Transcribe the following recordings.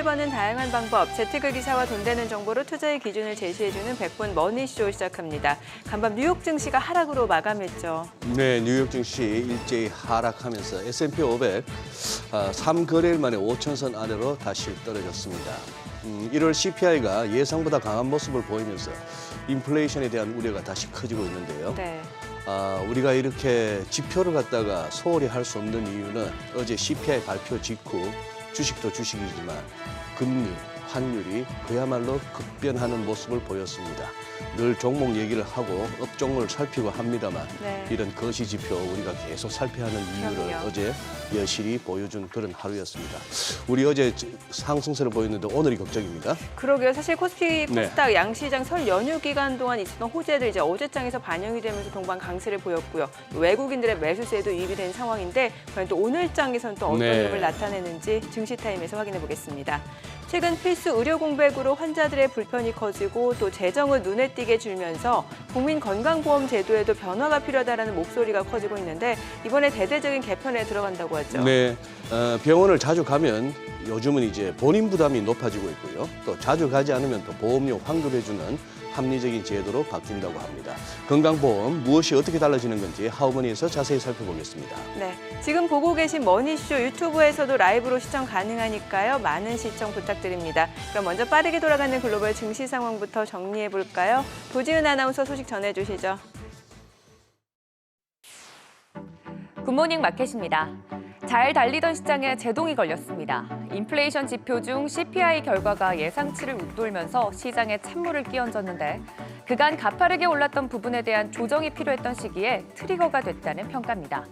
돈을 버는 다양한 방법, 재테크 기사와 돈 되는 정보로 투자의 기준을 제시해주는 100분 머니쇼 시작합니다. 간밤 뉴욕 증시가 하락으로 마감했죠. 네, 뉴욕 증시 일제히 하락하면서 S&P 500 3거래일 만에 5천선 아래로 다시 떨어졌습니다. 1월 CPI가 예상보다 강한 모습을 보이면서 인플레이션에 대한 우려가 다시 커지고 있는데요. 네. 우리가 이렇게 지표를 갖다가 소홀히 할 수 없는 이유는 어제 CPI 발표 직후 주식도 주식이지만 금리, 환율이 그야말로 급변하는 모습을 보였습니다. 늘 종목 얘기를 하고 업종을 살피고 합니다만 네. 이런 거시 지표 우리가 계속 살펴야 하는 이유를 그럼요. 어제 여실히 보여준 그런 하루였습니다. 우리 어제 상승세를 보였는데 오늘이 걱정입니다. 그러게요. 사실 코스피, 네. 코스닥, 양시장 설 연휴 기간 동안 있었던 호재들 이제 어제장에서 반영이 되면서 동반 강세를 보였고요. 외국인들의 매수세도 유입이 된 상황인데 과연 또 오늘장에서는 또 어떤 네. 흐름을 나타내는지 증시타임에서 확인해 보겠습니다. 최근 필수 의료 공백으로 환자들의 불편이 커지고 또 재정을 눈에 띄게 줄면서 국민건강보험 제도에도 변화가 필요하다는 목소리가 커지고 있는데 이번에 대대적인 개편에 들어간다고 하죠. 네, 병원을 자주 가면 요즘은 이제 본인 부담이 높아지고 있고요. 또 자주 가지 않으면 또 보험료 환급해주는 합리적인 제도로 바뀐다고 합니다. 건강보험 무엇이 어떻게 달라지는 건지 하우머니에서 자세히 살펴보겠습니다. 네, 지금 보고 계신 머니쇼 유튜브에서도 라이브로 시청 가능하니까요. 많은 시청 부탁드립니다. 그럼 먼저 빠르게 돌아가는 글로벌 증시 상황부터 정리해 볼까요? 도지은 아나운서 소식 전해주시죠. 굿모닝 마켓입니다. 잘 달리던 시장에 제동이 걸렸습니다. 인플레이션 지표 중 CPI 결과가 예상치를 웃돌면서 시장에 찬물을 끼얹었는데 그간 가파르게 올랐던 부분에 대한 조정이 필요했던 시기에 트리거가 됐다는 평가입니다.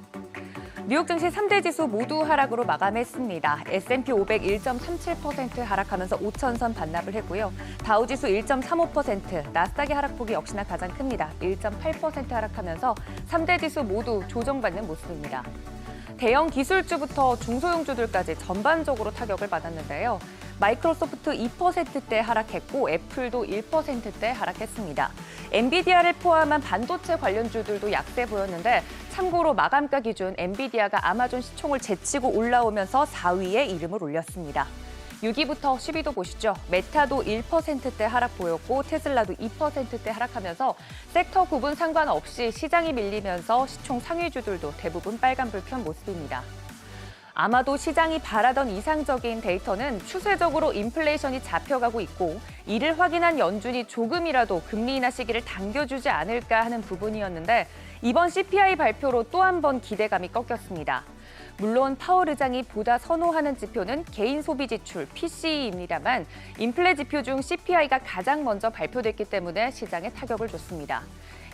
뉴욕 증시 3대 지수 모두 하락으로 마감했습니다. S&P 500 1.37% 하락하면서 5천선 반납을 했고요. 다우지수 1.35%, 나스닥의 하락폭이 역시나 가장 큽니다. 1.8% 하락하면서 3대 지수 모두 조정받는 모습입니다. 대형 기술주부터 중소형주들까지 전반적으로 타격을 받았는데요. 마이크로소프트 2%대 하락했고 애플도 1%대 하락했습니다. 엔비디아를 포함한 반도체 관련주들도 약세 보였는데 참고로 마감가 기준 엔비디아가 아마존 시총을 제치고 올라오면서 4위에 이름을 올렸습니다. 6위부터 10위도 보시죠. 메타도 1%대 하락 보였고 테슬라도 2%대 하락하면서 섹터 구분 상관없이 시장이 밀리면서 시총 상위주들도 대부분 빨간불 켠 모습입니다. 아마도 시장이 바라던 이상적인 데이터는 추세적으로 인플레이션이 잡혀가고 있고 이를 확인한 연준이 조금이라도 금리 인하 시기를 당겨주지 않을까 하는 부분이었는데 이번 CPI 발표로 또 한 번 기대감이 꺾였습니다. 물론 파월 의장이 보다 선호하는 지표는 개인 소비 지출 PCE입니다만 인플레 지표 중 CPI가 가장 먼저 발표됐기 때문에 시장에 타격을 줬습니다.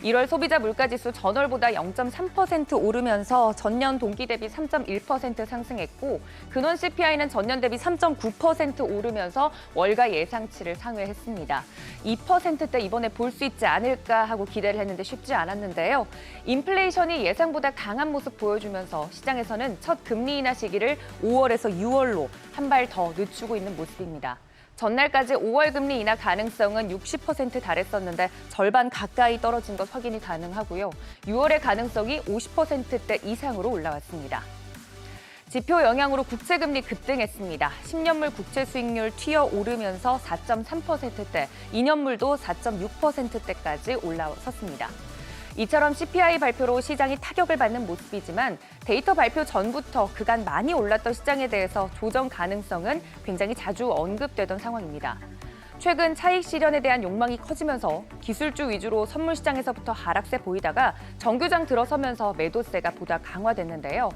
1월 소비자 물가지수 전월보다 0.3% 오르면서 전년 동기 대비 3.1% 상승했고 근원 CPI는 전년 대비 3.9% 오르면서 월가 예상치를 상회했습니다. 2%대 이번에 볼 수 있지 않을까 하고 기대를 했는데 쉽지 않았는데요. 인플레이션이 예상보다 강한 모습 보여주면서 시장에서는 첫 금리 인하 시기를 5월에서 6월로 한 발 더 늦추고 있는 모습입니다. 전날까지 5월 금리 인하 가능성은 60% 달했었는데 절반 가까이 떨어진 것 확인이 가능하고요. 6월의 가능성이 50%대 이상으로 올라왔습니다. 지표 영향으로 국채금리 급등했습니다. 10년물 국채 수익률 튀어 오르면서 4.3%대, 2년물도 4.6%대까지 올라섰습니다. 이처럼 CPI 발표로 시장이 타격을 받는 모습이지만 데이터 발표 전부터 그간 많이 올랐던 시장에 대해서 조정 가능성은 굉장히 자주 언급되던 상황입니다. 최근 차익 실현에 대한 욕망이 커지면서 기술주 위주로 선물 시장에서부터 하락세 보이다가 정규장 들어서면서 매도세가 보다 강화됐는데요.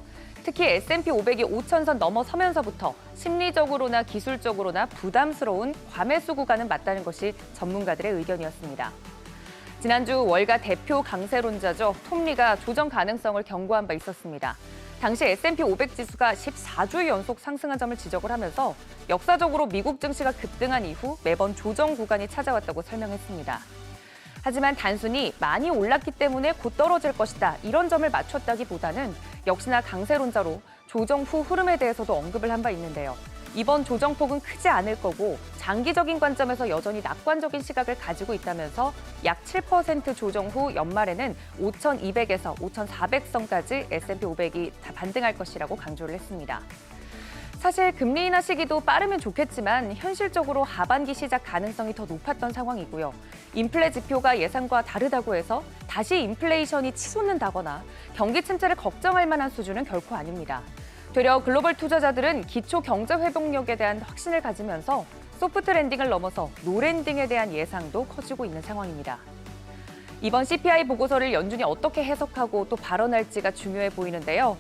특히 S&P 500이 5천선 넘어서면서부터 심리적으로나 기술적으로나 부담스러운 과매수 구간은 맞다는 것이 전문가들의 의견이었습니다. 지난주 월가 대표 강세론자죠. 톰리가 조정 가능성을 경고한 바 있었습니다. 당시 S&P 500 지수가 14주 연속 상승한 점을 지적을 하면서 역사적으로 미국 증시가 급등한 이후 매번 조정 구간이 찾아왔다고 설명했습니다. 하지만 단순히 많이 올랐기 때문에 곧 떨어질 것이다 이런 점을 맞췄다기보다는 역시나 강세론자로 조정 후 흐름에 대해서도 언급을 한 바 있는데요. 이번 조정폭은 크지 않을 거고 장기적인 관점에서 여전히 낙관적인 시각을 가지고 있다면서 약 7% 조정 후 연말에는 5,200에서 5,400선까지 S&P 500이 다 반등할 것이라고 강조를 했습니다. 사실 금리 인하 시기도 빠르면 좋겠지만 현실적으로 하반기 시작 가능성이 더 높았던 상황이고요. 인플레 지표가 예상과 다르다고 해서 다시 인플레이션이 치솟는다거나 경기 침체를 걱정할 만한 수준은 결코 아닙니다. 되려 글로벌 투자자들은 기초 경제 회복력에 대한 확신을 가지면서 소프트 랜딩을 넘어서 노 랜딩에 대한 예상도 커지고 있는 상황입니다. 이번 CPI 보고서를 연준이 어떻게 해석하고 또 발언할지가 중요해 보이는데요.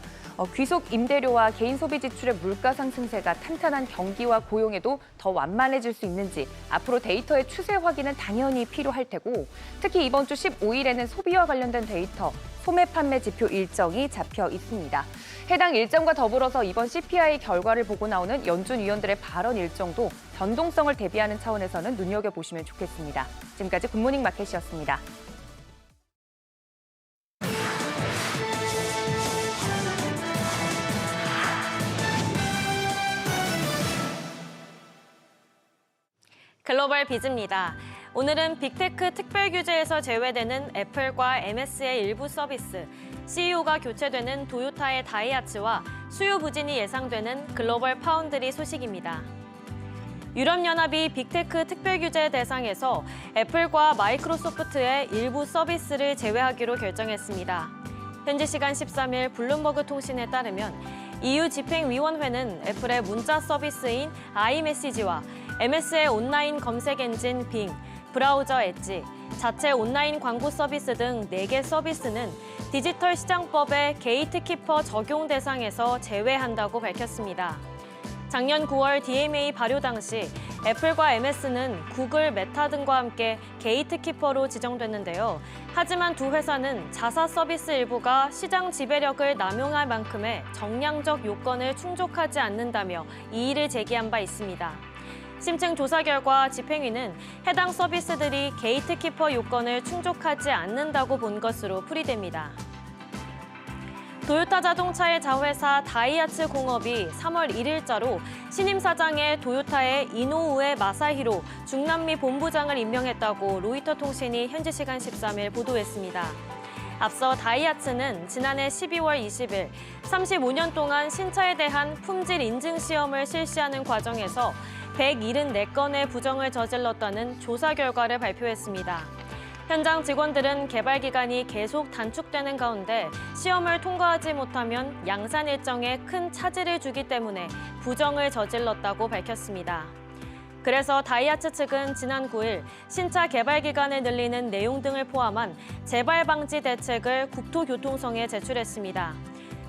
귀속 임대료와 개인 소비 지출의 물가 상승세가 탄탄한 경기와 고용에도 더 완만해질 수 있는지 앞으로 데이터의 추세 확인은 당연히 필요할 테고 특히 이번 주 15일에는 소비와 관련된 데이터, 소매 판매 지표 일정이 잡혀 있습니다. 해당 일정과 더불어서 이번 CPI 결과를 보고 나오는 연준 위원들의 발언 일정도 변동성을 대비하는 차원에서는 눈여겨보시면 좋겠습니다. 지금까지 굿모닝 마켓이었습니다. 글로벌 비즈입니다. 오늘은 빅테크 특별 규제에서 제외되는 애플과 MS의 일부 서비스, CEO가 교체되는 도요타의 다이하츠와 수요 부진이 예상되는 글로벌 파운드리 소식입니다. 유럽연합이 빅테크 특별 규제 대상에서 애플과 마이크로소프트의 일부 서비스를 제외하기로 결정했습니다. 현지 시간 13일 블룸버그 통신에 따르면 EU 집행위원회는 애플의 문자 서비스인 아이메시지와 MS의 온라인 검색 엔진 빙, 브라우저 엣지, 자체 온라인 광고 서비스 등 4개 서비스는 디지털 시장법의 게이트키퍼 적용 대상에서 제외한다고 밝혔습니다. 작년 9월 DMA 발효 당시 애플과 MS는 구글, 메타 등과 함께 게이트키퍼로 지정됐는데요. 하지만 두 회사는 자사 서비스 일부가 시장 지배력을 남용할 만큼의 정량적 요건을 충족하지 않는다며 이의를 제기한 바 있습니다. 심층 조사 결과 집행위는 해당 서비스들이 게이트키퍼 요건을 충족하지 않는다고 본 것으로 풀이됩니다. 도요타 자동차의 자회사 다이하츠 공업이 3월 1일자로 신임 사장의 도요타의 이노우에 마사히로 중남미 본부장을 임명했다고 로이터 통신이 현지 시간 13일 보도했습니다. 앞서 다이하츠는 지난해 12월 20일 35년 동안 신차에 대한 품질 인증 시험을 실시하는 과정에서 174건의 부정을 저질렀다는 조사 결과를 발표했습니다. 현장 직원들은 개발 기간이 계속 단축되는 가운데 시험을 통과하지 못하면 양산 일정에 큰 차질을 주기 때문에 부정을 저질렀다고 밝혔습니다. 그래서 다이하츠 측은 지난 9일 신차 개발 기간을 늘리는 내용 등을 포함한 재발 방지 대책을 국토교통성에 제출했습니다.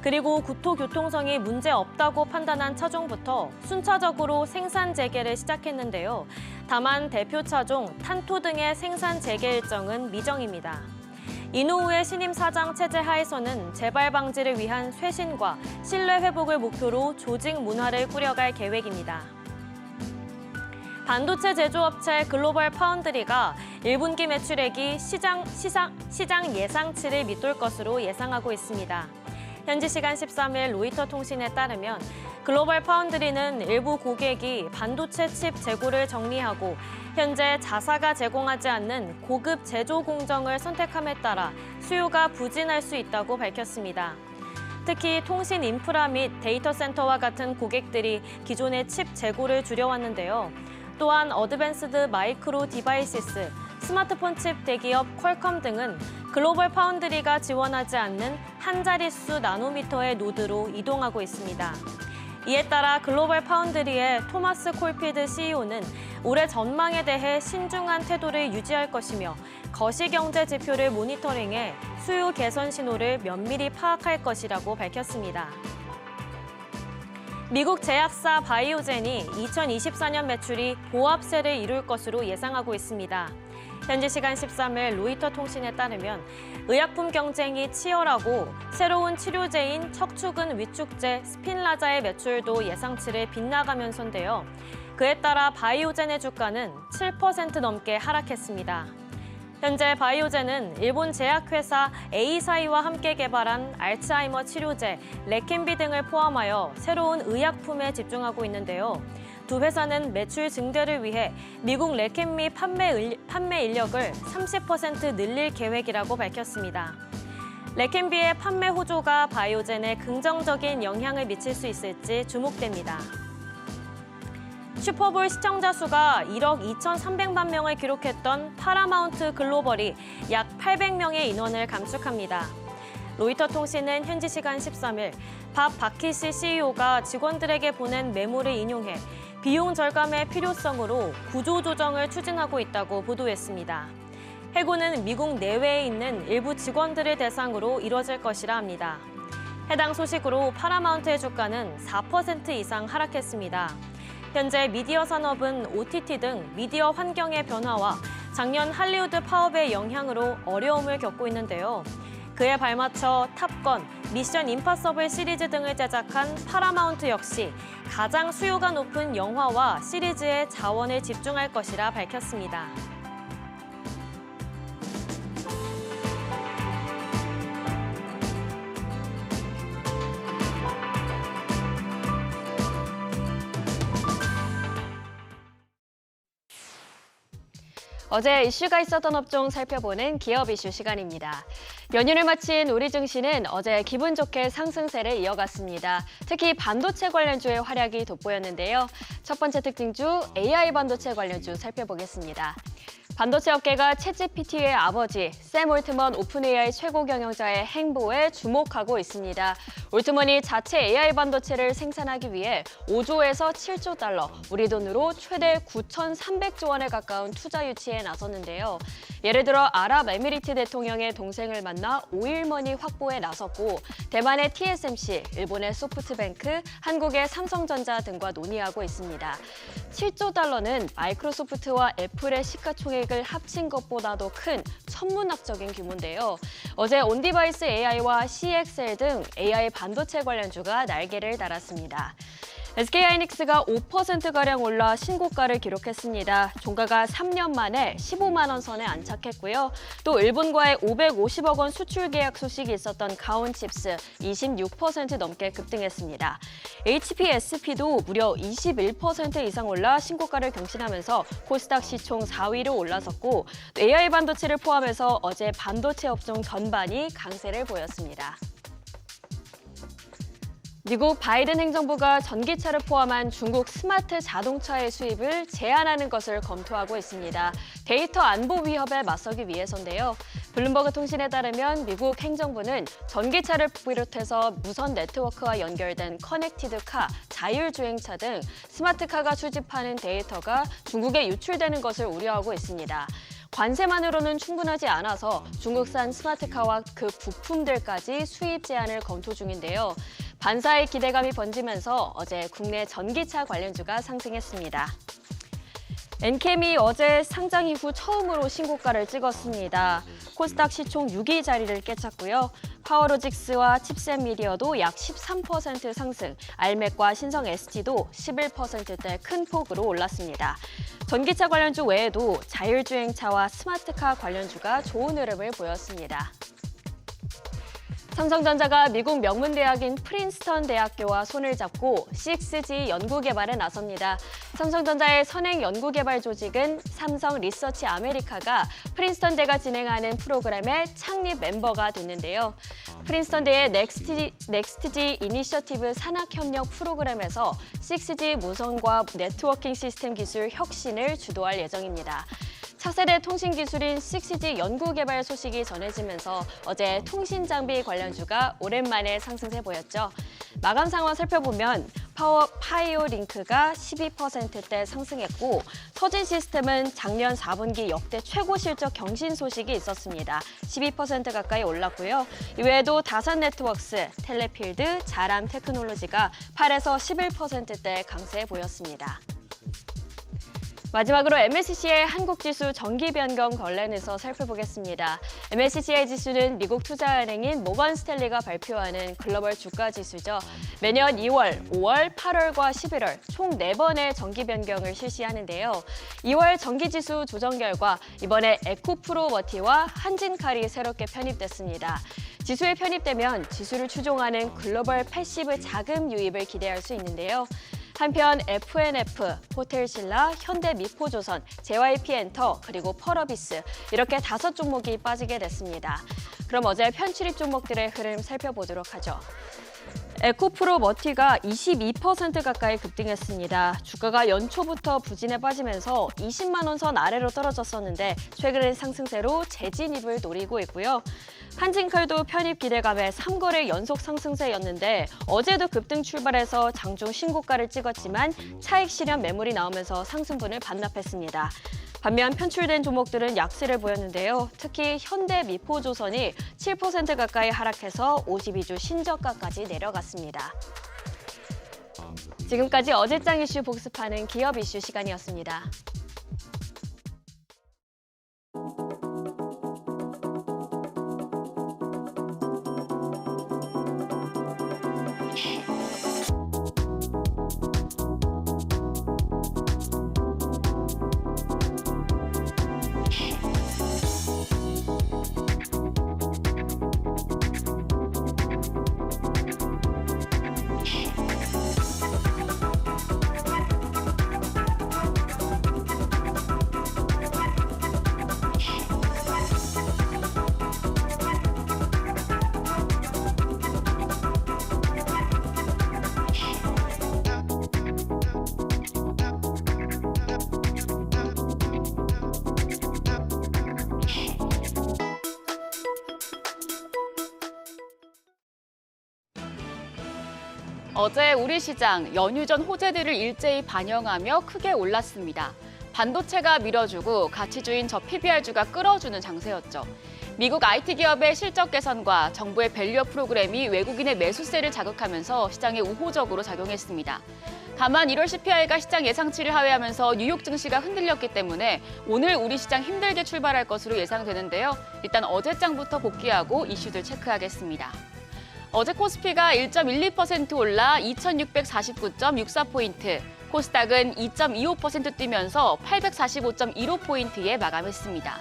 그리고 국토교통성이 문제 없다고 판단한 차종부터 순차적으로 생산 재개를 시작했는데요. 다만 대표 차종, 탄토 등의 생산 재개 일정은 미정입니다. 이노우의 신임 사장 체제 하에서는 재발 방지를 위한 쇄신과 신뢰 회복을 목표로 조직 문화를 꾸려갈 계획입니다. 반도체 제조업체 글로벌 파운드리가 1분기 매출액이 시장 예상치를 밑돌 것으로 예상하고 있습니다. 현지 시간 13일 로이터 통신에 따르면 글로벌 파운드리는 일부 고객이 반도체 칩 재고를 정리하고 현재 자사가 제공하지 않는 고급 제조 공정을 선택함에 따라 수요가 부진할 수 있다고 밝혔습니다. 특히 통신 인프라 및 데이터 센터와 같은 고객들이 기존의 칩 재고를 줄여왔는데요. 또한 어드밴스드 마이크로 디바이시스, 스마트폰 칩 대기업 퀄컴 등은 글로벌 파운드리가 지원하지 않는 한 자릿수 나노미터의 노드로 이동하고 있습니다. 이에 따라 글로벌 파운드리의 토마스 콜피드 CEO는 올해 전망에 대해 신중한 태도를 유지할 것이며 거시경제 지표를 모니터링해 수요 개선 신호를 면밀히 파악할 것이라고 밝혔습니다. 미국 제약사 바이오젠이 2024년 매출이 보합세를 이룰 것으로 예상하고 있습니다. 현지 시간 13일 로이터 통신에 따르면 의약품 경쟁이 치열하고 새로운 치료제인 척추근 위축제 스핀라자의 매출도 예상치를 빗나가면서인데요. 그에 따라 바이오젠의 주가는 7% 넘게 하락했습니다. 현재 바이오젠은 일본 제약회사 에이사이와 함께 개발한 알츠하이머 치료제 레켄비 등을 포함하여 새로운 의약품에 집중하고 있는데요. 두 회사는 매출 증대를 위해 미국 레켄미 판매 인력을 30% 늘릴 계획이라고 밝혔습니다. 레켄비의 판매 호조가 바이오젠에 긍정적인 영향을 미칠 수 있을지 주목됩니다. 슈퍼볼 시청자 수가 1억 2,300만 명을 기록했던 파라마운트 글로벌이 약 800명의 인원을 감축합니다. 로이터 통신은 현지 시간 13일 밥 바키시 CEO가 직원들에게 보낸 메모를 인용해 비용 절감의 필요성으로 구조조정을 추진하고 있다고 보도했습니다. 해고는 미국 내외에 있는 일부 직원들을 대상으로 이뤄질 것이라 합니다. 해당 소식으로 파라마운트의 주가는 4% 이상 하락했습니다. 현재 미디어 산업은 OTT 등 미디어 환경의 변화와 작년 할리우드 파업의 영향으로 어려움을 겪고 있는데요. 그에 발맞춰 탑건, 미션 임파서블 시리즈 등을 제작한 파라마운트 역시 가장 수요가 높은 영화와 시리즈에 자원을 집중할 것이라 밝혔습니다. 어제 이슈가 있었던 업종 살펴보는 기업 이슈 시간입니다. 연휴를 마친 우리 증시는 어제 기분 좋게 상승세를 이어갔습니다. 특히 반도체 관련주의 활약이 돋보였는데요. 첫 번째 특징주 AI 반도체 관련주 살펴보겠습니다. 반도체 업계가 챗GPT의 아버지 샘 올트먼 오픈AI 최고 경영자의 행보에 주목하고 있습니다. 올트먼이 자체 AI 반도체를 생산하기 위해 5조에서 7조 달러, 우리 돈으로 최대 9,300조 원에 가까운 투자 유치에 나섰는데요. 예를 들어 아랍에미리트 대통령의 동생을 만나 오일머니 확보에 나섰고 대만의 TSMC, 일본의 소프트뱅크, 한국의 삼성전자 등과 논의하고 있습니다. 7조 달러는 마이크로소프트와 애플의 시가총액을 합친 것보다도 큰 천문학적인 규모인데요. 어제 온디바이스 AI와 CXL 등 AI 반도체 관련주가 날개를 달았습니다. SK하이닉스가 5%가량 올라 신고가를 기록했습니다. 종가가 3년 만에 15만 원 선에 안착했고요. 또 일본과의 550억 원 수출 계약 소식이 있었던 가온칩스 26% 넘게 급등했습니다. HPSP도 무려 21% 이상 올라 신고가를 경신하면서 코스닥 시총 4위로 올라섰고 AI 반도체를 포함해서 어제 반도체 업종 전반이 강세를 보였습니다. 미국 바이든 행정부가 전기차를 포함한 중국 스마트 자동차의 수입을 제한하는 것을 검토하고 있습니다. 데이터 안보 위협에 맞서기 위해서인데요. 블룸버그 통신에 따르면 미국 행정부는 전기차를 비롯해서 무선 네트워크와 연결된 커넥티드카, 자율주행차 등 스마트카가 수집하는 데이터가 중국에 유출되는 것을 우려하고 있습니다. 관세만으로는 충분하지 않아서 중국산 스마트카와 그 부품들까지 수입 제한을 검토 중인데요. 반사의 기대감이 번지면서 어제 국내 전기차 관련주가 상승했습니다. 엔캠이 어제 상장 이후 처음으로 신고가를 찍었습니다. 코스닥 시총 6위 자리를 깨찼고요. 파워로직스와 칩셋 미디어도 약 13% 상승, 알맥과 신성 ST도 11%대 큰 폭으로 올랐습니다. 전기차 관련주 외에도 자율주행차와 스마트카 관련주가 좋은 흐름을 보였습니다. 삼성전자가 미국 명문대학인 프린스턴 대학교와 손을 잡고 6G 연구개발에 나섭니다. 삼성전자의 선행 연구개발 조직은 삼성 리서치 아메리카가 프린스턴대가 진행하는 프로그램의 창립 멤버가 됐는데요. 프린스턴대의 넥스트G 이니셔티브 산학협력 프로그램에서 6G 무선과 네트워킹 시스템 기술 혁신을 주도할 예정입니다. 차세대 통신 기술인 6G 연구개발 소식이 전해지면서 어제 통신 장비 관련주가 오랜만에 상승세 보였죠. 마감 상황 살펴보면 파이오 링크가 12%대 상승했고 서진 시스템은 작년 4분기 역대 최고 실적 경신 소식이 있었습니다. 12% 가까이 올랐고요. 이외에도 다산 네트워크스, 텔레필드, 자람 테크놀로지가 8에서 11%대 강세 보였습니다. 마지막으로 MSCI 한국지수 정기 변경 관련해서 살펴보겠습니다. MSCI 지수는 미국 투자은행인 모건 스탠리가 발표하는 글로벌 주가 지수죠. 매년 2월, 5월, 8월과 11월 총 4번의 정기 변경을 실시하는데요. 2월 정기지수 조정 결과 이번에 에코프로워티와 한진칼이 새롭게 편입됐습니다. 지수에 편입되면 지수를 추종하는 글로벌 패시브 자금 유입을 기대할 수 있는데요. 한편 FNF, 호텔신라, 현대미포조선, JYP엔터, 그리고 펄어비스 이렇게 5종목이 빠지게 됐습니다. 그럼 어제 편출입 종목들의 흐름 살펴보도록 하죠. 에코프로 머티가 22% 가까이 급등했습니다. 주가가 연초부터 부진에 빠지면서 20만 원 선 아래로 떨어졌었는데 최근엔 상승세로 재진입을 노리고 있고요. 한진칼도 편입 기대감에 3거래 연속 상승세였는데 어제도 급등 출발해서 장중 신고가를 찍었지만 차익 실현 매물이 나오면서 상승분을 반납했습니다. 반면 편출된 종목들은 약세를 보였는데요. 특히 현대미포조선이 7% 가까이 하락해서 52주 신저가까지 내려갔습니다. 지금까지 어제장 이슈 복습하는 기업 이슈 시간이었습니다. 어제 우리 시장 연휴 전 호재들을 일제히 반영하며 크게 올랐습니다. 반도체가 밀어주고 가치주인 저 PBR주가 끌어주는 장세였죠. 미국 IT 기업의 실적 개선과 정부의 밸류업 프로그램이 외국인의 매수세를 자극하면서 시장에 우호적으로 작용했습니다. 다만 1월 CPI가 시장 예상치를 하회하면서 뉴욕 증시가 흔들렸기 때문에 오늘 우리 시장 힘들게 출발할 것으로 예상되는데요. 일단 어제장부터 복귀하고 이슈들 체크하겠습니다. 어제 코스피가 1.12% 올라 2,649.64포인트, 코스닥은 2.25% 뛰면서 845.15포인트에 마감했습니다.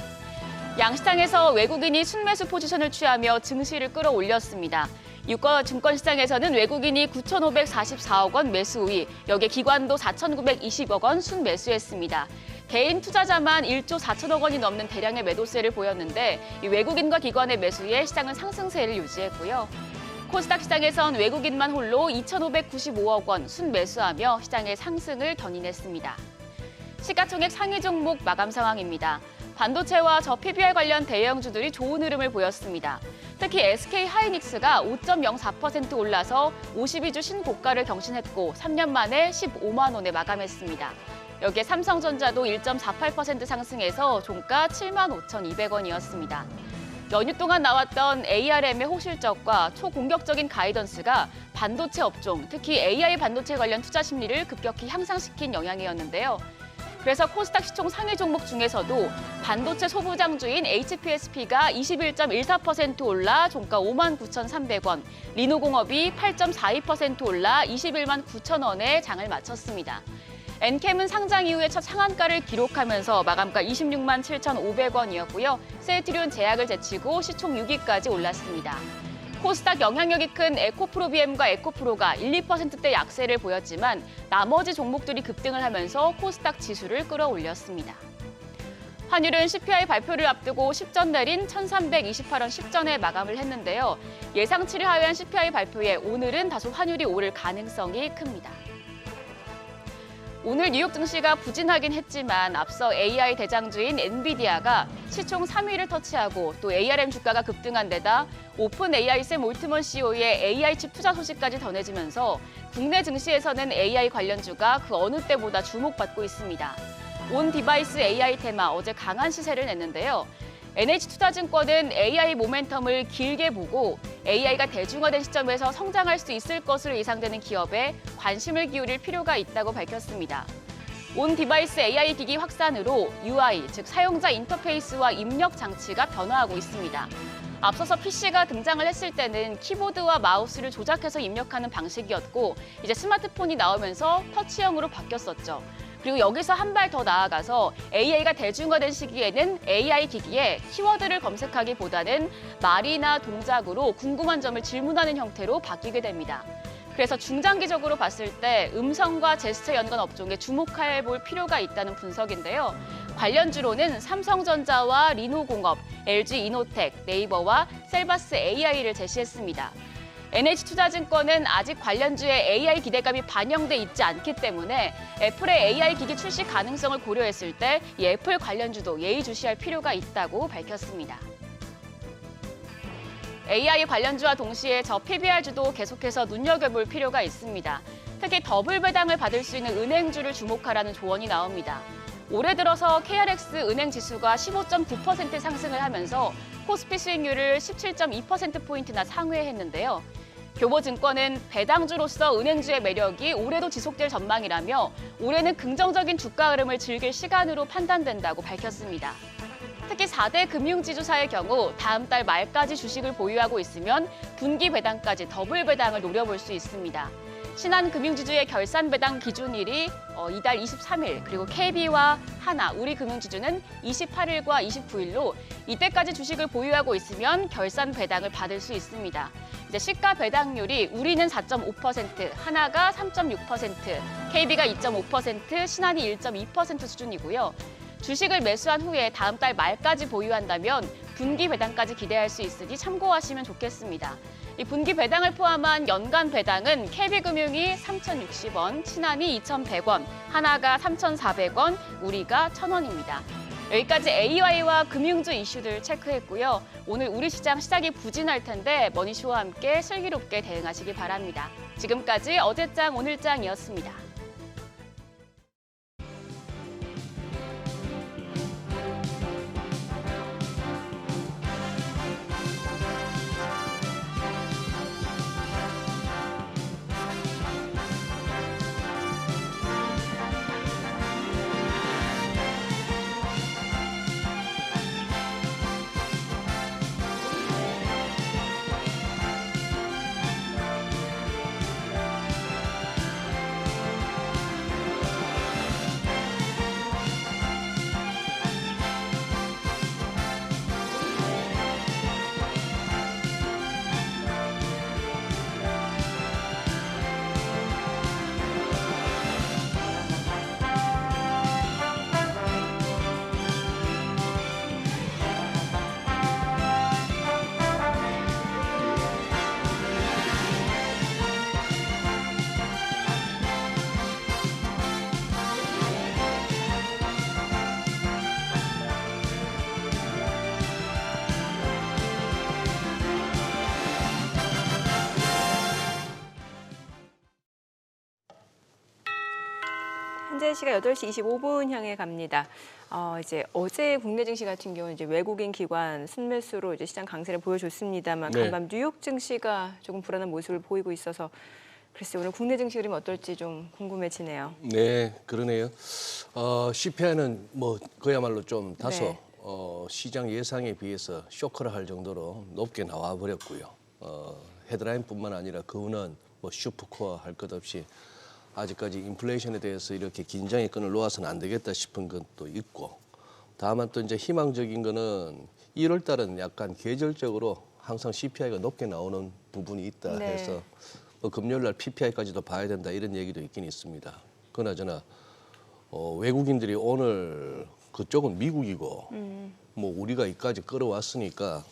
양시장에서 외국인이 순매수 포지션을 취하며 증시를 끌어올렸습니다. 유가 증권시장에서는 외국인이 9,544억 원 매수 우위, 여기에 기관도 4,920억 원 순매수했습니다. 개인 투자자만 1조 4천억 원이 넘는 대량의 매도세를 보였는데 이 외국인과 기관의 매수에 시장은 상승세를 유지했고요. 코스닥 시장에선 외국인만 홀로 2,595억 원 순매수하며 시장의 상승을 견인했습니다. 시가총액 상위 종목 마감 상황입니다. 반도체와 저 PBR 관련 대형주들이 좋은 흐름을 보였습니다. 특히 SK하이닉스가 5.04% 올라서 52주 신고가를 경신했고 3년 만에 15만 원에 마감했습니다. 여기에 삼성전자도 1.48% 상승해서 종가 75,200원이었습니다. 연휴 동안 나왔던 ARM의 호실적과 초공격적인 가이던스가 반도체 업종, 특히 AI 반도체 관련 투자 심리를 급격히 향상시킨 영향이었는데요. 그래서 코스닥 시총 상위 종목 중에서도 반도체 소부장주인 HPSP가 21.14% 올라 종가 59,300원, 리노공업이 8.42% 올라 21만 9천 원에 장을 마쳤습니다. 엔캠은 상장 이후에 첫 상한가를 기록하면서 마감가 26만 7,500원이었고요. 세트리온 제약을 제치고 시총 6위까지 올랐습니다. 코스닥 영향력이 큰 에코프로비엠과 에코프로가 1, 2%대 약세를 보였지만 나머지 종목들이 급등을 하면서 코스닥 지수를 끌어올렸습니다. 환율은 CPI 발표를 앞두고 10전 내린 1,328원 10전에 마감을 했는데요. 예상치를 하회한 CPI 발표에 오늘은 다소 환율이 오를 가능성이 큽니다. 오늘 뉴욕 증시가 부진하긴 했지만 앞서 AI 대장주인 엔비디아가 시총 3위를 터치하고 또 ARM 주가가 급등한 데다 오픈 AI 샘 올트먼 CEO의 AI 칩 투자 소식까지 전해지면서 국내 증시에서는 AI 관련주가 그 어느 때보다 주목받고 있습니다. 온 디바이스 AI 테마 어제 강한 시세를 냈는데요. NH투자증권은 AI 모멘텀을 길게 보고 AI가 대중화된 시점에서 성장할 수 있을 것으로 예상되는 기업에 관심을 기울일 필요가 있다고 밝혔습니다. 온 디바이스 AI 기기 확산으로 UI, 즉 사용자 인터페이스와 입력 장치가 변화하고 있습니다. 앞서서 PC가 등장을 했을 때는 키보드와 마우스를 조작해서 입력하는 방식이었고 이제 스마트폰이 나오면서 터치형으로 바뀌었었죠. 그리고 여기서 한 발 더 나아가서 AI가 대중화된 시기에는 AI 기기에 키워드를 검색하기보다는 말이나 동작으로 궁금한 점을 질문하는 형태로 바뀌게 됩니다. 그래서 중장기적으로 봤을 때 음성과 제스처 연관 업종에 주목해 볼 필요가 있다는 분석인데요. 관련주로는 삼성전자와 리노공업, LG 이노텍, 네이버와 셀바스 AI를 제시했습니다. NH투자증권은 아직 관련주에 AI 기대감이 반영돼 있지 않기 때문에 애플의 AI 기기 출시 가능성을 고려했을 때 이 애플 관련주도 예의주시할 필요가 있다고 밝혔습니다. AI 관련주와 동시에 저 PBR주도 계속해서 눈여겨볼 필요가 있습니다. 특히 더블 배당을 받을 수 있는 은행주를 주목하라는 조언이 나옵니다. 올해 들어서 KRX 은행 지수가 15.9% 상승을 하면서 코스피 수익률을 17.2%포인트나 상회했는데요. 교보증권은 배당주로서 은행주의 매력이 올해도 지속될 전망이라며 올해는 긍정적인 주가 흐름을 즐길 시간으로 판단된다고 밝혔습니다. 특히 4대 금융지주사의 경우 다음 달 말까지 주식을 보유하고 있으면 분기 배당까지 더블 배당을 노려볼 수 있습니다. 신한금융지주의 결산 배당 기준일이 이달 23일, 그리고 KB와 하나, 우리금융지주는 28일과 29일로 이때까지 주식을 보유하고 있으면 결산 배당을 받을 수 있습니다. 이제 시가 배당률이 우리는 4.5%, 하나가 3.6%, KB가 2.5%, 신한이 1.2% 수준이고요. 주식을 매수한 후에 다음 달 말까지 보유한다면 분기 배당까지 기대할 수 있으니 참고하시면 좋겠습니다. 이 분기 배당을 포함한 연간 배당은 KB금융이 3,060원, 신한이 2,100원, 하나가 3,400원, 우리가 1,000원입니다. 여기까지 AI와 금융주 이슈들 체크했고요. 오늘 우리 시장이 부진할 텐데 머니쇼와 함께 슬기롭게 대응하시기 바랍니다. 지금까지 어제장 오늘장이었습니다. 현재 시각 8시 25분 향해 갑니다. 이제 어제 국내 증시 같은 경우는 이제 외국인 기관 순매수로 이제 시장 강세를 보여줬습니다만 네. 간밤 뉴욕 증시가 조금 불안한 모습을 보이고 있어서 글쎄 오늘 국내 증시 흐름이 어떨지 좀 궁금해지네요. 네, 그러네요. CPI는 뭐 그야말로 좀 다소 네. 시장 예상에 비해서 쇼크를 할 정도로 높게 나와 버렸고요. 헤드라인뿐만 아니라 그우는 뭐 슈퍼코어 할 것 없이 아직까지 인플레이션에 대해서 이렇게 긴장의 끈을 놓아서는 안 되겠다 싶은 것도 있고, 다만 또 이제 희망적인 거는 1월 달은 약간 계절적으로 항상 CPI가 높게 나오는 부분이 있다 네. 해서 뭐 금요일 날 PPI까지도 봐야 된다 이런 얘기도 있긴 있습니다. 그나저나 외국인들이 오늘 그쪽은 미국이고 뭐 우리가 이까지 끌어왔으니까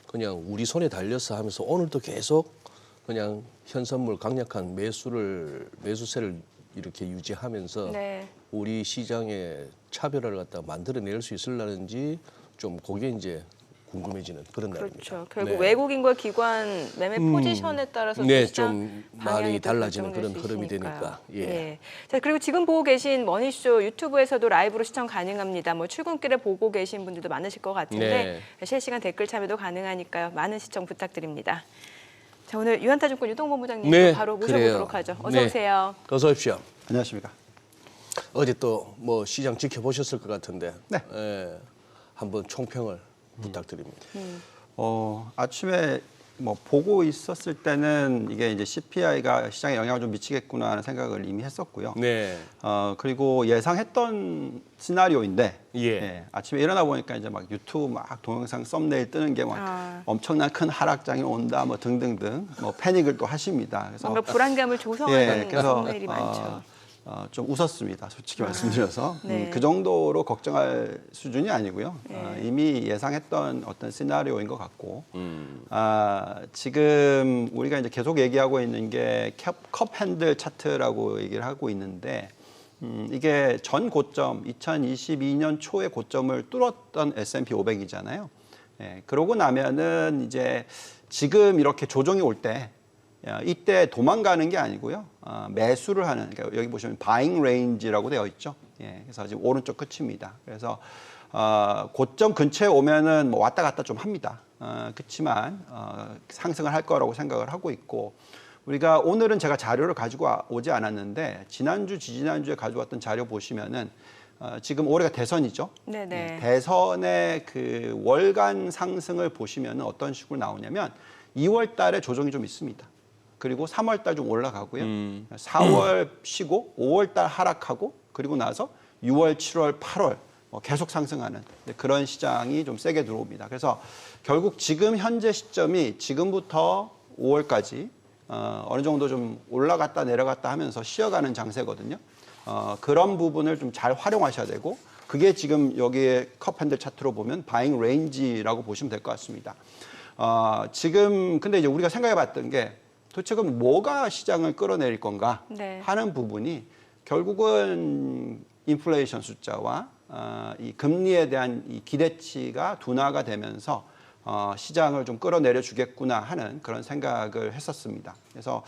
그냥 우리 손에 달려서 하면서 오늘도 계속 그냥 현선물 강력한 매수세를 이렇게 유지하면서 네. 우리 시장의 차별화를 갖다 만들어낼 수 있을라는지 좀 그게 이제 궁금해지는 그런 날입니다. 그렇죠. 결국 네. 외국인과 기관 매매 포지션에 따라서 네, 시장 좀 방향이 많이 또 달라지는 결정될 그런 수 흐름이 있으니까요. 되니까. 예. 예. 자, 그리고 지금 보고 계신 머니쇼 유튜브에서도 라이브로 시청 가능합니다. 뭐 출근길에 보고 계신 분들도 많으실 것 같은데 실시간 댓글 참여도 가능하니까요. 많은 시청 부탁드립니다. 자, 오늘 유한타증권 유동본부장님 네, 바로 모셔보도록 그래요. 하죠. 어서 네. 오세요. 어서 오십시오. 안녕하십니까. 어제 또 뭐 시장 지켜보셨을 것 같은데 네. 한번 총평을 부탁드립니다. 아침에 뭐 보고 있었을 때는 이게 이제 CPI가 시장에 영향을 좀 미치겠구나 하는 생각을 이미 했었고요. 네. 그리고 예상했던 시나리오인데 예. 아침에 일어나 보니까 이제 막 유튜브 막 동영상 썸네일 뜨는 게 막 엄청난 큰 하락장이 온다 뭐 등등등 뭐 패닉을 또 하십니다. 그래서 뭔가 불안감을 조성하는 그래서 썸네일이 많죠. 좀 웃었습니다. 솔직히 말씀드려서 네. 그 정도로 걱정할 수준이 아니고요. 이미 예상했던 어떤 시나리오인 것 같고 지금 우리가 이제 계속 얘기하고 있는 게 컵 핸들 차트라고 얘기를 하고 있는데 이게 전 고점 2022년 초의 고점을 뚫었던 S&P 500이잖아요. 예, 그러고 나면은 이제 지금 이렇게 조정이 올 때 이때 도망가는 게 아니고요. 매수를 하는, 그러니까 여기 보시면 바잉 레인지라고 되어 있죠. 예, 그래서 지금 오른쪽 끝입니다. 그래서 고점 근처에 오면은 뭐 왔다 갔다 좀 합니다. 그렇지만 상승을 할 거라고 생각을 하고 있고, 우리가 오늘은 제가 자료를 가지고 오지 않았는데 지난주, 지지난주에 가져왔던 자료 보시면은 지금 올해가 대선이죠. 네네. 대선의 그 월간 상승을 보시면 어떤 식으로 나오냐면 2월 달에 조정이 좀 있습니다. 그리고 3월 달 좀 올라가고요. 4월 쉬고 5월 달 하락하고 그리고 나서 6월, 7월, 8월 계속 상승하는 그런 시장이 좀 세게 들어옵니다. 그래서 결국 지금 현재 시점이 지금부터 5월까지 어느 정도 좀 올라갔다 내려갔다 하면서 쉬어가는 장세거든요. 그런 부분을 좀 잘 활용하셔야 되고, 그게 지금 여기에 컵 핸들 차트로 보면 바잉 레인지라고 보시면 될 것 같습니다. 지금 근데 이제 우리가 생각해 봤던 게 도대체 그럼 뭐가 시장을 끌어내릴 건가 네. 하는 부분이 결국은 인플레이션 숫자와 이 금리에 대한 이 기대치가 둔화가 되면서 시장을 좀 끌어내려 주겠구나 하는 그런 생각을 했었습니다. 그래서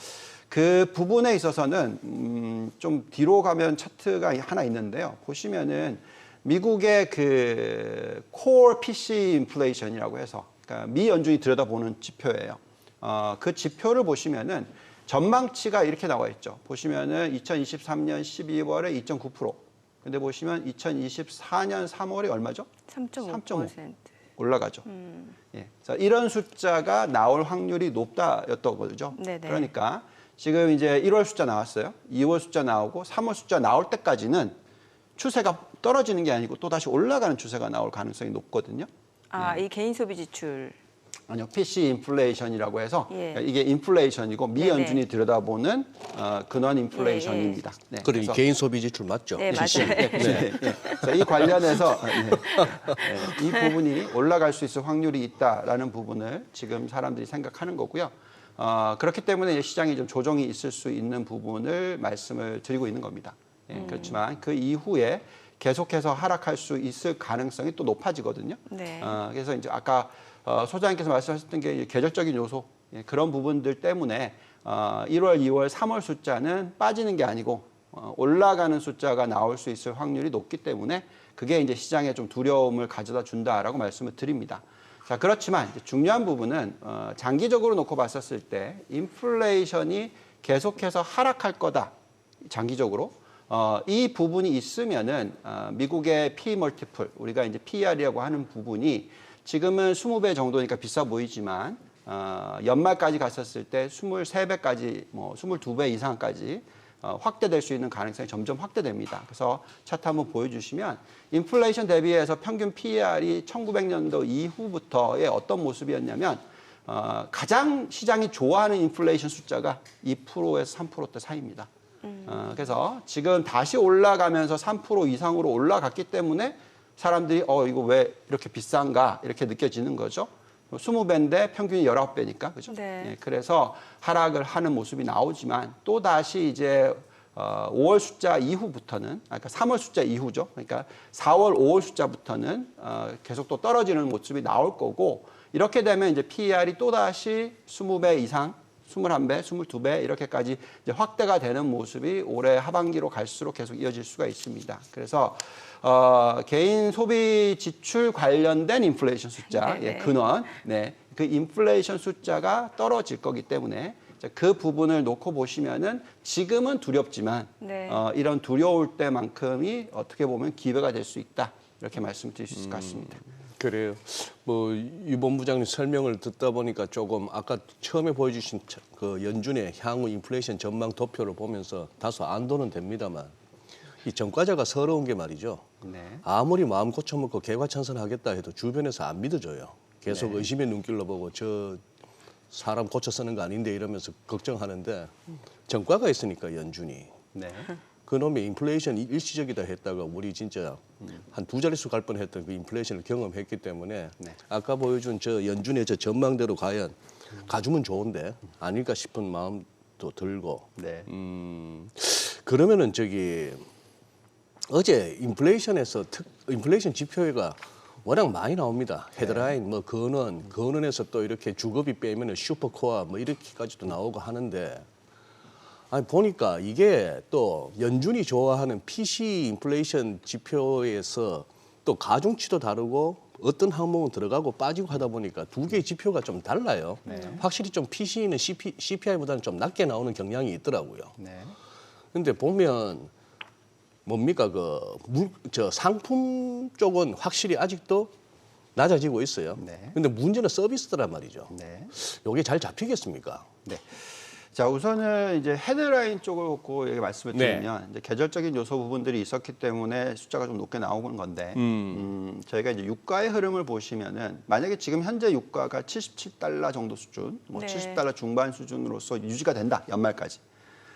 그 부분에 있어서는 좀 뒤로 가면 차트가 하나 있는데요. 보시면은 미국의 그 core PC 인플레이션이라고 해서, 그러니까 미 연준이 들여다보는 지표예요. 그 지표를 보시면은 전망치가 이렇게 나와 있죠. 보시면은 2023년 12월에 2.9%. 근데 보시면 2024년 3월에 얼마죠? 3.5%. 올라가죠. 예. 자, 이런 숫자가 나올 확률이 높다였던 거죠. 네네. 그러니까 지금 이제 1월 숫자 나왔어요. 2월 숫자 나오고 3월 숫자 나올 때까지는 추세가 떨어지는 게 아니고 또 다시 올라가는 추세가 나올 가능성이 높거든요. 이 개인 소비 지출. 아니요, PC 인플레이션이라고 해서 예. 그러니까 이게 인플레이션이고 미 네네. 연준이 들여다보는 근원 인플레이션입니다. 네, 그러니 개인 소비 지출 맞죠? 네, 맞아요. 그래서 이 관련해서 이 부분이 올라갈 수 있을 확률이 있다라는 부분을 지금 사람들이 생각하는 거고요. 그렇기 때문에 시장이 좀 조정이 있을 수 있는 부분을 말씀을 드리고 있는 겁니다. 그렇지만 그 이후에 계속해서 하락할 수 있을 가능성이 또 높아지거든요. 네. 그래서 이제 아까 소장님께서 말씀하셨던 게 계절적인 요소, 그런 부분들 때문에 1월, 2월, 3월 숫자는 빠지는 게 아니고 올라가는 숫자가 나올 수 있을 확률이 높기 때문에 그게 이제 시장에 좀 두려움을 가져다 준다라고 말씀을 드립니다. 자, 그렇지만 이제 중요한 부분은 장기적으로 놓고 봤었을 때 인플레이션이 계속해서 하락할 거다. 장기적으로. 이 부분이 있으면은 미국의 P 멀티플, 우리가 이제 PER이라고 하는 부분이 지금은 20배 정도니까 비싸 보이지만 연말까지 갔었을 때 23배까지, 뭐 22배 이상까지 확대될 수 있는 가능성이 점점 확대됩니다. 그래서 차트 한번 보여주시면 인플레이션 대비해서 평균 PER이 1900년도 이후부터의 어떤 모습이었냐면 가장 시장이 좋아하는 인플레이션 숫자가 2%에서 3%대 사이입니다. 그래서 지금 다시 올라가면서 3% 이상으로 올라갔기 때문에 사람들이 이거 왜 이렇게 비싼가 이렇게 느껴지는 거죠. 20배인데 평균이 19배니까 그죠? 네. 예, 그래서 하락을 하는 모습이 나오지만 또 다시 이제 5월 숫자 이후부터는, 그러니까 3월 숫자 이후죠. 그러니까 4월, 5월 숫자부터는 계속 또 떨어지는 모습이 나올 거고, 이렇게 되면 이제 PER이 또 다시 20배 이상, 21배, 22배 이렇게까지 이제 확대가 되는 모습이 올해 하반기로 갈수록 계속 이어질 수가 있습니다. 그래서 개인 소비 지출 관련된 인플레이션 숫자, 근원, 그 인플레이션 숫자가 떨어질 거기 때문에 그 부분을 놓고 보시면은 지금은 두렵지만 이런 두려울 때만큼이 어떻게 보면 기회가 될 수 있다, 이렇게 말씀드릴 수 있을 것 같습니다. 그래요. 뭐 유 본부장님 설명을 듣다 보니까 조금 아까 처음에 보여주신 그 연준의 향후 인플레이션 전망 도표를 보면서 다소 안도는 됩니다만, 이 전과자가 서러운 게 말이죠. 아무리 마음 고쳐먹고 개과천선하겠다 해도 주변에서 안 믿어줘요. 계속 의심의 눈길로 보고 저 사람 고쳐 쓰는 거 아닌데 이러면서 걱정하는데, 전과가 있으니까 연준이 그놈의 인플레이션이 일시적이다 했다가 우리 진짜 한 두 자릿수 갈 뻔했던 그 인플레이션을 경험했기 때문에 네. 아까 보여준 저 연준의 저 전망대로 과연 가주면 좋은데 아닐까 싶은 마음도 들고 네. 그러면은 어제 인플레이션 지표가 워낙 많이 나옵니다. 헤드라인, 뭐 근원에서 또 이렇게 주거비 빼면은 슈퍼코어 뭐 이렇게까지도 나오고 하는데 아니 보니까 이게 또 연준이 좋아하는 PC 인플레이션 지표에서 또 가중치도 다르고 어떤 항목은 들어가고 빠지고 하다 보니까 두 개의 지표가 좀 달라요. 확실히 좀 PC는 CPI보다는 좀 낮게 나오는 경향이 있더라고요. 네. 근데 보면 뭡니까 저 상품 쪽은 확실히 아직도 낮아지고 있어요. 네. 근데 문제는 서비스더란 말이죠. 네. 이게 잘 잡히겠습니까? 네. 자, 우선은 이제 헤드라인 쪽을 놓고 얘기 말씀을 드리면 이제 계절적인 요소 부분들이 있었기 때문에 숫자가 좀 높게 나오는 건데 저희가 이제 유가의 흐름을 보시면은 만약에 지금 현재 유가가 77달러 정도 수준, 뭐 네. 70달러 중반 수준으로서 유지가 된다 연말까지.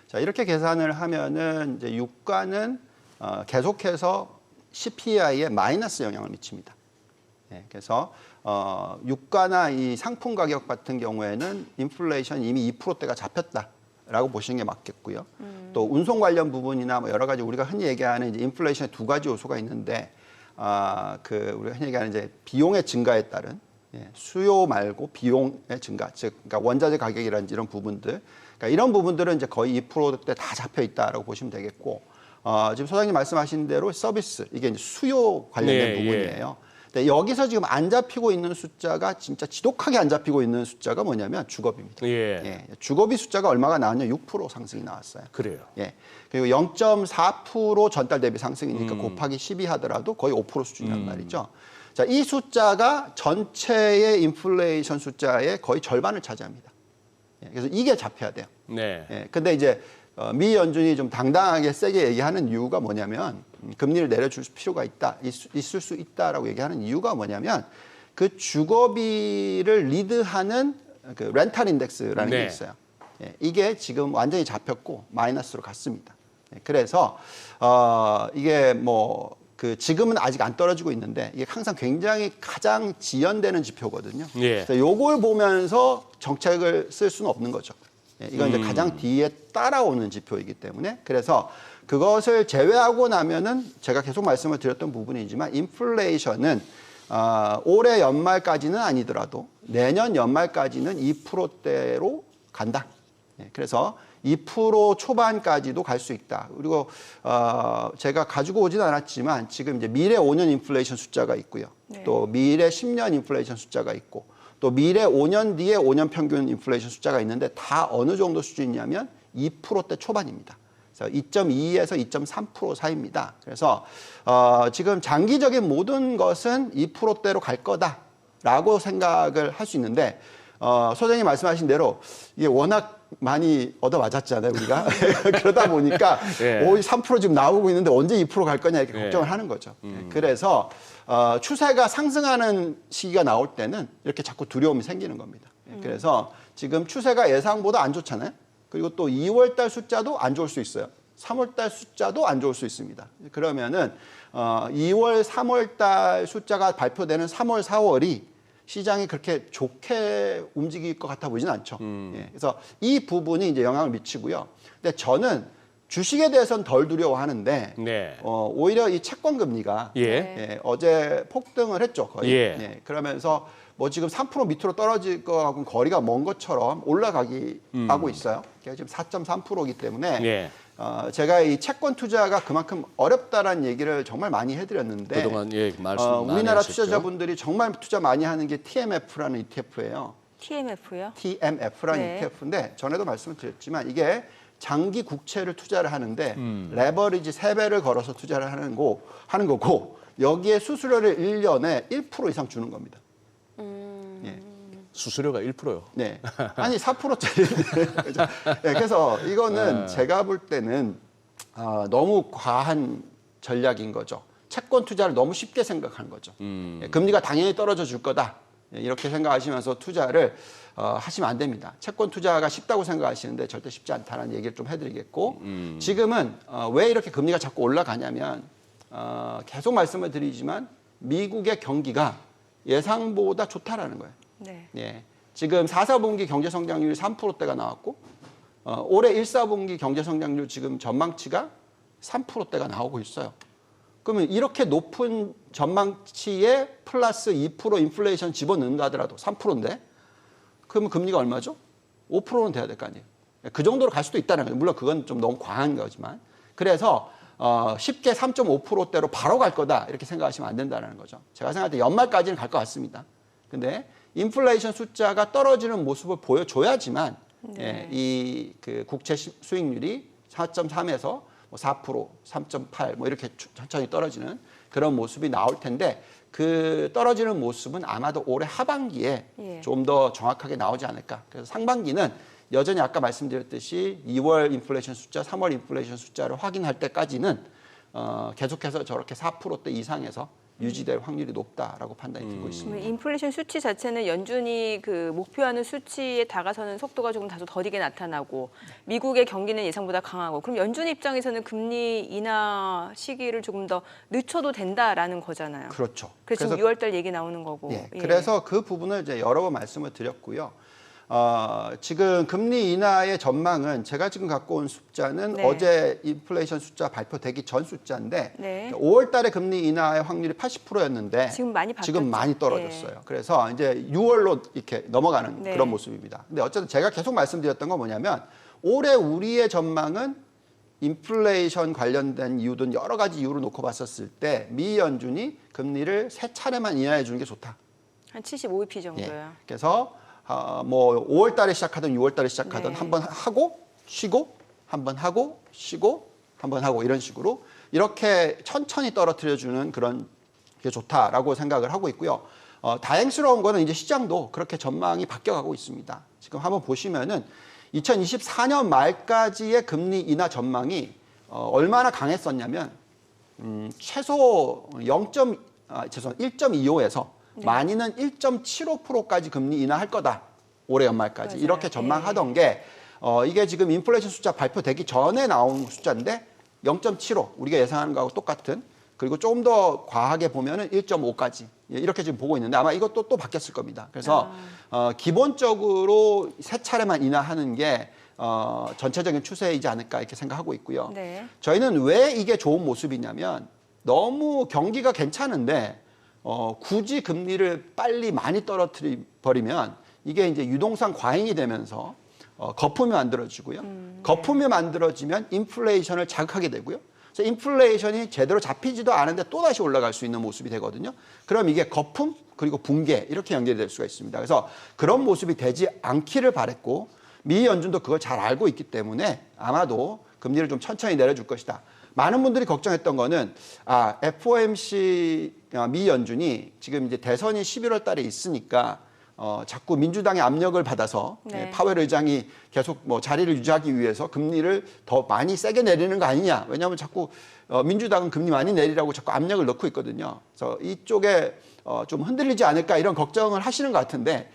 자, 이렇게 계산을 하면은 이제 유가는 계속해서 CPI에 마이너스 영향을 미칩니다. 예, 그래서 유가나 이 상품 가격 같은 경우에는 인플레이션 이미 2%대가 잡혔다라고 보시는 게 맞겠고요. 또 운송 관련 부분이나 뭐 여러 가지 우리가 흔히 얘기하는 이제 인플레이션의 두 가지 요소가 있는데 우리가 흔히 얘기하는 이제 비용의 증가에 따른 수요 말고 비용의 증가, 즉 그러니까 원자재 가격이라든지 이런 부분들, 그러니까 이런 부분들은 이제 거의 2%대 다 잡혀 있다라고 보시면 되겠고, 지금 소장님 말씀하신 대로 서비스 이게 이제 수요 관련된 부분이에요. 근데 여기서 지금 안 잡히고 있는 숫자가 진짜 지독하게 안 잡히고 있는 숫자가 뭐냐면 주거비입니다. 주거비 숫자가 얼마가 나왔냐? 6% 상승이 나왔어요. 그래요. 그리고 0.4% 전달 대비 상승이니까 곱하기 12 하더라도 거의 5% 수준이란 말이죠. 자, 이 숫자가 전체의 인플레이션 숫자의 거의 절반을 차지합니다. 그래서 이게 잡혀야 돼요. 근데 이제 미 연준이 좀 당당하게 세게 얘기하는 이유가 뭐냐면 금리를 내려줄 필요가 있다, 있을 수 있다라고 얘기하는 이유가 뭐냐면 그 주거비를 리드하는 그 렌탈 인덱스라는 게 있어요. 이게 지금 완전히 잡혔고 마이너스로 갔습니다. 그래서 이게 뭐 그 지금은 아직 안 떨어지고 있는데 이게 항상 굉장히 가장 지연되는 지표거든요. 그래서 요걸 보면서 정책을 쓸 수는 없는 거죠. 이건 이제 가장 뒤에 따라오는 지표이기 때문에 그래서 그것을 제외하고 나면은 제가 계속 말씀을 드렸던 부분이지만 인플레이션은 올해 연말까지는 아니더라도 내년 연말까지는 2%대로 간다. 그래서 2% 초반까지도 갈 수 있다. 그리고 제가 가지고 오진 않았지만 지금 이제 미래 5년 인플레이션 숫자가 있고요. 또 미래 10년 인플레이션 숫자가 있고 또 미래 5년 뒤에 5년 평균 인플레이션 숫자가 있는데 다 어느 정도 수준이냐면 2%대 초반입니다. 그래서 2.2에서 2.3% 사이입니다. 그래서 지금 장기적인 모든 것은 2%대로 갈 거다라고 생각을 할 수 있는데 소장님 말씀하신 대로 이게 워낙 많이 얻어맞았잖아요, 우리가. 그러다 보니까 3% 지금 나오고 있는데 언제 2% 갈 거냐 이렇게 걱정을 하는 거죠. 그래서 추세가 상승하는 시기가 나올 때는 이렇게 자꾸 두려움이 생기는 겁니다. 그래서 지금 추세가 예상보다 안 좋잖아요. 그리고 또 2월 달 숫자도 안 좋을 수 있어요. 3월 달 숫자도 안 좋을 수 있습니다. 그러면은 2월, 3월 달 숫자가 발표되는 3월, 4월이 시장이 그렇게 좋게 움직일 것 같아 보이진 않죠. 그래서 이 부분이 이제 영향을 미치고요. 근데 저는 주식에 대해서는 덜 두려워하는데 오히려 이 채권 금리가 어제 폭등을 했죠, 거의. 그러면서 뭐 지금 3% 밑으로 떨어질 거하고는 거리가 먼 것처럼 올라가기 하고 있어요. 지금 4.3%이기 때문에 제가 이 채권 투자가 그만큼 어렵다라는 얘기를 정말 많이 해드렸는데 그동안 말씀 많이 우리나라 하셨죠. 투자자분들이 정말 투자 많이 하는 게 TMF라는 ETF예요. TMF요? TMF라는 ETF인데 전에도 말씀을 드렸지만 이게 장기 국채를 투자를 하는데 레버리지 3배를 걸어서 투자를 하는 거고 여기에 수수료를 1년에 1% 이상 주는 겁니다. 수수료가 1%요. 네. 아니 4%짜리. 그래서 이거는 제가 볼 때는 너무 과한 전략인 거죠. 채권 투자를 너무 쉽게 생각하는 거죠. 금리가 당연히 떨어져 줄 거다. 이렇게 생각하시면서 투자를 하시면 안 됩니다. 채권 투자가 쉽다고 생각하시는데 절대 쉽지 않다는 얘기를 좀 해드리겠고 지금은 왜 이렇게 금리가 자꾸 올라가냐면 계속 말씀을 드리지만 미국의 경기가 예상보다 좋다라는 거예요. 네. 예. 지금 4, 4분기 경제 성장률이 3%대가 나왔고 올해 1, 4분기 경제 성장률 지금 전망치가 3%대가 나오고 있어요. 그러면 이렇게 높은 전망치에 플러스 2% 인플레이션 집어넣는다 하더라도 3%인데 그러면 금리가 얼마죠? 5%는 돼야 될 거 아니에요. 그 정도로 갈 수도 있다는 거예요. 물론 그건 좀 너무 과한 거지만. 그래서 쉽게 3.5%대로 바로 갈 거다 이렇게 생각하시면 안 된다는 거죠. 제가 생각할 때 연말까지는 갈 것 같습니다. 근데 인플레이션 숫자가 떨어지는 모습을 보여줘야지만 네. 이 그 국채 수익률이 4.3에서 4%, 3.8 뭐 이렇게 천천히 떨어지는 그런 모습이 나올 텐데 그 떨어지는 모습은 아마도 올해 하반기에 예. 좀 더 정확하게 나오지 않을까. 그래서 상반기는 여전히 아까 말씀드렸듯이 2월 인플레이션 숫자, 3월 인플레이션 숫자를 확인할 때까지는 계속해서 저렇게 4%대 이상에서 유지될 확률이 높다라고 판단이 들고 있습니다. 그러면 인플레이션 수치 자체는 연준이 그 목표하는 수치에 다가서는 속도가 조금 다소 더디게 나타나고 미국의 경기는 예상보다 강하고 그럼 연준 입장에서는 금리 인하 시기를 조금 더 늦춰도 된다라는 거잖아요. 그렇죠. 그래서 지금 6월달 얘기 나오는 거고. 예, 그래서 그 부분을 이제 여러 번 말씀을 드렸고요. 지금 금리 인하의 전망은 제가 지금 갖고 온 숫자는 네. 어제 인플레이션 숫자 발표되기 전 숫자인데 네. 5월 달에 금리 인하의 확률이 80%였는데 지금 많이 바뀌었죠. 지금 많이 떨어졌어요. 그래서 이제 6월로 이렇게 넘어가는 네. 그런 모습입니다. 근데 어쨌든 제가 계속 말씀드렸던 건 뭐냐면 올해 우리의 전망은 인플레이션 관련된 이유든 여러 가지 이유를 놓고 봤었을 때 미 연준이 금리를 3차례만 인하해 주는 게 좋다. 한 75bp 예. 정도요. 그래서 뭐 5월 달에 시작하든 6월 달에 시작하든 네. 한번 하고 쉬고 한번 하고 쉬고 한번 하고 이런 식으로 이렇게 천천히 떨어뜨려 주는 그런 게 좋다라고 생각을 하고 있고요. 다행스러운 거는 이제 시장도 그렇게 전망이 바뀌어가고 있습니다. 지금 한번 보시면은 2024년 말까지의 금리 인하 전망이 얼마나 강했었냐면 최소 1.25에서 많이는 1.75%까지 금리 인하할 거다. 올해 연말까지. 맞아요. 이렇게 전망하던 게 이게 지금 인플레이션 숫자 발표되기 전에 나온 숫자인데 0.75 우리가 예상하는 거하고 똑같은 그리고 조금 더 과하게 보면은 1.5까지 이렇게 지금 보고 있는데 아마 이것도 또 바뀌었을 겁니다. 그래서 기본적으로 3차례만 인하하는 게 전체적인 추세이지 않을까 이렇게 생각하고 있고요. 네. 저희는 왜 이게 좋은 모습이냐면 너무 경기가 괜찮은데 굳이 금리를 빨리 많이 떨어뜨려 버리면 이게 이제 유동성 과잉이 되면서 거품이 만들어지고요. 거품이 만들어지면 인플레이션을 자극하게 되고요. 그래서 인플레이션이 제대로 잡히지도 않은데 또 다시 올라갈 수 있는 모습이 되거든요. 그럼 이게 거품 그리고 붕괴 이렇게 연결이 될 수가 있습니다. 그래서 그런 모습이 되지 않기를 바랬고 미 연준도 그걸 잘 알고 있기 때문에 아마도 금리를 좀 천천히 내려줄 것이다. 많은 분들이 걱정했던 거는 FOMC 미 연준이 지금 이제 대선이 11월 달에 있으니까 자꾸 민주당의 압력을 받아서 네. 파웰 의장이 계속 뭐 자리를 유지하기 위해서 금리를 더 많이 세게 내리는 거 아니냐. 왜냐하면 자꾸 민주당은 금리 많이 내리라고 자꾸 압력을 넣고 있거든요. 그래서 이쪽에 좀 흔들리지 않을까 이런 걱정을 하시는 것 같은데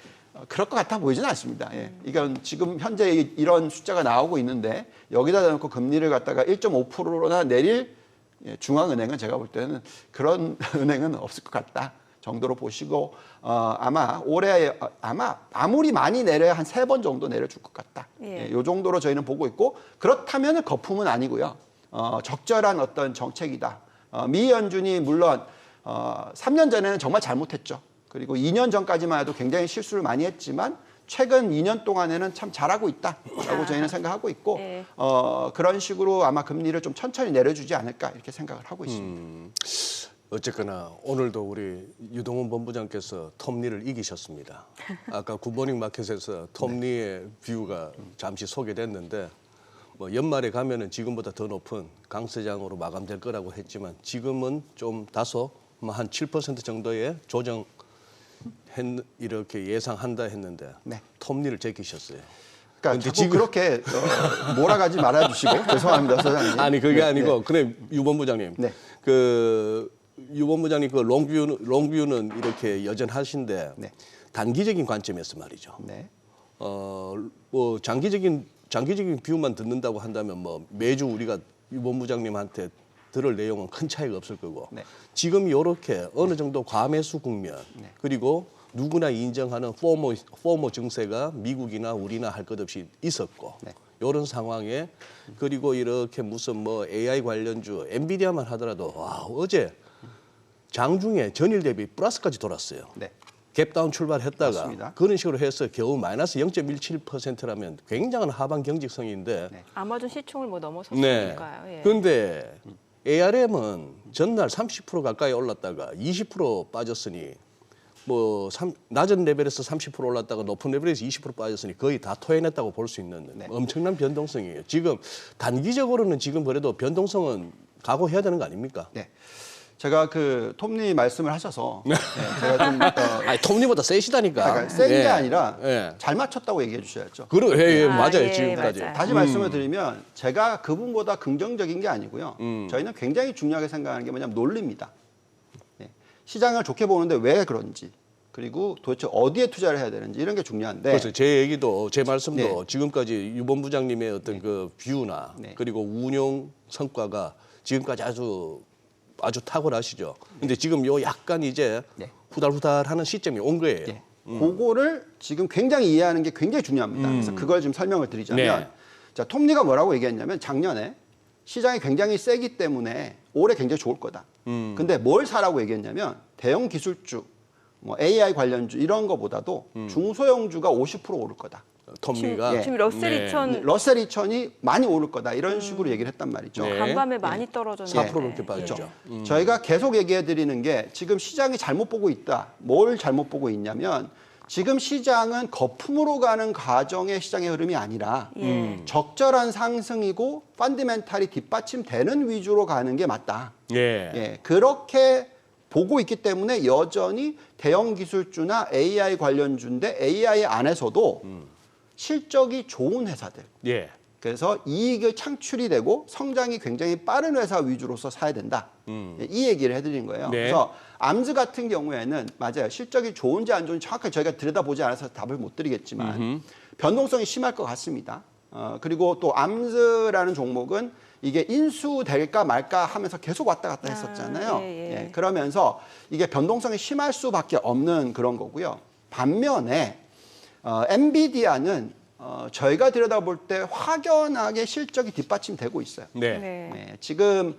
그럴 것 같아 보이지는 않습니다. 예. 이건 지금 현재 이런 숫자가 나오고 있는데 여기다 놓고 금리를 갖다가 1.5%나 내릴 중앙은행은 제가 볼 때는 그런 은행은 없을 것 같다 정도로 보시고 아마 올해 아무리 많이 내려야 한 3번 정도 내려줄 것 같다. 예. 이 정도로 저희는 보고 있고 그렇다면 거품은 아니고요. 적절한 어떤 정책이다. 미 연준이 물론 3년 전에는 정말 잘못했죠. 그리고 2년 전까지만 해도 굉장히 실수를 많이 했지만 최근 2년 동안에는 참 잘하고 있다라고 저희는 생각하고 있고 네. 그런 식으로 아마 금리를 좀 천천히 내려주지 않을까 이렇게 생각을 하고 있습니다. 어쨌거나 오늘도 우리 유동훈 본부장께서 톱니를 이기셨습니다. 아까 굿모닝 마켓에서 톱니의 뷰가 잠시 소개됐는데 뭐 연말에 가면은 지금보다 더 높은 강세장으로 마감될 거라고 했지만 지금은 좀 다소 한 7% 정도의 조정 이렇게 예상한다 했는데 네. 톱니를 제끼셨어요. 그러니까 자꾸 지금- 그렇게 몰아가지 말아주시고 죄송합니다, 소장님. 아니 그게 네, 아니고 네. 그래 유 본부장님 네. 그 유본부장님 그 롱뷰는 이렇게 여전하신데 네. 단기적인 관점에서 말이죠. 네. 뭐 장기적인 뷰만 듣는다고 한다면 뭐 매주 우리가 유본부장님한테 들을 내용은 큰 차이가 없을 거고 네. 지금 이렇게 어느 정도 과매수 국면 네. 그리고 누구나 인정하는 포모 증세가 미국이나 우리나 할 것 없이 있었고 네. 이런 상황에 그리고 이렇게 무슨 뭐 AI 관련주 엔비디아만 하더라도 와 어제 장중에 전일 대비 플러스까지 돌았어요. 네. 갭다운 출발했다가 맞습니다. 그런 식으로 해서 겨우 마이너스 0.17%라면 굉장한 하방 경직성인데 네. 아마존 시총을 뭐 네. 넘어섰으니까요. 예. 근데 ARM은 전날 30% 가까이 올랐다가 20% 빠졌으니 뭐 낮은 레벨에서 30% 올랐다가 높은 레벨에서 20% 빠졌으니 거의 다 토해냈다고 볼 수 있는 네. 엄청난 변동성이에요. 지금 단기적으로는 지금 그래도 변동성은 각오해야 되는 거 아닙니까? 네. 제가 그 톱니 말씀을 하셔서 제가 좀 아니 톱니보다 세시다니까. 그러니까 센 게 예. 아니라 예. 잘 맞췄다고 얘기해 주셔야죠. 예, 아, 맞아요 예, 지금까지. 맞아요. 다시 말씀을 드리면 제가 그분보다 긍정적인 게 아니고요. 저희는 굉장히 중요하게 생각하는 게 뭐냐면 논리입니다. 네. 시장을 좋게 보는데 왜 그런지 그리고 도대체 어디에 투자를 해야 되는지 이런 게 중요한데 그래서 제 얘기도 제 말씀도 네. 지금까지 유본부장님의 어떤 그 뷰나 네. 그리고 운용 성과가 지금까지 아주 탁월하시죠. 근데 지금 요 약간 이제 네. 후달후달하는 시점이 온 거예요. 예. 그거를 지금 굉장히 이해하는 게 굉장히 중요합니다. 그래서 그걸 지금 설명을 드리자면 네. 자, 톱니가 뭐라고 얘기했냐면 작년에 시장이 굉장히 세기 때문에 올해 굉장히 좋을 거다. 근데 뭘 사라고 얘기했냐면 대형 기술주, 뭐 AI 관련주 이런 거보다도 중소형주가 50% 오를 거다. 톱니가 지금 러셀 네. 2000 러셀 2000이 많이 오를 거다. 이런 식으로 얘기를 했단 말이죠. 네. 간밤에 많이 떨어졌는데 4% 넘게 빠졌죠. 저희가 계속 얘기해 드리는 게 지금 시장이 잘못 보고 있다. 뭘 잘못 보고 있냐면 지금 시장은 거품으로 가는 과정의 시장의 흐름이 아니라 적절한 상승이고 펀더멘탈이 뒷받침되는 위주로 가는 게 맞다. 예. 예, 그렇게 보고 있기 때문에 여전히 대형 기술주나 AI 관련주인데 AI 안에서도 실적이 좋은 회사들. 예. 그래서 이익을 창출이 되고 성장이 굉장히 빠른 회사 위주로서 사야 된다. 예, 이 얘기를 해드린 거예요. 네. 그래서 암즈 같은 경우에는 맞아요. 실적이 좋은지 안 좋은지 정확하게 저희가 들여다보지 않아서 답을 못 드리겠지만 변동성이 심할 것 같습니다. 그리고 또 암즈라는 종목은 이게 인수될까 말까 하면서 계속 왔다 갔다 했었잖아요. 예, 그러면서 이게 변동성이 심할 수밖에 없는 그런 거고요. 반면에 엔비디아는 저희가 들여다볼 때 확연하게 실적이 뒷받침되고 있어요. 네. 네, 지금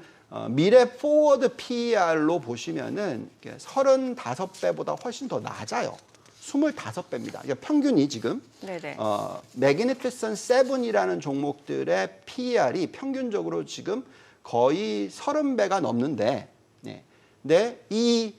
미래 포워드 PER로 보시면은 35배보다 훨씬 더 낮아요. 25배입니다. 그러니까 평균이 지금 네네. 매그니피선 7이라는 종목들의 PER이 평균적으로 지금 거의 30배가 넘는데, 네. 근데 이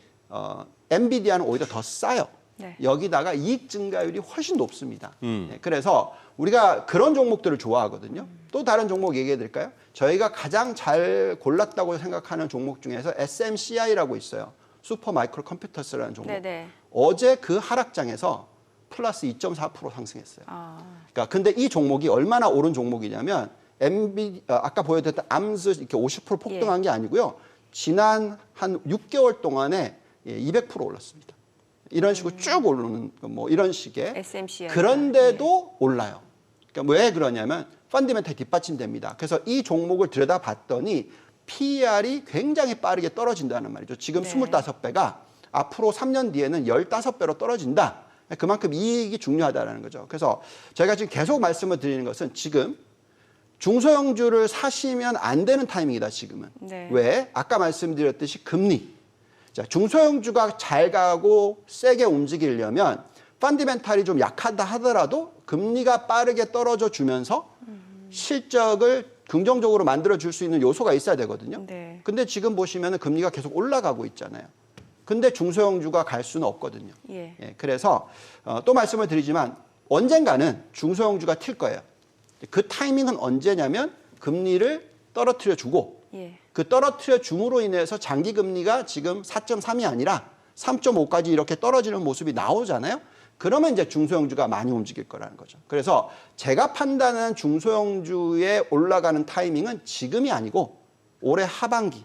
엔비디아는 오히려 더 싸요. 네. 여기다가 이익 증가율이 훨씬 높습니다. 네, 그래서 우리가 그런 종목들을 좋아하거든요. 또 다른 종목 얘기해 드릴까요? 저희가 가장 잘 골랐다고 생각하는 종목 중에서 SMCI라고 있어요. 슈퍼 마이크로 컴퓨터스라는 종목. 네네. 어제 그 하락장에서 플러스 2.4% 상승했어요. 그러니까 근데 이 종목이 얼마나 오른 종목이냐면 아까 보여드렸던 암스 이렇게 50% 폭등한 게 아니고요. 지난 한 6개월 동안에 200% 올랐습니다. 이런 식으로 쭉 오르는 뭐 이런 식의 SMCI. 그런데도 올라요. 그러니까 왜 그러냐면 펀더멘탈이 뒷받침됩니다. 그래서 이 종목을 들여다봤더니 PER이 굉장히 빠르게 떨어진다는 말이죠. 지금 네. 25배가 앞으로 3년 뒤에는 15배로 떨어진다. 그만큼 이익이 중요하다는 거죠. 그래서 제가 지금 계속 말씀을 드리는 것은 지금 중소형주를 사시면 안 되는 타이밍이다, 지금은. 네. 왜? 아까 말씀드렸듯이 금리. 자, 중소형주가 잘 가고 세게 움직이려면 펀더멘탈이 좀 약하다 하더라도 금리가 빠르게 떨어져 주면서 실적을 긍정적으로 만들어 줄 수 있는 요소가 있어야 되거든요. 네. 근데 지금 보시면은 금리가 계속 올라가고 있잖아요. 근데 중소형주가 갈 수는 없거든요. 예. 예, 그래서 또 말씀을 드리지만 언젠가는 중소형주가 튈 거예요. 그 타이밍은 언제냐면 금리를 떨어뜨려 주고 예. 그 떨어뜨려 줌으로 인해서 장기 금리가 지금 4.3이 아니라 3.5까지 이렇게 떨어지는 모습이 나오잖아요. 그러면 이제 중소형주가 많이 움직일 거라는 거죠. 그래서 제가 판단하는 중소형주에 올라가는 타이밍은 지금이 아니고 올해 하반기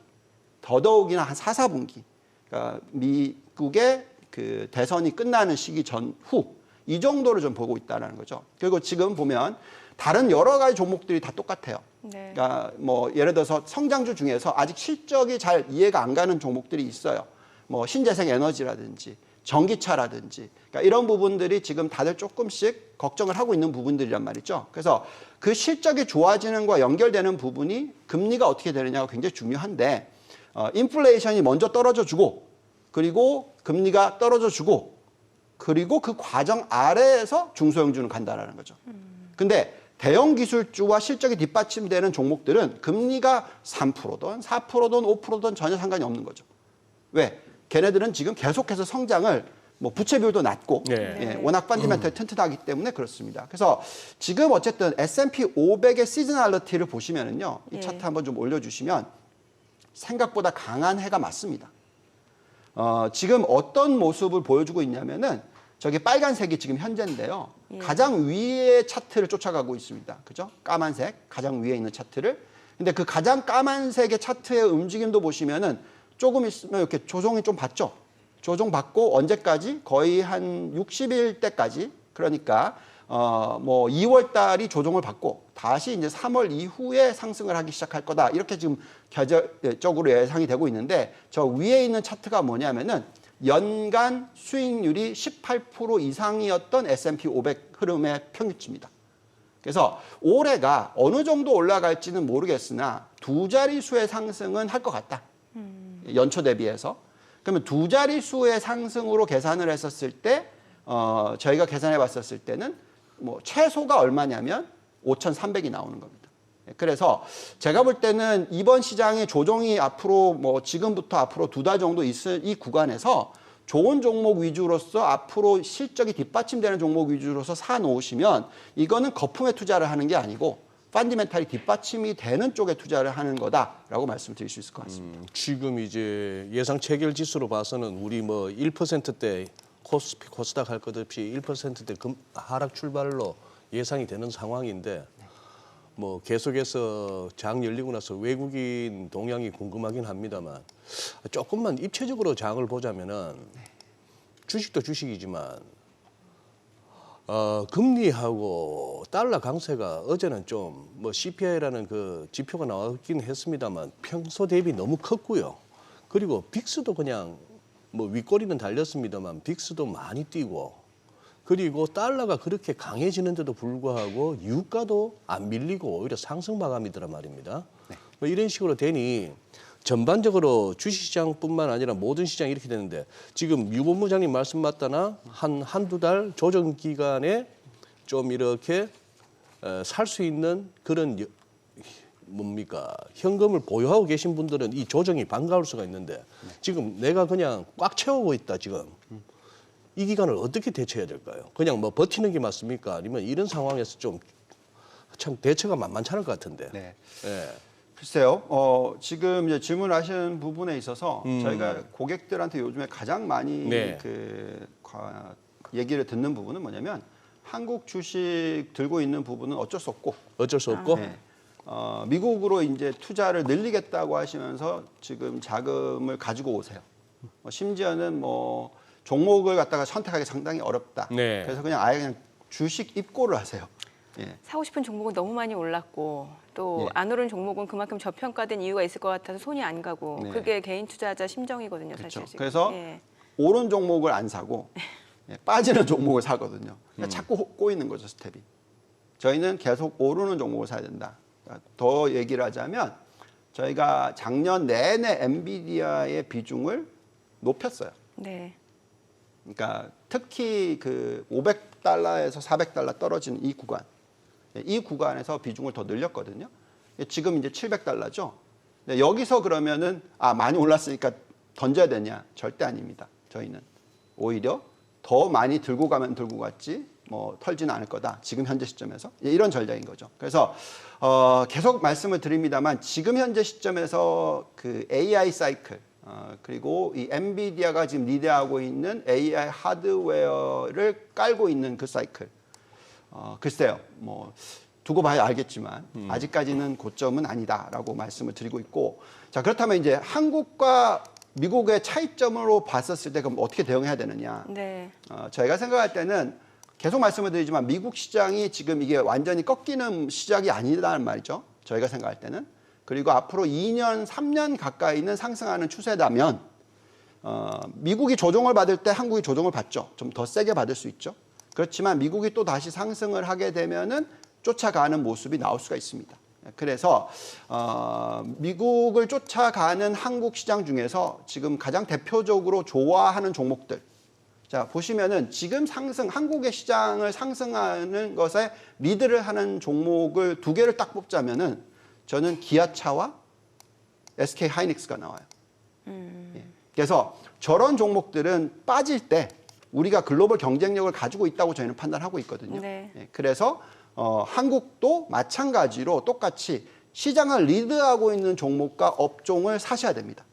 더더욱이나 한 4, 4분기, 그러니까 미국의 그 대선이 끝나는 시기 전후 이 정도로 좀 보고 있다는 거죠. 그리고 지금 보면 다른 여러 가지 종목들이 다 똑같아요. 네. 그러니까 뭐 예를 들어서 성장주 중에서 아직 실적이 잘 이해가 안 가는 종목들이 있어요. 뭐 신재생 에너지라든지 전기차라든지, 그러니까 이런 부분들이 지금 다들 조금씩 걱정을 하고 있는 부분들이란 말이죠. 그래서 그 실적이 좋아지는 것과 연결되는 부분이 금리가 어떻게 되느냐가 굉장히 중요한데, 인플레이션이 먼저 떨어져 주고, 그리고 금리가 떨어져 주고, 그리고 그 과정 아래에서 중소형주는 간다라는 거죠. 근데 대형 기술주와 실적이 뒷받침되는 종목들은 금리가 3%든 4%든 5%든 전혀 상관이 없는 거죠. 왜? 걔네들은 지금 계속해서 성장을 뭐 부채 비율도 낮고 예, 워낙 펀디멘털이 튼튼하기 때문에 그렇습니다. 그래서 지금 어쨌든 S&P 500의 시즈널리티를 보시면은요. 이 차트 한번 좀 올려주시면 생각보다 강한 해가 맞습니다. 지금 어떤 모습을 보여주고 있냐면은 저기 빨간색이 지금 현재인데요. 가장 위의 차트를 쫓아가고 있습니다. 그죠? 까만색, 가장 위에 있는 차트를. 근데 그 가장 까만색의 차트의 움직임도 보시면은 조금 있으면 이렇게 조정이 좀 받죠. 조정받고 언제까지? 거의 한 60일 때까지. 그러니까 뭐 2월 달이 조정을 받고 다시 이제 3월 이후에 상승을 하기 시작할 거다. 이렇게 지금 계절적으로 예상이 되고 있는데, 저 위에 있는 차트가 뭐냐면은 연간 수익률이 18% 이상이었던 S&P 500 흐름의 평균치입니다. 그래서 올해가 어느 정도 올라갈지는 모르겠으나 두 자릿수의 상승은 할 것 같다. 연초 대비해서. 그러면 두 자릿수의 상승으로 계산을 했었을 때 저희가 계산해 봤었을 때는 뭐 최소가 얼마냐면 5,300이 나오는 겁니다. 그래서 제가 볼 때는 이번 시장의 조정이 앞으로 뭐 지금부터 앞으로 2달 정도 있을 이 구간에서 좋은 종목 위주로서 앞으로 실적이 뒷받침되는 종목 위주로서 사 놓으시면 이거는 거품에 투자를 하는 게 아니고 펀디멘탈이 뒷받침이 되는 쪽에 투자를 하는 거다라고 말씀드릴 수 있을 것 같습니다. 지금 이제 예상 체결 지수로 봐서는 우리 뭐 1%대 코스피 코스닥 할 것 없이 1%대 하락 출발로 예상이 되는 상황인데, 뭐 계속해서 장 열리고 나서 외국인 동향이 궁금하긴 합니다만, 조금만 입체적으로 장을 보자면은 주식도 주식이지만 금리하고 달러 강세가 어제는 좀 뭐 CPI라는 그 지표가 나왔긴 했습니다만 평소 대비 너무 컸고요. 그리고 빅스도 그냥 뭐 윗꼬리는 달렸습니다만 빅스도 많이 뛰고, 그리고 달러가 그렇게 강해지는데도 불구하고 유가도 안 밀리고 오히려 상승 마감이더란 말입니다. 뭐 이런 식으로 되니 전반적으로 주식시장뿐만 아니라 모든 시장이 이렇게 되는데, 지금 유 본부장님 말씀 맞다나 한두 달 조정 기간에 좀 이렇게 살 수 있는 그런 뭡니까 현금을 보유하고 계신 분들은 이 조정이 반가울 수가 있는데, 지금 내가 그냥 꽉 채우고 있다 지금. 이 기간을 어떻게 대처해야 될까요? 그냥 뭐 버티는 게 맞습니까? 아니면 이런 상황에서 좀 참 대처가 만만치 않을 것 같은데. 네. 예. 글쎄요. 지금 이제 질문하신 부분에 있어서 저희가 고객들한테 요즘에 가장 많이 네. 얘기를 듣는 부분은 뭐냐면, 한국 주식 들고 있는 부분은 어쩔 수 없고, 어쩔 수 없고. 네. 미국으로 이제 투자를 늘리겠다고 하시면서 지금 자금을 가지고 오세요. 심지어는 뭐 종목을 갖다가 선택하기 상당히 어렵다. 네. 그래서 그냥 아예 그냥 주식 입고를 하세요. 예. 사고 싶은 종목은 너무 많이 올랐고 또 예. 안 오른 종목은 그만큼 저평가된 이유가 있을 것 같아서 손이 안 가고 네. 그게 개인 투자자 심정이거든요, 그렇죠. 사실. 지금. 그래서 예. 오른 종목을 안 사고 빠지는 종목을 사거든요. 그러니까 자꾸 꼬이는 거죠, 스텝이. 저희는 계속 오르는 종목을 사야 된다. 그러니까 더 얘기를 하자면 저희가 작년 내내 엔비디아의 비중을 높였어요. 네. 그러니까 특히 그 500달러에서 400달러 떨어지는 이 구간, 이 구간에서 비중을 더 늘렸거든요. 지금 이제 700달러죠. 여기서 그러면은 많이 올랐으니까 던져야 되냐? 절대 아닙니다. 저희는 오히려 더 많이 들고 가면 들고 갔지 뭐 털지는 않을 거다. 지금 현재 시점에서 이런 전략인 거죠. 그래서 계속 말씀을 드립니다만 지금 현재 시점에서 그 AI 사이클 그리고 이 엔비디아가 지금 리드하고 있는 AI 하드웨어를 깔고 있는 그 사이클. 글쎄요, 뭐 두고 봐야 알겠지만 아직까지는 고점은 아니다라고 말씀을 드리고 있고, 자, 그렇다면 이제 한국과 미국의 차이점으로 봤었을 때 그럼 어떻게 대응해야 되느냐? 네. 저희가 생각할 때는 계속 말씀을 드리지만 미국 시장이 지금 이게 완전히 꺾이는 시작이 아니라는 말이죠. 저희가 생각할 때는. 그리고 앞으로 2년, 3년 가까이는 상승하는 추세라면 미국이 조정을 받을 때 한국이 조정을 받죠. 좀 더 세게 받을 수 있죠. 그렇지만 미국이 또 다시 상승을 하게 되면은 쫓아가는 모습이 나올 수가 있습니다. 그래서 미국을 쫓아가는 한국 시장 중에서 지금 가장 대표적으로 좋아하는 종목들. 자, 보시면은 지금 한국의 시장을 상승하는 것에 리드를 하는 종목을 두 개를 딱 뽑자면은 저는 기아차와 SK 하이닉스가 나와요. 예. 그래서 저런 종목들은 빠질 때 우리가 글로벌 경쟁력을 가지고 있다고 저희는 판단하고 있거든요. 네. 예. 그래서 한국도 마찬가지로 똑같이 시장을 리드하고 있는 종목과 업종을 사셔야 됩니다.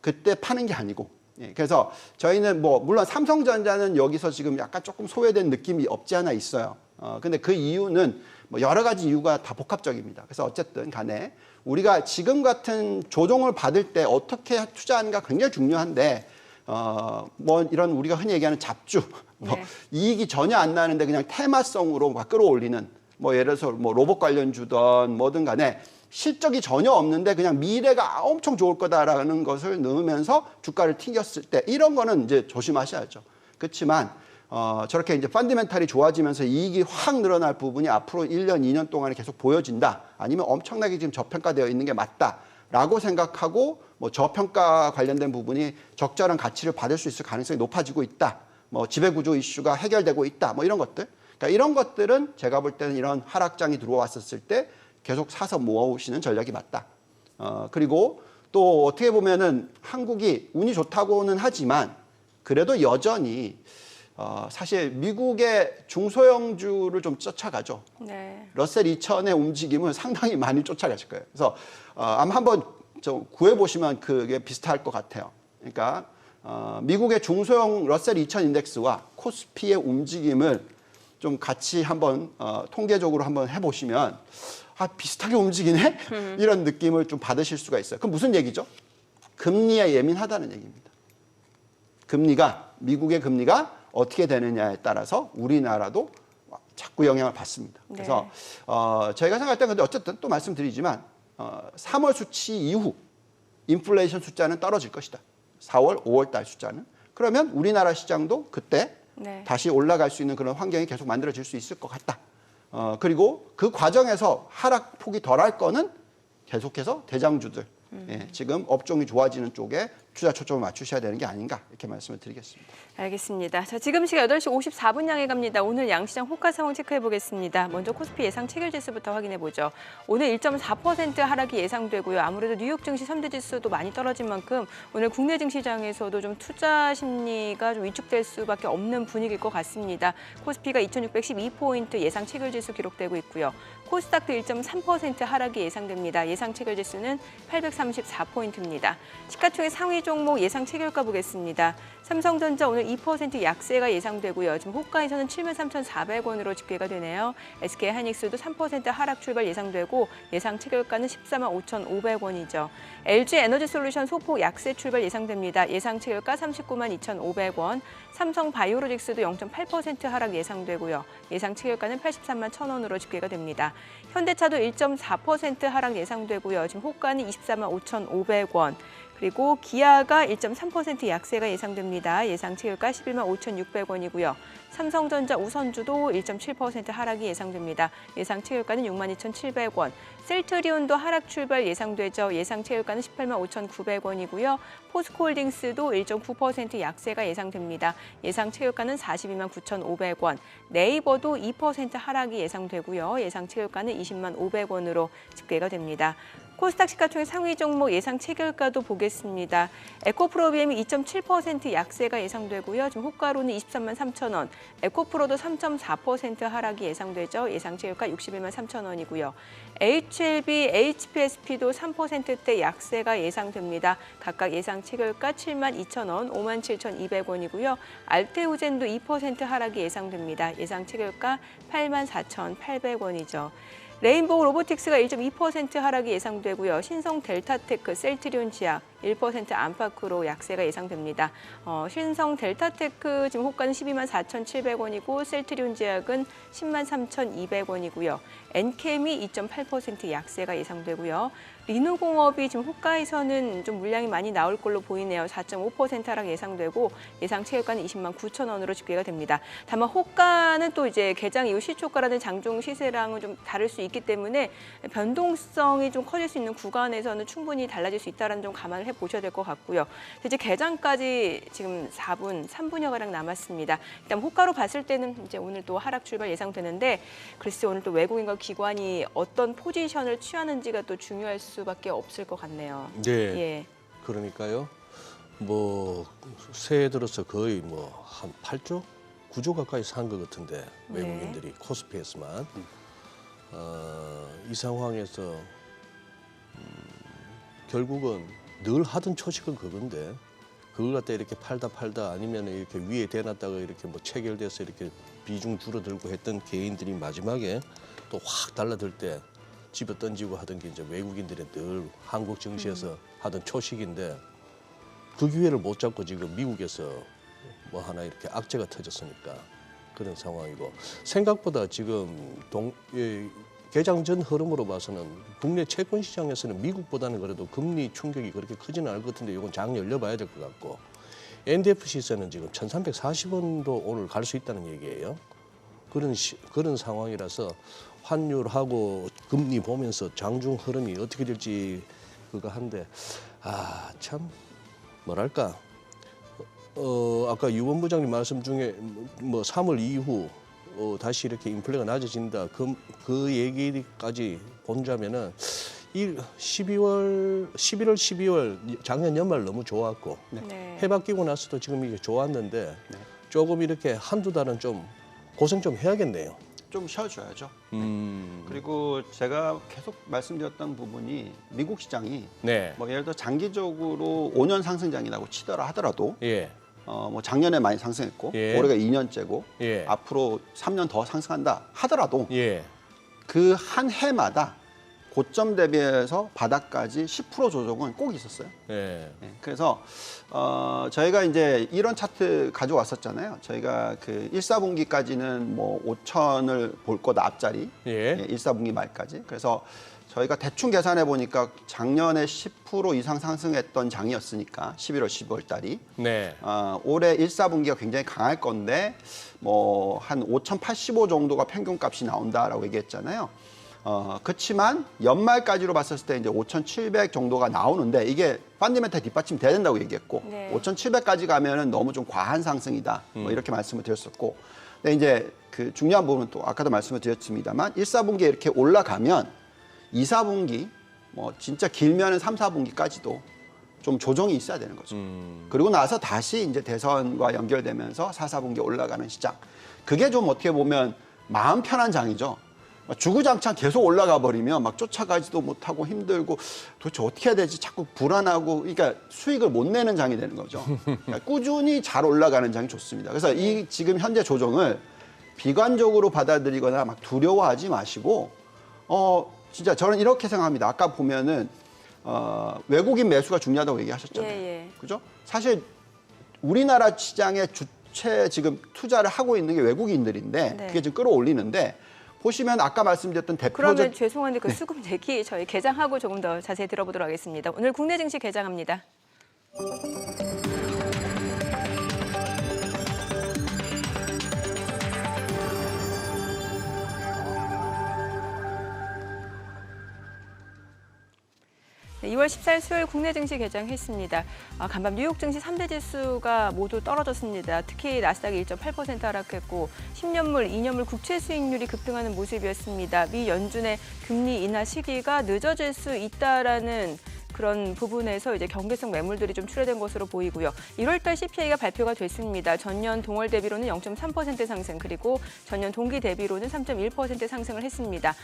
그때 파는 게 아니고. 예. 그래서 저희는 물론 삼성전자는 여기서 지금 약간 조금 소외된 느낌이 없지 않아 있어요. 근데 그 이유는 여러 가지 이유가 다 복합적입니다. 그래서 어쨌든 간에 우리가 지금 같은 조정을 받을 때 어떻게 투자하는가 굉장히 중요한데 이런 우리가 흔히 얘기하는 잡주, 네. 이익이 전혀 안 나는데 그냥 테마성으로 막 끌어올리는 예를 들어서 로봇 관련주든 뭐든 간에 실적이 전혀 없는데 그냥 미래가 엄청 좋을 거다라는 것을 넣으면서 주가를 튕겼을 때 이런 거는 이제 조심하셔야죠. 그렇지만 저렇게 이제 펀더멘탈이 좋아지면서 이익이 확 늘어날 부분이 앞으로 1년, 2년 동안에 계속 보여진다. 아니면 엄청나게 지금 저평가되어 있는 게 맞다라고 생각하고 저평가 관련된 부분이 적절한 가치를 받을 수 있을 가능성이 높아지고 있다. 지배구조 이슈가 해결되고 있다. 이런 것들. 그러니까 이런 것들은 제가 볼 때는 이런 하락장이 들어왔었을 때 계속 사서 모아오시는 전략이 맞다. 그리고 또 어떻게 보면은 한국이 운이 좋다고는 하지만 그래도 여전히 사실 미국의 중소형주를 좀 쫓아가죠. 네. 러셀 2000의 움직임을 상당히 많이 쫓아가실 거예요. 그래서 아마 한번 좀 구해보시면 그게 비슷할 것 같아요. 그러니까 미국의 중소형 러셀 2000 인덱스와 코스피의 움직임을 좀 같이 한번 통계적으로 한번 해보시면 비슷하게 움직이네? 이런 느낌을 좀 받으실 수가 있어요. 그럼 무슨 얘기죠? 금리에 예민하다는 얘기입니다. 미국의 금리가 어떻게 되느냐에 따라서 우리나라도 자꾸 영향을 받습니다. 네. 그래서 저희가 생각할 때 근데 어쨌든 또 말씀드리지만 3월 수치 이후 인플레이션 숫자는 떨어질 것이다. 4월, 5월 달 숫자는. 그러면 우리나라 시장도 그때 네. 다시 올라갈 수 있는 그런 환경이 계속 만들어질 수 있을 것 같다. 그리고 그 과정에서 하락폭이 덜할 거는 계속해서 대장주들, 지금 업종이 좋아지는 쪽에 투자 초점을 맞추셔야 되는 게 아닌가 이렇게 말씀을 드리겠습니다. 알겠습니다. 자, 지금 시각 8시 54분 향해 갑니다. 오늘 양시장 호가 상황 체크해 보겠습니다. 먼저 코스피 예상 체결지수부터 확인해 보죠. 오늘 1.4% 하락이 예상되고요. 아무래도 뉴욕 증시 3대 지수도 많이 떨어진 만큼 오늘 국내 증시장에서도 좀 투자 심리가 좀 위축될 수밖에 없는 분위기일 것 같습니다. 코스피가 2,612포인트 예상 체결지수 기록되고 있고요. 코스닥도 1.3% 하락이 예상됩니다. 예상 체결지수는 834포인트입니다. 시가총액 상위 종목 예상 체결가 보겠습니다. 삼성전자 오늘 2% 약세가 예상되고요. 지금 호가에서는 73,400원으로 집계가 되네요. SK 하이닉스도 3% 하락 출발 예상되고 예상 체결가는 145,500원이죠. LG 에너지솔루션 소폭 약세 출발 예상됩니다. 예상 체결가 392,500원. 삼성 바이오로직스도 0.8% 하락 예상되고요. 예상 체결가는 83만 1,000원으로 집계가 됩니다. 현대차도 1.4% 하락 예상되고요. 지금 호가는 24만 5,500원. 그리고 기아가 1.3% 약세가 예상됩니다. 예상 체결가 11만 5,600원이고요. 삼성전자 우선주도 1.7% 하락이 예상됩니다. 예상 체결가는 6만 2,700원. 셀트리온도 하락 출발 예상되죠. 예상 체결가는 18만 5,900원이고요. 포스코홀딩스도 1.9% 약세가 예상됩니다. 예상 체결가는 42만 9,500원. 네이버도 2% 하락이 예상되고요. 예상 체결가는 20만 500원으로 집계가 됩니다. 코스닥 시가총액 상위 종목 예상 체결가도 보겠습니다. 에코프로비엠이 2.7% 약세가 예상되고요. 지금 호가로는 23만 3,000원. 에코프로도 3.4% 하락이 예상되죠. 예상 체결가 61만 3,000원이고요. HLB, HPSP도 3%대 약세가 예상됩니다. 각각 예상 체결가 7만 2,000원, 5만 7,200원이고요. 알테오젠도 2% 하락이 예상됩니다. 예상 체결가 8만 4,800원이죠. 레인보우 로보틱스가 1.2% 하락이 예상되고요. 신성 델타테크, 셀트리온 지약 1% 안팎으로 약세가 예상됩니다. 신성 델타테크 지금 호가는 12만 4,700원이고 셀트리온 지약은 10만 3,200원이고요. 엔캠이 2.8% 약세가 예상되고요. 리누공업이 지금 호가에서는 좀 물량이 많이 나올 걸로 보이네요. 4.5% 하락 예상되고 예상 체결가는 20만 9천 원으로 집계가 됩니다. 다만 호가는 또 이제 개장 이후 시초가라는 장중 시세랑은 좀 다를 수 있기 때문에 변동성이 좀 커질 수 있는 구간에서는 충분히 달라질 수 있다는 점 감안을 해보셔야 될 것 같고요. 이제 개장까지 지금 3분여 가량 남았습니다. 일단 호가로 봤을 때는 이제 오늘 또 하락 출발 예상되는데 글쎄 오늘 또 외국인과 기관이 어떤 포지션을 취하는지가 또 중요할 수밖에 없을 것 같네요. 네. 예. 그러니까요. 뭐 새해 들어서 거의 뭐 한 8조, 9조 가까이 산 것 같은데 외국인들이 코스피에서만 이 상황에서 결국은 늘 하던 초식은 그건데 그걸 갖다 이렇게 팔다 아니면 이렇게 위에 대놨다가 이렇게 뭐 체결돼서 이렇게 비중 줄어들고 했던 개인들이 마지막에 또 확 달라들 때 집어 던지고 하던 게 이제 외국인들이 늘 한국 증시에서 하던 초식인데 그 기회를 못 잡고 지금 미국에서 뭐 하나 이렇게 악재가 터졌으니까 그런 상황이고 생각보다 지금 개장 전 흐름으로 봐서는 국내 채권 시장에서는 미국보다는 그래도 금리 충격이 그렇게 크지는 않을 것 같은데 이건 장 열려봐야 될 것 같고 NDF 시세는 지금 1,340원도 오늘 갈 수 있다는 얘기예요. 그런 상황이라서 환율하고 금리 보면서 장중 흐름이 어떻게 될지 그거 한데 참 뭐랄까 아까 유원 부장님 말씀 중에 뭐 3월 이후 다시 이렇게 인플레가 낮아진다 그 얘기까지 본다면은 11월, 12월 작년 연말 너무 좋았고 네. 해 바뀌고 나서도 지금 이게 좋았는데 조금 이렇게 한두 달은 좀 고생 좀 해야겠네요. 좀 쉬어줘야죠. 그리고 제가 계속 말씀드렸던 부분이 미국 시장이 네. 뭐 예를 들어 장기적으로 5년 상승장이라고 치더라 하더라도 예. 뭐 작년에 많이 상승했고 예. 올해가 2년째고 예. 앞으로 3년 더 상승한다 하더라도 예. 그 한 해마다 고점 대비해서 바닥까지 10% 조정은 꼭 있었어요. 예. 네, 그래서 저희가 이제 이런 차트 가져왔었잖아요. 저희가 그 1사분기까지는 뭐 5천을 볼 거다 앞자리. 예. 1사분기 말까지. 그래서 저희가 대충 계산해 보니까 작년에 10% 이상 상승했던 장이었으니까 11월, 12월 달이 네. 올해 1사분기가 굉장히 강할 건데 뭐 한 5,085 정도가 평균값이 나온다라고 얘기했잖아요. 그렇지만 연말까지로 봤을 때 이제 5,700 정도가 나오는데 이게 펀더멘탈 뒷받침 돼야 된다고 얘기했고 네. 5,700까지 가면은 너무 좀 과한 상승이다. 뭐 이렇게 말씀을 드렸었고. 근데 이제 그 중요한 부분은 또 아까도 말씀을 드렸습니다만 1사분기에 이렇게 올라가면 2사분기 뭐 진짜 길면은 3, 4분기까지도 좀 조정이 있어야 되는 거죠. 그리고 나서 다시 이제 대선과 연결되면서 4, 4분기 올라가는 시장. 그게 좀 어떻게 보면 마음 편한 장이죠. 주구장창 계속 올라가 버리면 막 쫓아가지도 못하고 힘들고 도대체 어떻게 해야 되지 자꾸 불안하고 그러니까 수익을 못 내는 장이 되는 거죠. 그러니까 꾸준히 잘 올라가는 장이 좋습니다. 그래서 이 지금 현재 조정을 비관적으로 받아들이거나 막 두려워하지 마시고 진짜 저는 이렇게 생각합니다. 아까 보면은 외국인 매수가 중요하다고 얘기하셨잖아요. 예. 그죠? 사실 우리나라 시장에 주체 지금 투자를 하고 있는 게 외국인들인데 네. 그게 지금 끌어올리는데 보시면 아까 말씀드렸던 대표적 그러면 죄송한데 그 수급 얘기 저희 개장하고 조금 더 자세히 들어보도록 하겠습니다. 오늘 국내 증시 개장합니다. 2월 14일 수요일 국내 증시 개장했습니다. 간밤 뉴욕 증시 3대 지수가 모두 떨어졌습니다. 특히 나스닥이 1.8% 하락했고 10년물, 2년물 국채 수익률이 급등하는 모습이었습니다. 미 연준의 금리 인하 시기가 늦어질 수 있다라는 그런 부분에서 이제 경계성 매물들이 좀 출회된 것으로 보이고요. 1월달 CPI가 발표가 됐습니다. 전년 동월 대비로는 0.3% 상승, 그리고 전년 동기 대비로는 3.1% 상승을 했습니다.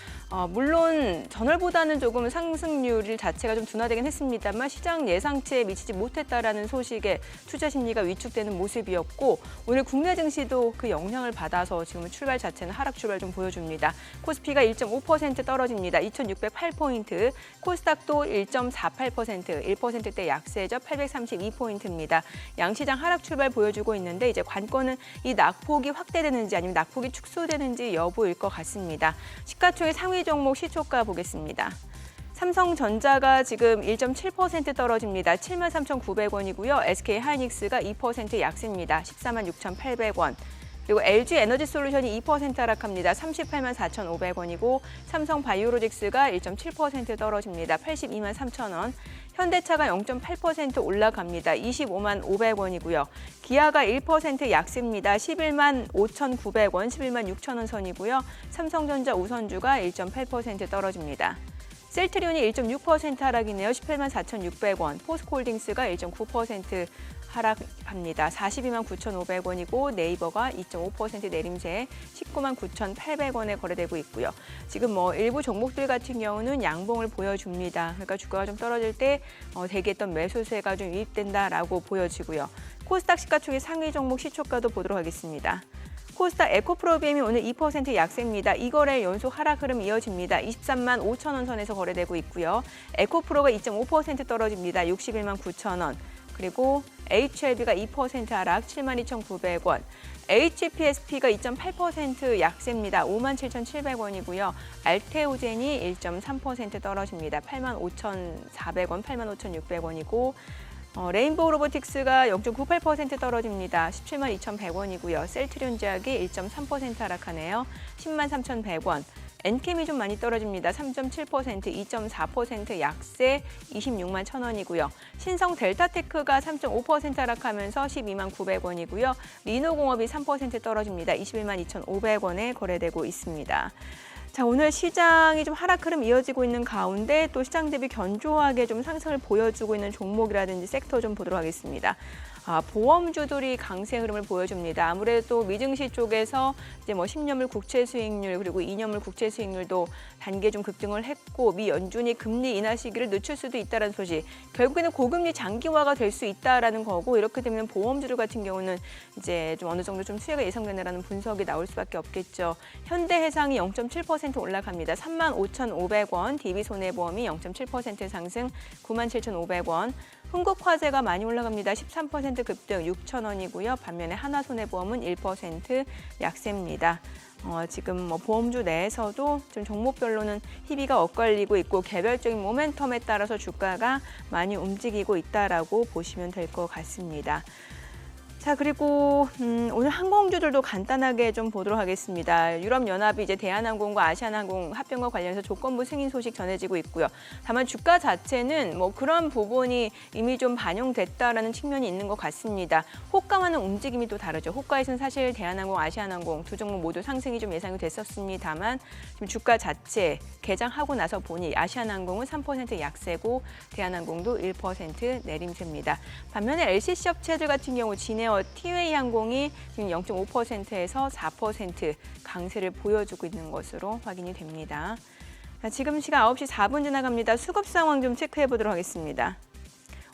물론 전월보다는 조금 상승률 자체가 좀 둔화되긴 했습니다만 시장 예상치에 미치지 못했다라는 소식에 투자 심리가 위축되는 모습이었고, 오늘 국내 증시도 그 영향을 받아서 지금 출발 자체는 하락 출발 좀 보여줍니다. 코스피가 1.5% 떨어집니다. 2,608포인트, 코스닥도 1.48%, 1%대 약세죠. 832포인트입니다. 양시장 하락 출발 보여주고 있는데 이제 관건은 이 낙폭이 확대되는지 아니면 낙폭이 축소되는지 여부일 것 같습니다. 시가총액 상위 종목 시초가 보겠습니다. 삼성전자가 지금 1.7% 떨어집니다. 73,900원이고요. SK하이닉스가 2% 약세입니다. 146,800원. 그리고 LG에너지솔루션이 2% 하락합니다. 384,500원이고 삼성바이오로직스가 1.7% 떨어집니다. 823,000원. 현대차가 0.8% 올라갑니다. 255,500원이고요. 기아가 1% 약세입니다. 115,900원, 116,000원 선이고요. 삼성전자 우선주가 1.8% 떨어집니다. 셀트리온이 1.6% 하락이네요. 184,600원. 포스코홀딩스가 1.9% 하락합니다. 429,500원이고 네이버가 2.5% 내림세 199,800원에 거래되고 있고요. 지금 일부 종목들 같은 경우는 양봉을 보여줍니다. 그러니까 주가가 좀 떨어질 때 대기했던 매수세가 좀 유입된다라고 보여지고요. 코스닥 시가총액 상위 종목 시초가도 보도록 하겠습니다. 코스닥 에코프로비엠이 오늘 2% 약세입니다. 2거래 연속 하락 흐름 이어집니다. 235,000원 선에서 거래되고 있고요. 에코프로가 2.5% 떨어집니다. 619,000원. 그리고 HLB가 2% 하락 72,900원. HPSP가 2.8% 약세입니다. 57,700원이고요. 알테오젠이 1.3% 떨어집니다. 85,400원, 85,600원이고 레인보우 로보틱스가 0.98% 떨어집니다. 172,100원이고요. 셀트리온 제약이 1.3% 하락하네요. 103,100원. 엔캠이 좀 많이 떨어집니다. 3.7%, 2.4% 약세 261,000원이고요. 신성 델타테크가 3.5% 하락하면서 129,900원이고요. 리노공업이 3% 떨어집니다. 212,500원에 거래되고 있습니다. 자, 오늘 시장이 좀 하락 흐름 이어지고 있는 가운데 또 시장 대비 견조하게 좀 상승을 보여주고 있는 종목이라든지 섹터 좀 보도록 하겠습니다. 보험주들이 강세 흐름을 보여줍니다. 아무래도 미증시 쪽에서 이제 10년물 국채 수익률 그리고 2년물 국채 수익률도 단계 좀 급등을 했고 미 연준이 금리 인하 시기를 늦출 수도 있다는 소식. 결국에는 고금리 장기화가 될 수 있다라는 거고 이렇게 되면 보험주들 같은 경우는 이제 좀 어느 정도 좀 수혜가 예상된다라는 분석이 나올 수밖에 없겠죠. 현대해상이 0.7% 올라갑니다. 35,500원. DB손해보험이 0.7% 상승 97,500원. 흥국화재가 많이 올라갑니다. 13% 급등 6,000원이고요. 반면에 하나손해보험은 1% 약세입니다. 지금 보험주 내에서도 좀 종목별로는 희비가 엇갈리고 있고 개별적인 모멘텀에 따라서 주가가 많이 움직이고 있다라고 보시면 될 것 같습니다. 자, 그리고 오늘 항공주들도 간단하게 좀 보도록 하겠습니다. 유럽연합이 이제 대한항공과 아시아나항공 합병과 관련해서 조건부 승인 소식 전해지고 있고요. 다만 주가 자체는 그런 부분이 이미 좀 반영됐다라는 측면이 있는 것 같습니다. 호가와는 움직임이 또 다르죠. 호가에서는 사실 대한항공, 아시아나항공 두 종목 모두 상승이 좀 예상이 됐었습니다만 지금 주가 자체 개장하고 나서 보니 아시아나항공은 3% 약세고 대한항공도 1% 내림세입니다. 반면에 LCC 업체들 같은 경우 진에어 티웨이 항공이 지금 0.5%에서 4% 강세를 보여주고 있는 것으로 확인이 됩니다. 자, 지금 시간 9시 4분 지나갑니다. 수급 상황 좀 체크해 보도록 하겠습니다.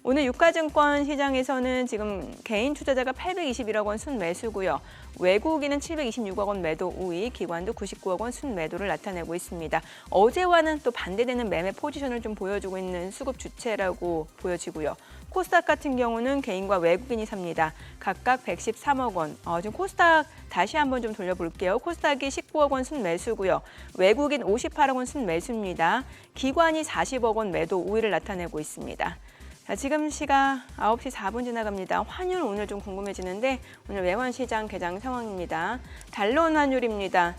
오늘 유가증권 시장에서는 지금 개인 투자자가 821억 원 순매수고요. 외국인은 726억 원 매도 우위, 기관도 99억 원 순매도를 나타내고 있습니다. 어제와는 또 반대되는 매매 포지션을 좀 보여주고 있는 수급 주체라고 보여지고요. 코스닥 같은 경우는 개인과 외국인이 삽니다. 각각 113억 원. 지금 코스닥 다시 한번 좀 돌려볼게요. 코스닥이 19억 원 순매수고요. 외국인 58억 원 순매수입니다. 기관이 40억 원 매도 우위를 나타내고 있습니다. 자, 지금 시각 9시 4분 지나갑니다. 환율 오늘 좀 궁금해지는데 오늘 외환시장 개장 상황입니다. 달러원 환율입니다.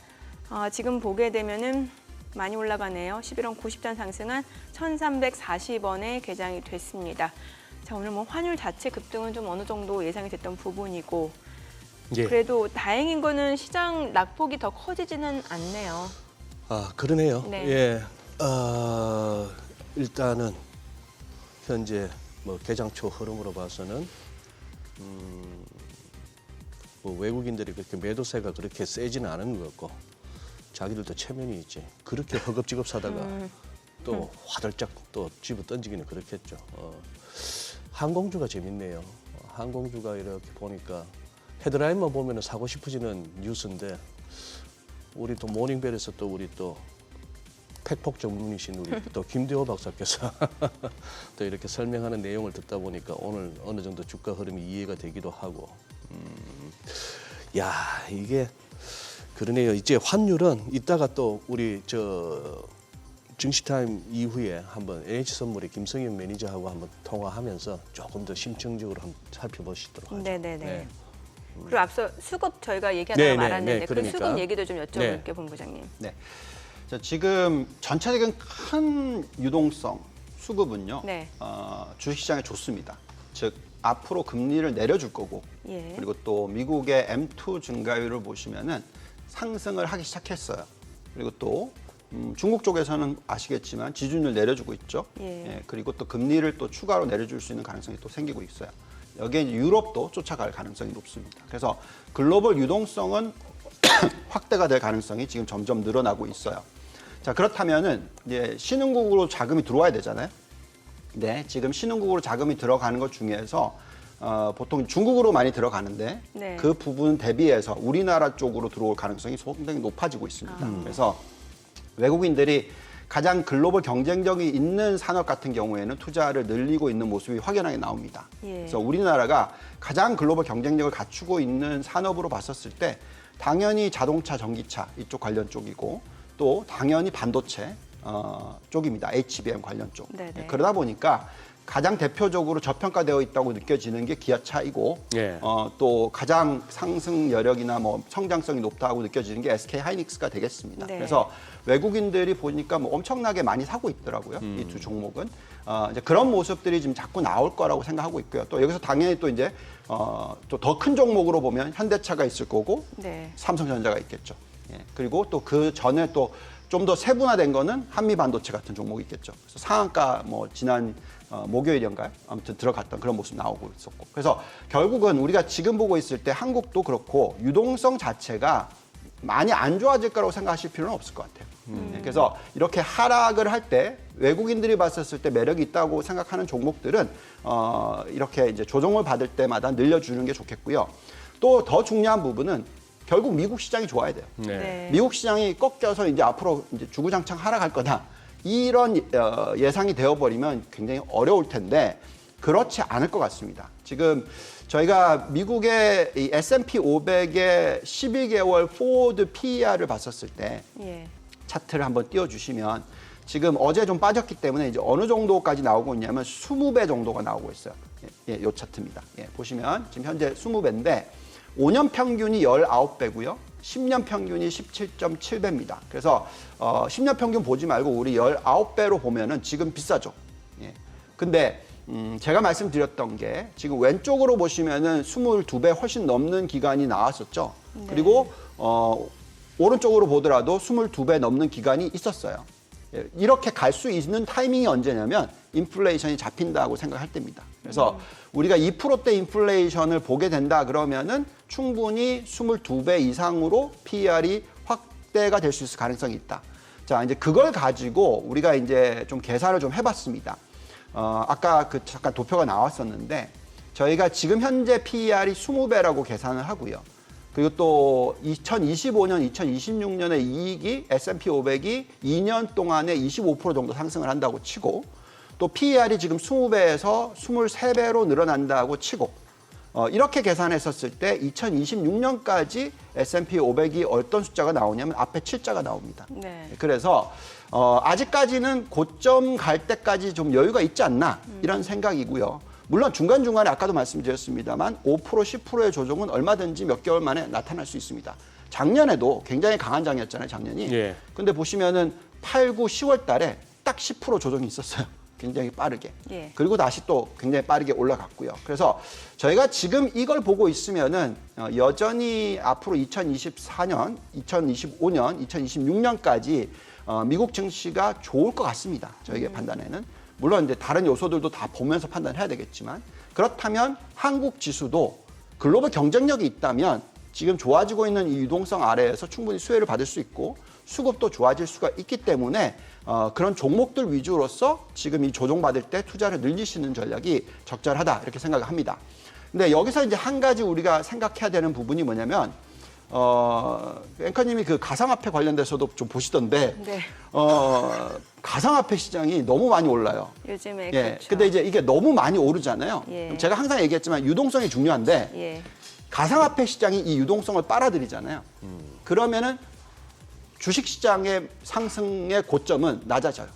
지금 보게 되면은 많이 올라가네요. 11원 90전 상승한 1,340원에 개장이 됐습니다. 자, 오늘 환율 자체 급등은 좀 어느 정도 예상이 됐던 부분이고 예. 그래도 다행인 거는 시장 낙폭이 더 커지지는 않네요. 그러네요. 네. 예. 일단은 현재 뭐 개장초 흐름으로 봐서는 뭐 외국인들이 그렇게 매도세가 그렇게 세지는 않은 것 같고 자기들도 체면이 있지. 그렇게 허겁지겁 사다가 또 화들짝 또 집어 던지기는 그렇겠죠. 항공주가 재밌네요. 항공주가 이렇게 보니까 헤드라인만 보면 사고 싶어지는 뉴스인데 우리 또 모닝벨에서 또 우리 또 팩폭 전문이신 우리 또 김대호 박사께서 또 이렇게 설명하는 내용을 듣다 보니까 오늘 어느 정도 주가 흐름이 이해가 되기도 하고 야 이게 그러네요. 이제 환율은 이따가 또 우리 저 증시타임 이후에 한번 NH선물의 김성현 매니저하고 한번 통화하면서 조금 더 심층적으로 한번 살펴보시도록 하죠. 네네네. 네. 그리고 앞서 수급 저희가 얘기하다가 네, 말았는데 네, 그 그러니까. 수급 얘기도 좀 여쭤볼게요, 네. 본부장님. 네. 자, 지금 전체적인 큰 유동성 수급은요. 네. 주식시장에 좋습니다. 즉 앞으로 금리를 내려줄 거고 예. 그리고 또 미국의 M2 증가율을 보시면은 상승을 하기 시작했어요. 그리고 또 중국 쪽에서는 아시겠지만 지준율 내려주고 있죠. 예. 그리고 또 금리를 또 추가로 내려줄 수 있는 가능성이 또 생기고 있어요. 여기에 이제 유럽도 쫓아갈 가능성이 높습니다. 그래서 글로벌 유동성은 확대가 될 가능성이 지금 점점 늘어나고 있어요. 자, 그렇다면은 이제 신흥국으로 자금이 들어와야 되잖아요. 네, 지금 신흥국으로 자금이 들어가는 것 중에서 보통 중국으로 많이 들어가는데 네. 그 부분 대비해서 우리나라 쪽으로 들어올 가능성이 상당히 높아지고 있습니다. 그래서 외국인들이 가장 글로벌 경쟁력이 있는 산업 같은 경우에는 투자를 늘리고 있는 모습이 확연하게 나옵니다. 예. 그래서 우리나라가 가장 글로벌 경쟁력을 갖추고 있는 산업으로 봤었을 때 당연히 자동차, 전기차 이쪽 관련 쪽이고 또 당연히 반도체 쪽입니다. HBM 관련 쪽. 네네. 그러다 보니까 가장 대표적으로 저평가되어 있다고 느껴지는 게 기아차이고 예. 또 가장 상승 여력이나 뭐 성장성이 높다고 느껴지는 게 SK 하이닉스가 되겠습니다. 네. 그래서 외국인들이 보니까 뭐 엄청나게 많이 사고 있더라고요. 이 두 종목은 이제 그런 모습들이 지금 자꾸 나올 거라고 생각하고 있고요. 또 여기서 당연히 또 이제 또 더 큰 종목으로 보면 현대차가 있을 거고 네. 삼성전자가 있겠죠. 예. 그리고 또 그 전에 또 좀 더 세분화된 거는 한미반도체 같은 종목이 있겠죠. 그래서 상한가 뭐 지난 목요일인가요? 아무튼 들어갔던 그런 모습 나오고 있었고. 그래서 결국은 우리가 지금 보고 있을 때 한국도 그렇고 유동성 자체가 많이 안 좋아질 거라고 생각하실 필요는 없을 것 같아요. 네, 그래서 이렇게 하락을 할 때 외국인들이 봤었을 때 매력이 있다고 생각하는 종목들은 이렇게 이제 조정을 받을 때마다 늘려주는 게 좋겠고요. 또 더 중요한 부분은 결국 미국 시장이 좋아야 돼요. 네. 미국 시장이 꺾여서 이제 앞으로 이제 주구장창 하락할 거다. 이런 예상이 되어버리면 굉장히 어려울 텐데 그렇지 않을 것 같습니다. 지금 저희가 미국의 이 S&P 500의 12개월 포워드 PER을 봤었을 때 예. 차트를 한번 띄워주시면 지금 어제 좀 빠졌기 때문에 이제 어느 정도까지 나오고 있냐면 20배 정도가 나오고 있어요. 예, 요 차트입니다. 예, 보시면 지금 현재 20배인데 5년 평균이 19배고요. 10년 평균이 17.7배입니다. 그래서 10년 평균 보지 말고 우리 19배로 보면은 지금 비싸죠. 예. 근데 제가 말씀드렸던 게 지금 왼쪽으로 보시면은 22배 훨씬 넘는 기간이 나왔었죠. 네. 그리고 오른쪽으로 보더라도 22배 넘는 기간이 있었어요. 예, 이렇게 갈 수 있는 타이밍이 언제냐면 인플레이션이 잡힌다고 생각할 때입니다. 그래서 우리가 2%대 인플레이션을 보게 된다 그러면은 충분히 22배 이상으로 PER이 확대가 될 수 있을 가능성이 있다. 자, 이제 그걸 가지고 우리가 이제 좀 계산을 좀 해봤습니다. 아까 그 잠깐 도표가 나왔었는데 저희가 지금 현재 PER이 20배라고 계산을 하고요. 그리고 또 2025년, 2026년의 이익이 S&P 500이 2년 동안에 25% 정도 상승을 한다고 치고 또 PER이 지금 20배에서 23배로 늘어난다고 치고 이렇게 계산했었을 때 2026년까지 S&P 500이 어떤 숫자가 나오냐면 앞에 7자가 나옵니다. 네. 그래서 아직까지는 고점 갈 때까지 좀 여유가 있지 않나 이런 생각이고요. 물론 중간중간에 아까도 말씀드렸습니다만 5%, 10%의 조정은 얼마든지 몇 개월 만에 나타날 수 있습니다. 작년에도 굉장히 강한 장이었잖아요, 작년이. 예. 근데 보시면은 8, 9, 10월 달에 딱 10% 조정이 있었어요. 굉장히 빠르게. 예. 그리고 다시 또 굉장히 빠르게 올라갔고요. 그래서 저희가 지금 이걸 보고 있으면은 여전히 앞으로 2024년, 2025년, 2026년까지 미국 증시가 좋을 것 같습니다. 저희의 판단에는. 물론 이제 다른 요소들도 다 보면서 판단해야 되겠지만 그렇다면 한국 지수도 글로벌 경쟁력이 있다면 지금 좋아지고 있는 이 유동성 아래에서 충분히 수혜를 받을 수 있고 수급도 좋아질 수가 있기 때문에 그런 종목들 위주로서 지금 이 조정받을 때 투자를 늘리시는 전략이 적절하다 이렇게 생각을 합니다. 근데 여기서 이제 한 가지 우리가 생각해야 되는 부분이 뭐냐면 앵커님이 그 가상화폐 관련돼서도 좀 보시던데 네. 가상화폐 시장이 너무 많이 올라요. 요즘에 예. 그렇죠. 근데 이제 이게 너무 많이 오르잖아요. 예. 제가 항상 얘기했지만 유동성이 중요한데 예. 가상화폐 시장이 이 유동성을 빨아들이잖아요. 그러면은 주식시장의 상승의 고점은 낮아져요.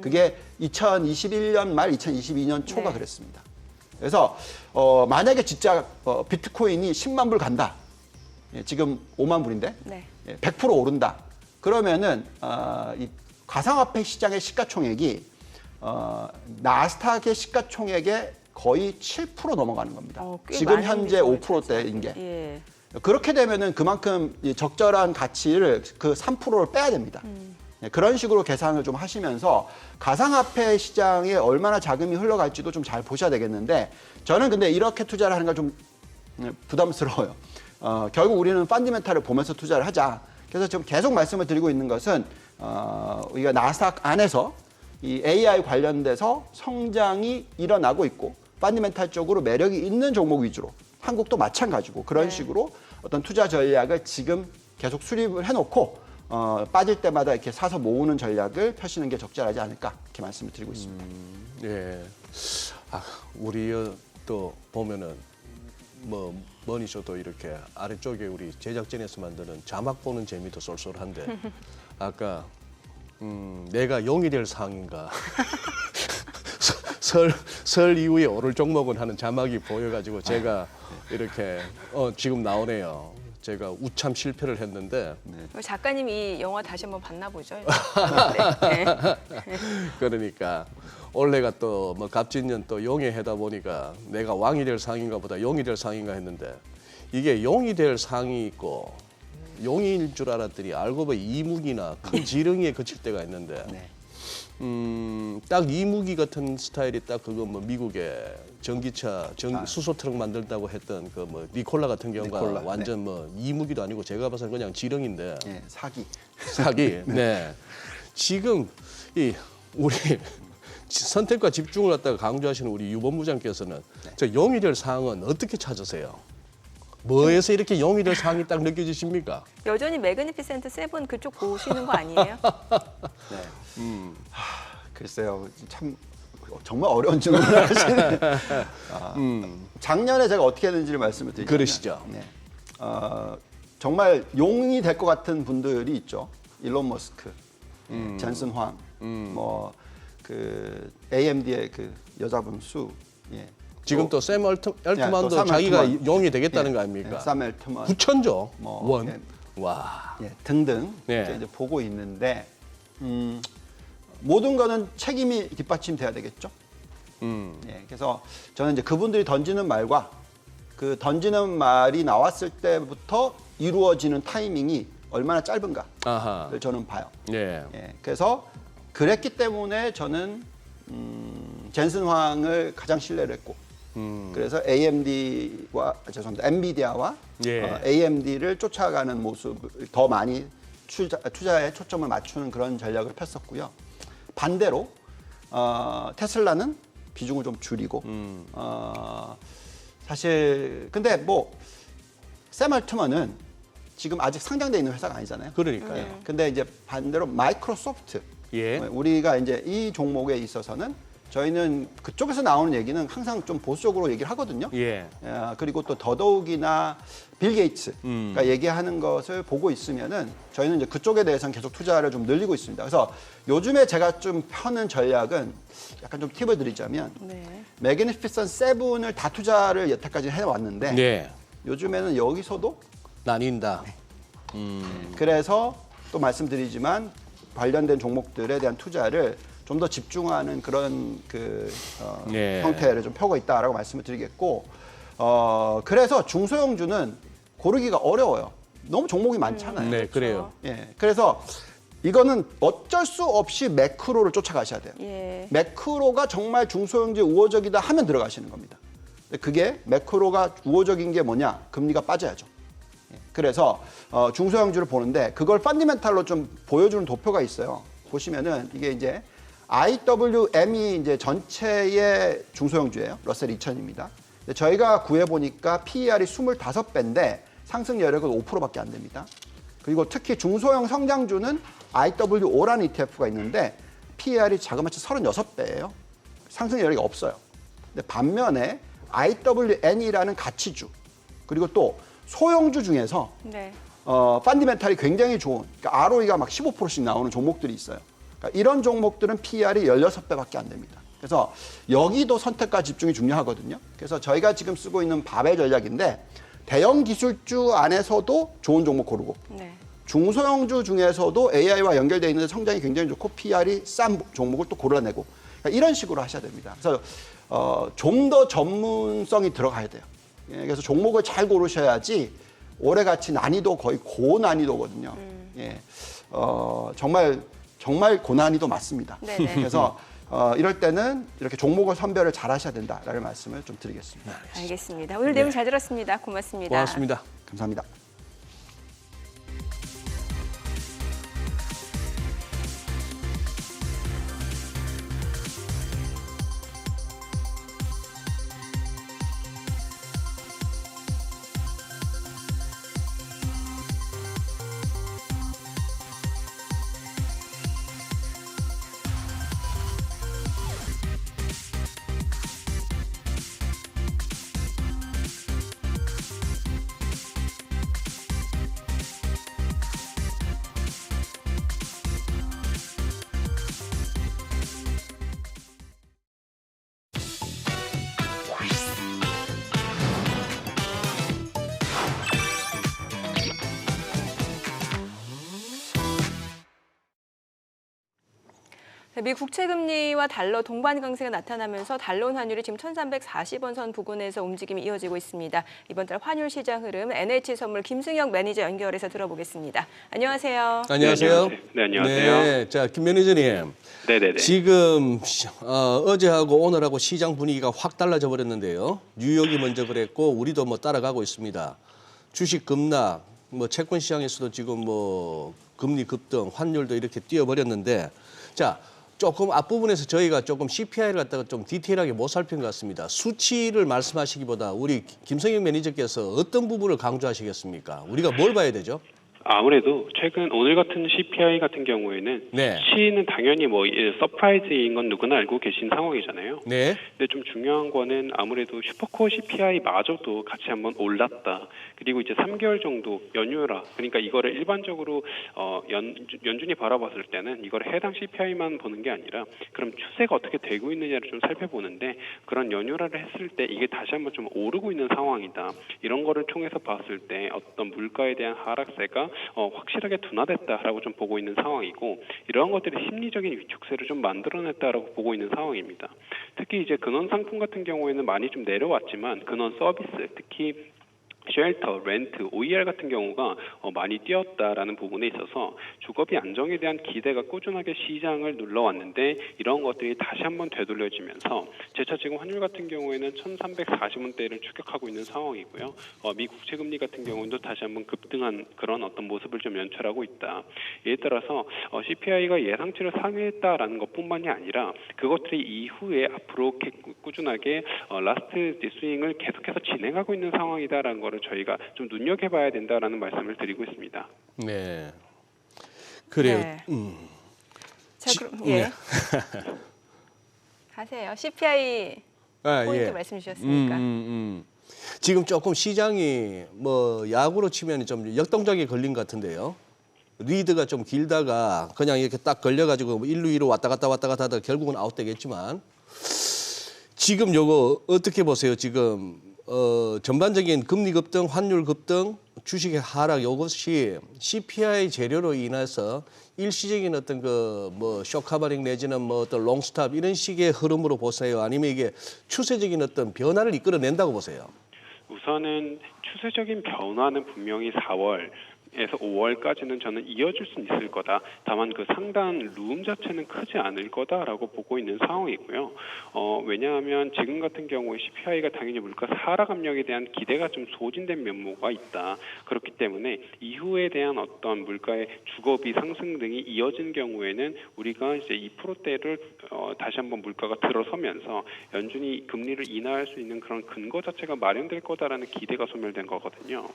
그게 2021년 말 2022년 초가 네. 그랬습니다. 그래서 만약에 진짜 비트코인이 10만 불 간다. 예, 지금 5만 불인데 네. 100% 오른다. 그러면은 이 가상화폐 시장의 시가총액이 나스닥의 시가총액의 거의 7% 넘어가는 겁니다. 꽤 지금 많은 현재 비중을 5%대인 게. 예. 그렇게 되면은 그만큼 이 적절한 가치를 그 3%를 빼야 됩니다. 네, 그런 식으로 계산을 좀 하시면서 가상화폐 시장에 얼마나 자금이 흘러갈지도 좀 잘 보셔야 되겠는데 저는 근데 이렇게 투자를 하는 건 좀 부담스러워요. 결국 우리는 펀더멘탈을 보면서 투자를 하자. 그래서 지금 계속 말씀을 드리고 있는 것은 우리가 나스닥 안에서 이 AI 관련돼서 성장이 일어나고 있고 펀더멘탈적으로 매력이 있는 종목 위주로 한국도 마찬가지고 그런 네. 식으로 어떤 투자 전략을 지금 계속 수립을 해놓고 빠질 때마다 이렇게 사서 모으는 전략을 펴시는 게 적절하지 않을까 이렇게 말씀을 드리고 있습니다. 예. 우리 또 보면은 뭐 머니쇼도 이렇게 아래쪽에 우리 제작진에서 만드는 자막 보는 재미도 쏠쏠한데 아까 내가 용이 될 상인가 설 이후에 오를 종목은 하는 자막이 보여가지고 제가 이렇게 지금 나오네요. 제가 우참 실패를 했는데 작가님이 이 영화 다시 한번 봤나 보죠. 네. 그러니까 올해가 또 뭐 갑진년 또 용의 해다 보니까 내가 왕이 될 상인가 보다 용이 될 상인가 했는데 이게 용이 될 상이 있고 용일 줄 알았더니 알고 보니 이무기나 큰 지렁이에 그칠 때가 있는데 네. 딱 이무기 같은 스타일이 딱 그거 뭐 미국의 전기차 수소 트럭 만들다고 했던 그 뭐 니콜라 같은 경우가 니콜라, 완전 뭐 이무기도 아니고 제가 봐서는 그냥 지렁인데 예, 사기. 네. 지금 이 우리 선택과 집중을 갖다가 강조하시는 우리 유 본부장께서는 저 용이 될 사항은 어떻게 찾으세요? 뭐에서 이렇게 용이 될 사항이 딱 느껴지십니까? 여전히 매그니피센트 세븐 그쪽 보시는 거 아니에요? 네. 글쎄요, 참 정말 어려운 질문을 하시네. 작년에 제가 어떻게 했는지를 말씀을 드리자면, 그러시죠. 네. 정말 용이 될 것 같은 분들이 있죠. 일론 머스크, 존슨 황, 뭐 그 AMD의 그 여자분 수, 예. 지금 또 샘 엘트만도 또 샘 자기가 엘트만. 용이 되겠다는 예, 거 아닙니까? 예, 샘 엘트만, 9천조 뭐, 원. 예. 와. 예, 등등 네. 이제 보고 있는데 모든 거는 책임이 뒷받침돼야 되겠죠. 예, 그래서 저는 이제 그분들이 던지는 말과 그 던지는 말이 나왔을 때부터 이루어지는 타이밍이 얼마나 짧은가를 아하. 저는 봐요. 예. 예, 그래서 그랬기 때문에 저는 젠슨 황을 가장 신뢰를 했고 그래서 AMD와 죄송합니다. 엔비디아와 예. AMD를 쫓아가는 모습을 더 많이 투자에 초점을 맞추는 그런 전략을 폈었고요. 반대로 테슬라는 비중을 좀 줄이고 사실 근데 뭐 샘 알트만은 지금 아직 상장돼 있는 회사가 아니잖아요. 그러니까요. 예. 근데 이제 반대로 마이크로소프트 예. 우리가 이제 이 종목에 있어서는 저희는 그쪽에서 나오는 얘기는 항상 좀 보수적으로 얘기를 하거든요. 예. 그리고 또 더더욱이나 빌 게이츠가 얘기하는 것을 보고 있으면은 저희는 이제 그쪽에 대해서는 계속 투자를 좀 늘리고 있습니다. 그래서 요즘에 제가 좀 펴는 전략은 약간 좀 팁을 드리자면 네. 매그니피센트 세븐을 다 투자를 여태까지 해왔는데 네. 요즘에는 여기서도 나뉜다. 그래서 또 말씀드리지만 관련된 종목들에 대한 투자를 좀 더 집중하는 그런 네. 형태를 좀 펴고 있다라고 말씀을 드리겠고 그래서 중소형주는 고르기가 어려워요. 너무 종목이 많잖아요. 네, 그래요. 예, 그래서 이거는 어쩔 수 없이 매크로를 쫓아가셔야 돼요. 예. 매크로가 정말 중소형주에 우호적이다 하면 들어가시는 겁니다. 근데 그게 매크로가 우호적인 게 뭐냐? 금리가 빠져야죠. 그래서 중소형주를 보는데 그걸 펀디멘탈로 좀 보여주는 도표가 있어요. 보시면은 이게 이제 IWM이 이제 전체의 중소형주예요. 러셀 2000입니다. 저희가 구해보니까 PER이 25배인데 상승 여력은 5%밖에 안 됩니다. 그리고 특히 중소형 성장주는 IWO라는 ETF가 있는데 PER이 자그마치 36배예요. 상승 여력이 없어요. 근데 반면에 IWN이라는 가치주 그리고 또 소형주 중에서 네. 펀디멘탈이 굉장히 좋은 그러니까 ROE가 막 15%씩 나오는 종목들이 있어요. 그러니까 이런 종목들은 PER이 16배밖에 안 됩니다. 그래서 여기도 선택과 집중이 중요하거든요. 그래서 저희가 지금 쓰고 있는 바벨 전략인데 대형 기술주 안에서도 좋은 종목 고르고 네. 중소형주 중에서도 AI와 연결되어 있는데 성장이 굉장히 좋고 PER이 싼 종목을 또 고르내고 그러니까 이런 식으로 하셔야 됩니다. 그래서 좀 더 전문성이 들어가야 돼요. 예, 그래서 종목을 잘 고르셔야지 올해같이 난이도 거의 고난이도거든요. 예, 정말 고난이도 맞습니다. 네네. 그래서 이럴 때는 이렇게 종목을 선별을 잘 하셔야 된다라는 말씀을 좀 드리겠습니다. 알겠습니다. 오늘 내용 잘 들었습니다. 고맙습니다. 고맙습니다. 감사합니다. 미 국채 금리와 달러 동반 강세가 나타나면서 달러 환율이 지금 1,340원 선 부근에서 움직임이 이어지고 있습니다. 이번 달 환율 시장 흐름 NH선물 김승혁 매니저 연결해서 들어보겠습니다. 안녕하세요. 안녕하세요. 네, 안녕하세요. 네, 자, 김 매니저님. 네네네. 지금 어제하고 오늘하고 시장 분위기가 확 달라져 버렸는데요. 뉴욕이 먼저 그랬고 우리도 뭐 따라가고 있습니다. 주식 급락, 뭐 채권 시장에서도 지금 뭐 금리 급등, 환율도 이렇게 뛰어버렸는데, 자. 조금 앞부분에서 저희가 조금 CPI를 갖다가 좀 디테일하게 못 살핀 것 같습니다. 수치를 말씀하시기보다 우리 김성영 매니저께서 어떤 부분을 강조하시겠습니까? 우리가 뭘 봐야 되죠? 아무래도 최근 오늘 같은 CPI 같은 경우에는 네. 수치는 당연히 뭐 서프라이즈인 건 누구나 알고 계신 상황이잖아요. 네. 근데 좀 중요한 거는 아무래도 슈퍼코어 CPI마저도 같이 한번 올랐다. 그리고 이제 3개월 정도 연휴라. 그러니까 이거를 일반적으로 연준이 바라봤을 때는 이거를 해당 CPI만 보는 게 아니라 그럼 추세가 어떻게 되고 있느냐를 좀 살펴보는데 그런 연휴라를 했을 때 이게 다시 한번 좀 오르고 있는 상황이다. 이런 거를 통해서 봤을 때 어떤 물가에 대한 하락세가 확실하게 둔화됐다라고 좀 보고 있는 상황이고 이러한 것들이 심리적인 위축세를 좀 만들어냈다라고 보고 있는 상황입니다. 특히 이제 근원 상품 같은 경우에는 많이 좀 내려왔지만 근원 서비스 특히 쉘터, 렌트, OER 같은 경우가 많이 뛰었다라는 부분에 있어서 주거비 안정에 대한 기대가 꾸준하게 시장을 눌러왔는데 이런 것들이 다시 한번 되돌려지면서 재차 지금 환율 같은 경우에는 1,340원대를 추격하고 있는 상황이고요. 미 국채 금리 같은 경우도 다시 한번 급등한 그런 어떤 모습을 좀 연출하고 있다. 이에 따라서 CPI가 예상치를 상회했다라는 것뿐만이 아니라 그것들이 이후에 앞으로 꾸준하게 라스트 디스윙을 계속해서 진행하고 있는 상황이다라는 거를 저희가 좀 눈여겨봐야 된다라는 말씀을 드리고 있습니다. 네. 그래요. 네. 자, 그럼 예. 네. 하세요. CPI 포인트 말씀 주셨으니까. 지금 조금 시장이 뭐 야구로 치면 좀 역동작에 걸린 것 같은데요. 리드가 좀 길다가 그냥 이렇게 딱 걸려가지고 1루 2루 왔다 갔다 하다 결국은 아웃되겠지만 지금 요거 어떻게 보세요? 지금 전반적인 금리 급등, 환율 급등, 주식의 하락 이것이 CPI 재료로 인해서 일시적인 어떤 그 뭐 쇼커버링 내지는 뭐 어떤 롱스탑 이런 식의 흐름으로 보세요? 아니면 이게 추세적인 어떤 변화를 이끌어낸다고 보세요? 우선은 추세적인 변화는 분명히 4월 에서 5월까지는 저는 이어질 수는 있을 거다. 다만 그 상당 룸 자체는 크지 않을 거다라고 보고 있는 상황이고요. 왜냐하면 지금 같은 경우에 CPI가 당연히 물가 하락 압력에 대한 기대가 좀 소진된 면모가 있다. 그렇기 때문에 이후에 대한 어떤 물가의 주거비 상승 등이 이어진 경우에는 우리가 이제 2%대를 다시 한번 물가가 들어서면서 연준이 금리를 인하할 수 있는 그런 근거 자체가 마련될 거다라는 기대가 소멸된 거거든요.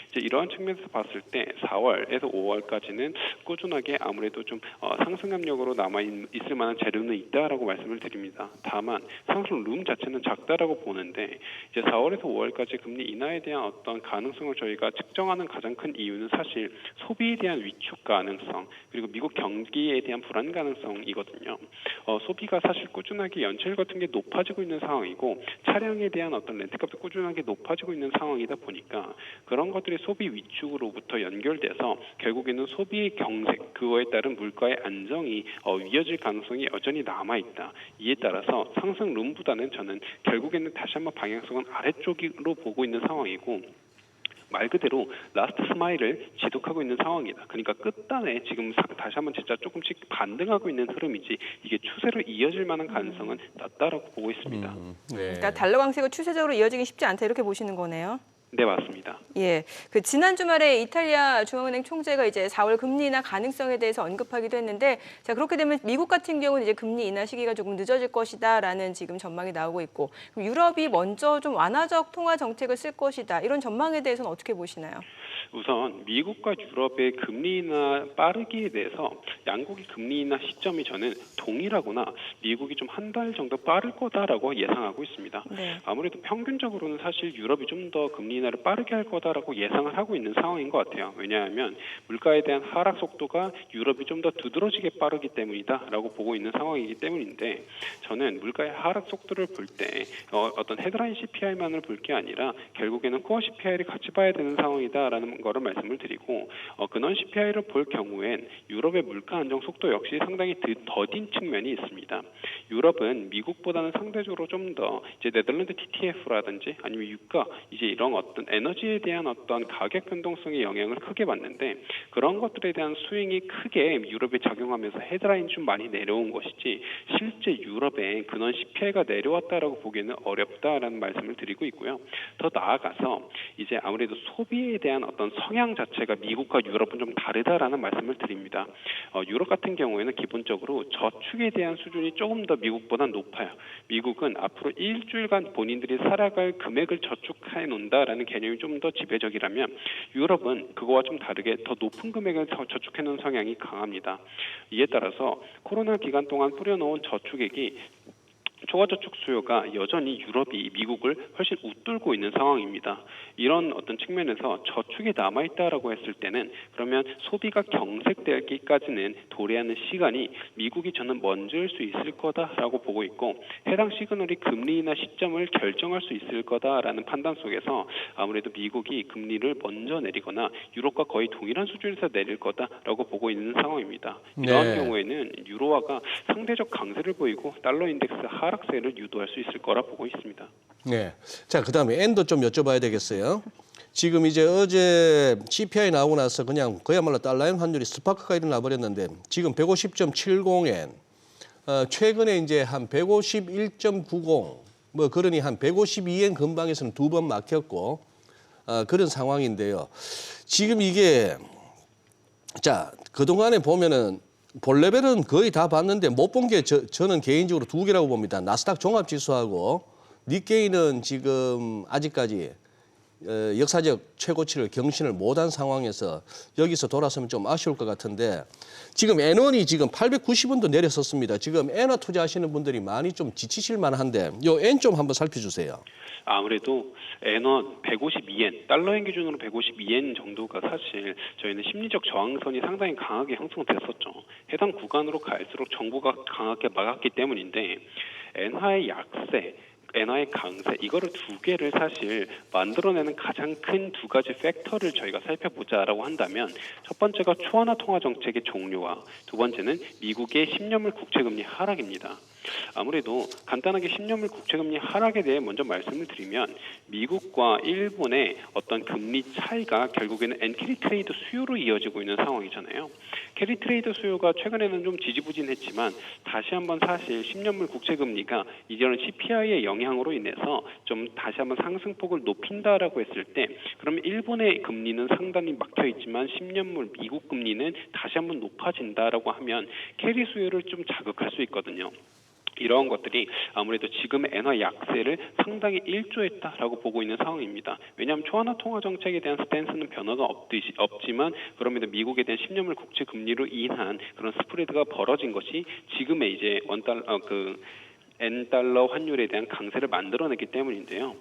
이제 이러한 측면에서 봤을 때 4월에서 5월까지는 꾸준하게 아무래도 좀 상승 압력으로 남아 있을 만한 재료는 있다라고 말씀을 드립니다. 다만 상승 룸 자체는 작다라고 보는데 이제 4월에서 5월까지 금리 인하에 대한 어떤 가능성을 저희가 측정하는 가장 큰 이유는 사실 소비에 대한 위축 가능성 그리고 미국 경기에 대한 불안 가능성이거든요. 소비가 사실 꾸준하게 연체율 같은 게 높아지고 있는 상황이고 차량에 대한 어떤 렌트값도 꾸준하게 높아지고 있는 상황이다 보니까 그런 것들이 소비 위축으로부터 연결돼서 결국에는 소비의 경색 그거에 따른 물가의 안정이 이어질 가능성이 여전히 남아있다. 이에 따라서 상승 룸보다는 저는 결국에는 다시 한번 방향성은 아래쪽으로 보고 있는 상황이고 말 그대로 라스트 스마일을 지속하고 있는 상황이다. 그러니까 끝단에 지금 다시 한번 진짜 조금씩 반등하고 있는 흐름이지 이게 추세로 이어질 만한 가능성은 낮다라고 보고 있습니다. 네. 그러니까 달러 강세가 추세적으로 이어지기 쉽지 않다 이렇게 보시는 거네요. 네, 맞습니다. 예, 그 지난 주말에 이탈리아 중앙은행 총재가 이제 4월 금리 인하 가능성에 대해서 언급하기도 했는데, 자 그렇게 되면 미국 같은 경우는 이제 금리 인하 시기가 조금 늦어질 것이다라는 지금 전망이 나오고 있고, 그럼 유럽이 먼저 좀 완화적 통화 정책을 쓸 것이다 이런 전망에 대해서는 어떻게 보시나요? 우선 미국과 유럽의 금리 인하 빠르기에 대해서 양국의 금리 인하 시점이 저는 동일하거나 미국이 좀 한 달 정도 빠를 거다라고 예상하고 있습니다. 네. 아무래도 평균적으로는 사실 유럽이 좀 더 금리 인하를 빠르게 할 거다라고 예상을 하고 있는 상황인 것 같아요. 왜냐하면 물가에 대한 하락 속도가 유럽이 좀 더 두드러지게 빠르기 때문이다라고 보고 있는 상황이기 때문인데 저는 물가의 하락 속도를 볼 때 어떤 헤드라인 CPI만을 볼 게 아니라 결국에는 코어 CPI를 같이 봐야 되는 상황이다라는 거를 말씀을 드리고 근원 CPI를 볼 경우엔 유럽의 물가 안정 속도 역시 상당히 더딘 측면이 있습니다. 유럽은 미국보다는 상대적으로 좀 더 이제 네덜란드 TTF라든지 아니면 유가 이제 이런 어떤 에너지에 대한 어떤 가격 변동성의 영향을 크게 받는데 그런 것들에 대한 스윙이 크게 유럽에 작용하면서 헤드라인이 좀 많이 내려온 것이지 실제 유럽의 근원 CPI가 내려왔다라고 보기에는 어렵다라는 말씀을 드리고 있고요. 더 나아가서 이제 아무래도 소비에 대한 어떤 성향 자체가 미국과 유럽은 좀 다르다라는 말씀을 드립니다. 유럽 같은 경우에는 기본적으로 저축에 대한 수준이 조금 더 미국보다 높아요. 미국은 앞으로 일주일간 본인들이 살아갈 금액을 저축해 놓는다라는 개념이 좀 더 지배적이라면 유럽은 그거와 좀 다르게 더 높은 금액을 저축해 놓은 성향이 강합니다. 이에 따라서 코로나 기간 동안 뿌려놓은 저축액이 초과저축 수요가 여전히 유럽이 미국을 훨씬 웃돌고 있는 상황입니다. 이런 어떤 측면에서 저축이 남아있다라고 했을 때는 그러면 소비가 경색되기까지는 도래하는 시간이 미국이 저는 먼저일 수 있을 거다라고 보고 있고 해당 시그널이 금리 인하 시점을 결정할 수 있을 거다라는 판단 속에서 아무래도 미국이 금리를 먼저 내리거나 유럽과 거의 동일한 수준에서 내릴 거다라고 보고 있는 상황입니다. 이러한 경우에는 유로화가 상대적 강세를 보이고 달러 인덱스 하락세를 유도할 수 있을 거라 보고 있습니다. 네. 자, 그다음에 엔도 좀 여쭤봐야 되겠어요. 지금 이제 어제 CPI 나오고 나서 그냥 그야말로 달러엔 환율이 스파크가 일어나 버렸는데 지금 150.70엔 최근에 이제 한 151.90 뭐 그러니 한 152엔 근방에서는 두 번 막혔고 그런 상황인데요. 지금 이게 자, 그동안에 보면은 볼 레벨은 거의 다 봤는데 못 본 게 저는 개인적으로 두 개라고 봅니다. 나스닥 종합지수하고 니케이는 지금 아직까지 역사적 최고치를 경신을 못한 상황에서 여기서 돌아서면 좀 아쉬울 것 같은데 지금 N1이 지금 890원도 내렸었습니다. 지금 엔화 투자하시는 분들이 많이 좀 지치실 만한데 요 N 좀 한번 살펴주세요. 아무래도 N1 152엔, 달러엔 기준으로 152엔 정도가 사실 저희는 심리적 저항선이 상당히 강하게 형성됐었죠. 해당 구간으로 갈수록 정부가 강하게 막았기 때문인데 엔화의 약세, 엔화의 강세 이거를 두 개를 사실 만들어내는 가장 큰 두 가지 팩터를 저희가 살펴보자라고 한다면 첫 번째가 초안화 통화 정책의 종료와 두 번째는 미국의 10년물 국채금리 하락입니다. 아무래도 간단하게 10년물 국채금리 하락에 대해 먼저 말씀을 드리면 미국과 일본의 어떤 금리 차이가 결국에는 엔캐리 트레이드 수요로 이어지고 있는 상황이잖아요. 캐리 트레이드 수요가 최근에는 좀 지지부진했지만 다시 한번 사실 10년물 국채금리가 이제는 CPI의 영향으로 인해서 좀 다시 한번 상승폭을 높인다라고 했을 때 그러면 일본의 금리는 상당히 막혀 있지만 10년물 미국 금리는 다시 한번 높아진다라고 하면 캐리 수요를 좀 자극할 수 있거든요. 이러한 것들이 아무래도 지금의 엔화 약세를 상당히 일조했다라고 보고 있는 상황입니다. 왜냐하면 초안화 통화 정책에 대한 스탠스는 변화가 없지만 그럼에도 미국에 대한 10년물 국채 금리로 인한 그런 스프레드가 벌어진 것이 지금의 이제 엔달러 환율에 대한 강세를 만들어냈기 때문인데요.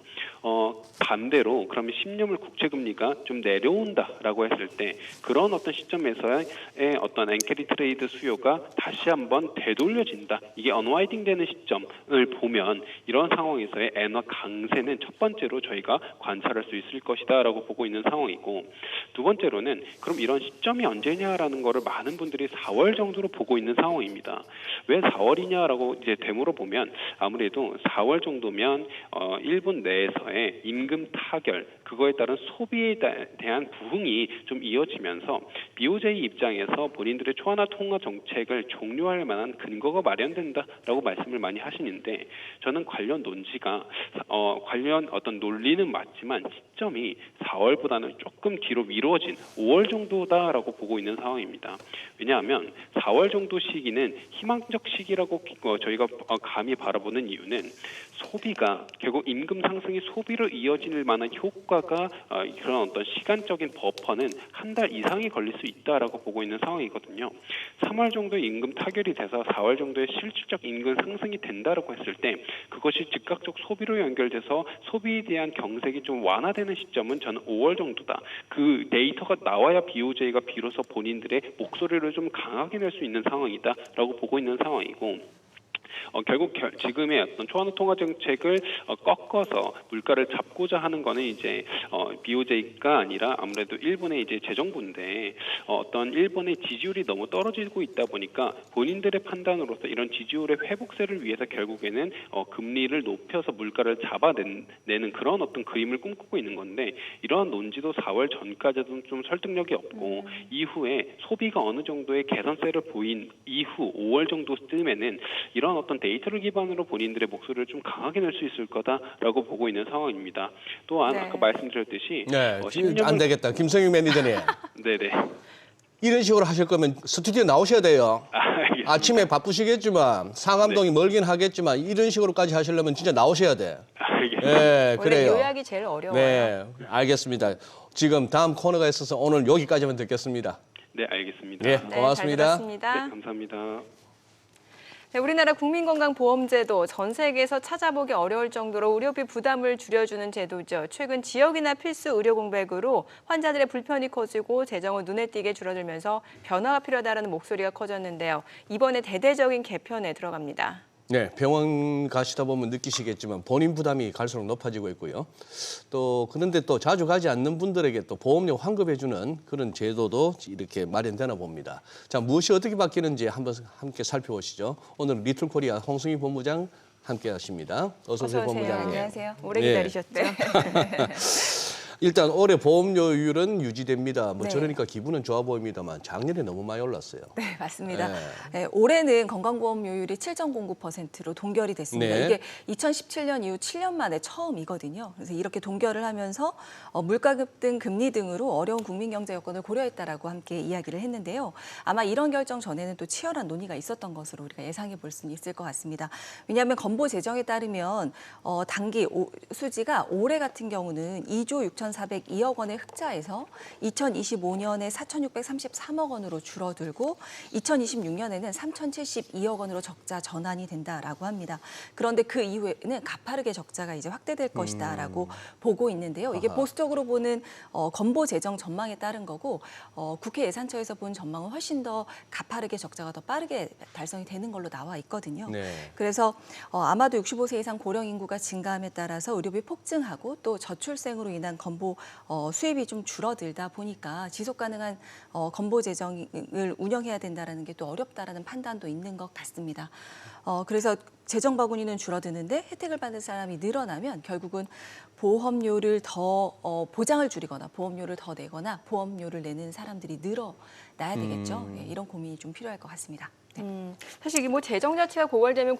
반대로 그러면 10년물 국채금리가 좀 내려온다라고 했을 때 그런 어떤 시점에서의 어떤 엔캐리 트레이드 수요가 다시 한번 되돌려진다. 이게 언와이딩 되는 시점을 보면 이런 상황에서의 엔화 강세는 첫 번째로 저희가 관찰할 수 있을 것이다라고 보고 있는 상황이고 두 번째로는 그럼 이런 시점이 언제냐라는 거를 많은 분들이 4월 정도로 보고 있는 상황입니다. 왜 4월이냐라고 이제 되물어보면 아무래도 4월 정도면 일본 내에서의 임금 타결 그거에 따른 소비에 대한 부흥이 좀 이어지면서 BOJ 입장에서 본인들의 초안화 통화 정책을 종료할 만한 근거가 마련된다라고 말씀을 많이 하시는데 저는 관련 논지가 관련 어떤 논리는 맞지만 시점이 4월보다는 조금 뒤로 미뤄진 5월 정도다라고 보고 있는 상황입니다. 왜냐하면 4월 정도 시기는 희망적 시기라고 저희가 감히 바라보는 이유는 소비가 결국 임금 상승이 소비로 이어질 만한 효과가 그런 어떤 시간적인 버퍼는 한 달 이상이 걸릴 수 있다라고 보고 있는 상황이거든요. 3월 정도에 임금 타결이 돼서 4월 정도에 실질적 임금 상승이 된다라고 했을 때 그것이 즉각적 소비로 연결돼서 소비에 대한 경색이 좀 완화되는 시점은 저는 5월 정도다. 그 데이터가 나와야 BOJ가 비로소 본인들의 목소리를 좀 강하게 낼 수 있는 상황이다라고 보고 있는 상황이고 결국 지금의 어떤 초안화 통화 정책을 꺾어서 물가를 잡고자 하는 거는 이제 BOJ가 아니라 아무래도 일본의 이제 재정부인데 어떤 일본의 지지율이 너무 떨어지고 있다 보니까 본인들의 판단으로서 이런 지지율의 회복세를 위해서 결국에는 금리를 높여서 물가를 잡아내는 그런 어떤 그림을 꿈꾸고 있는 건데 이러한 논지도 4월 전까지도 좀 설득력이 없고 이후에 소비가 어느 정도의 개선세를 보인 이후 5월 정도쯤에는 이런 어떤 데이터를 기반으로 본인들의 목소리를 좀 강하게 낼 수 있을 거다라고 보고 있는 상황입니다. 또한 네. 아까 말씀드렸듯이 네, 안 되겠다. 김성윤 매니저님. 네네. 이런 식으로 하실 거면 스튜디오 나오셔야 돼요. 알겠습니다. 아침에 바쁘시겠지만 상암동이 멀긴 하겠지만 이런 식으로까지 하시려면 진짜 나오셔야 돼. 알겠습니다. 네, 원래 그래요. 요약이 제일 어려워요. 네, 알겠습니다. 지금 다음 코너가 있어서 오늘 여기까지만 듣겠습니다. 네, 알겠습니다. 예, 네, 고맙습니다. 잘 들었습니다. 네, 감사합니다. 네, 우리나라 국민건강보험제도 전 세계에서 찾아보기 어려울 정도로 의료비 부담을 줄여주는 제도죠. 최근 지역이나 필수 의료 공백으로 환자들의 불편이 커지고 재정은 눈에 띄게 줄어들면서 변화가 필요하다는 목소리가 커졌는데요. 이번에 대대적인 개편에 들어갑니다. 네, 병원 가시다 보면 느끼시겠지만 본인 부담이 갈수록 높아지고 있고요. 또 그런데 또 자주 가지 않는 분들에게 또 보험료 환급해주는 그런 제도도 이렇게 마련되나 봅니다. 자, 무엇이 어떻게 바뀌는지 한번 함께 살펴보시죠. 오늘 리틀코리아 홍승희 본부장 함께 하십니다. 어서 오세요, 본부장님. 안녕하세요. 오래 예. 기다리셨죠? 일단 올해 보험료율은 유지됩니다. 네. 저러니까 기분은 좋아 보입니다만 작년에 너무 많이 올랐어요. 네, 맞습니다. 네. 네, 올해는 건강보험료율이 7.09%로 동결이 됐습니다. 네. 이게 2017년 이후 7년 만에 처음이거든요. 그래서 이렇게 동결을 하면서 물가급 금리 등으로 어려운 국민 경제 여건을 고려했다라고 함께 이야기를 했는데요. 아마 이런 결정 전에는 또 치열한 논의가 있었던 것으로 우리가 예상해 볼 수는 있을 것 같습니다. 왜냐하면 건보 재정에 따르면 단기 수지가 올해 같은 경우는 2조 6,402억 원의 흑자에서 2025년에 4,633억 원으로 줄어들고 2026년에는 3,072억 원으로 적자 전환이 된다라고 합니다. 그런데 그 이후에는 가파르게 적자가 이제 확대될 것이다라고 보고 있는데요. 이게 보수적으로 보는 건보 재정 전망에 따른 거고 국회 예산처에서 본 전망은 훨씬 더 가파르게 적자가 더 빠르게 달성이 되는 걸로 나와 있거든요. 네. 그래서 아마도 65세 이상 고령 인구가 증가함에 따라서 의료비 폭증하고 또 저출생으로 인한 건보 수입이 좀 줄어들다 보니까 지속 가능한 건보 재정을 운영해야 된다라는 게 또 어렵다라는 판단도 있는 것 같습니다. 그래서 재정 바구니는 줄어드는데 혜택을 받는 사람이 늘어나면 결국은 보험료를 더 보장을 줄이거나 보험료를 더 내거나 보험료를 내는 사람들이 늘어나야 되겠죠. 네, 이런 고민이 좀 필요할 것 같습니다. 네. 사실 이게 뭐 재정 자체가 고갈되면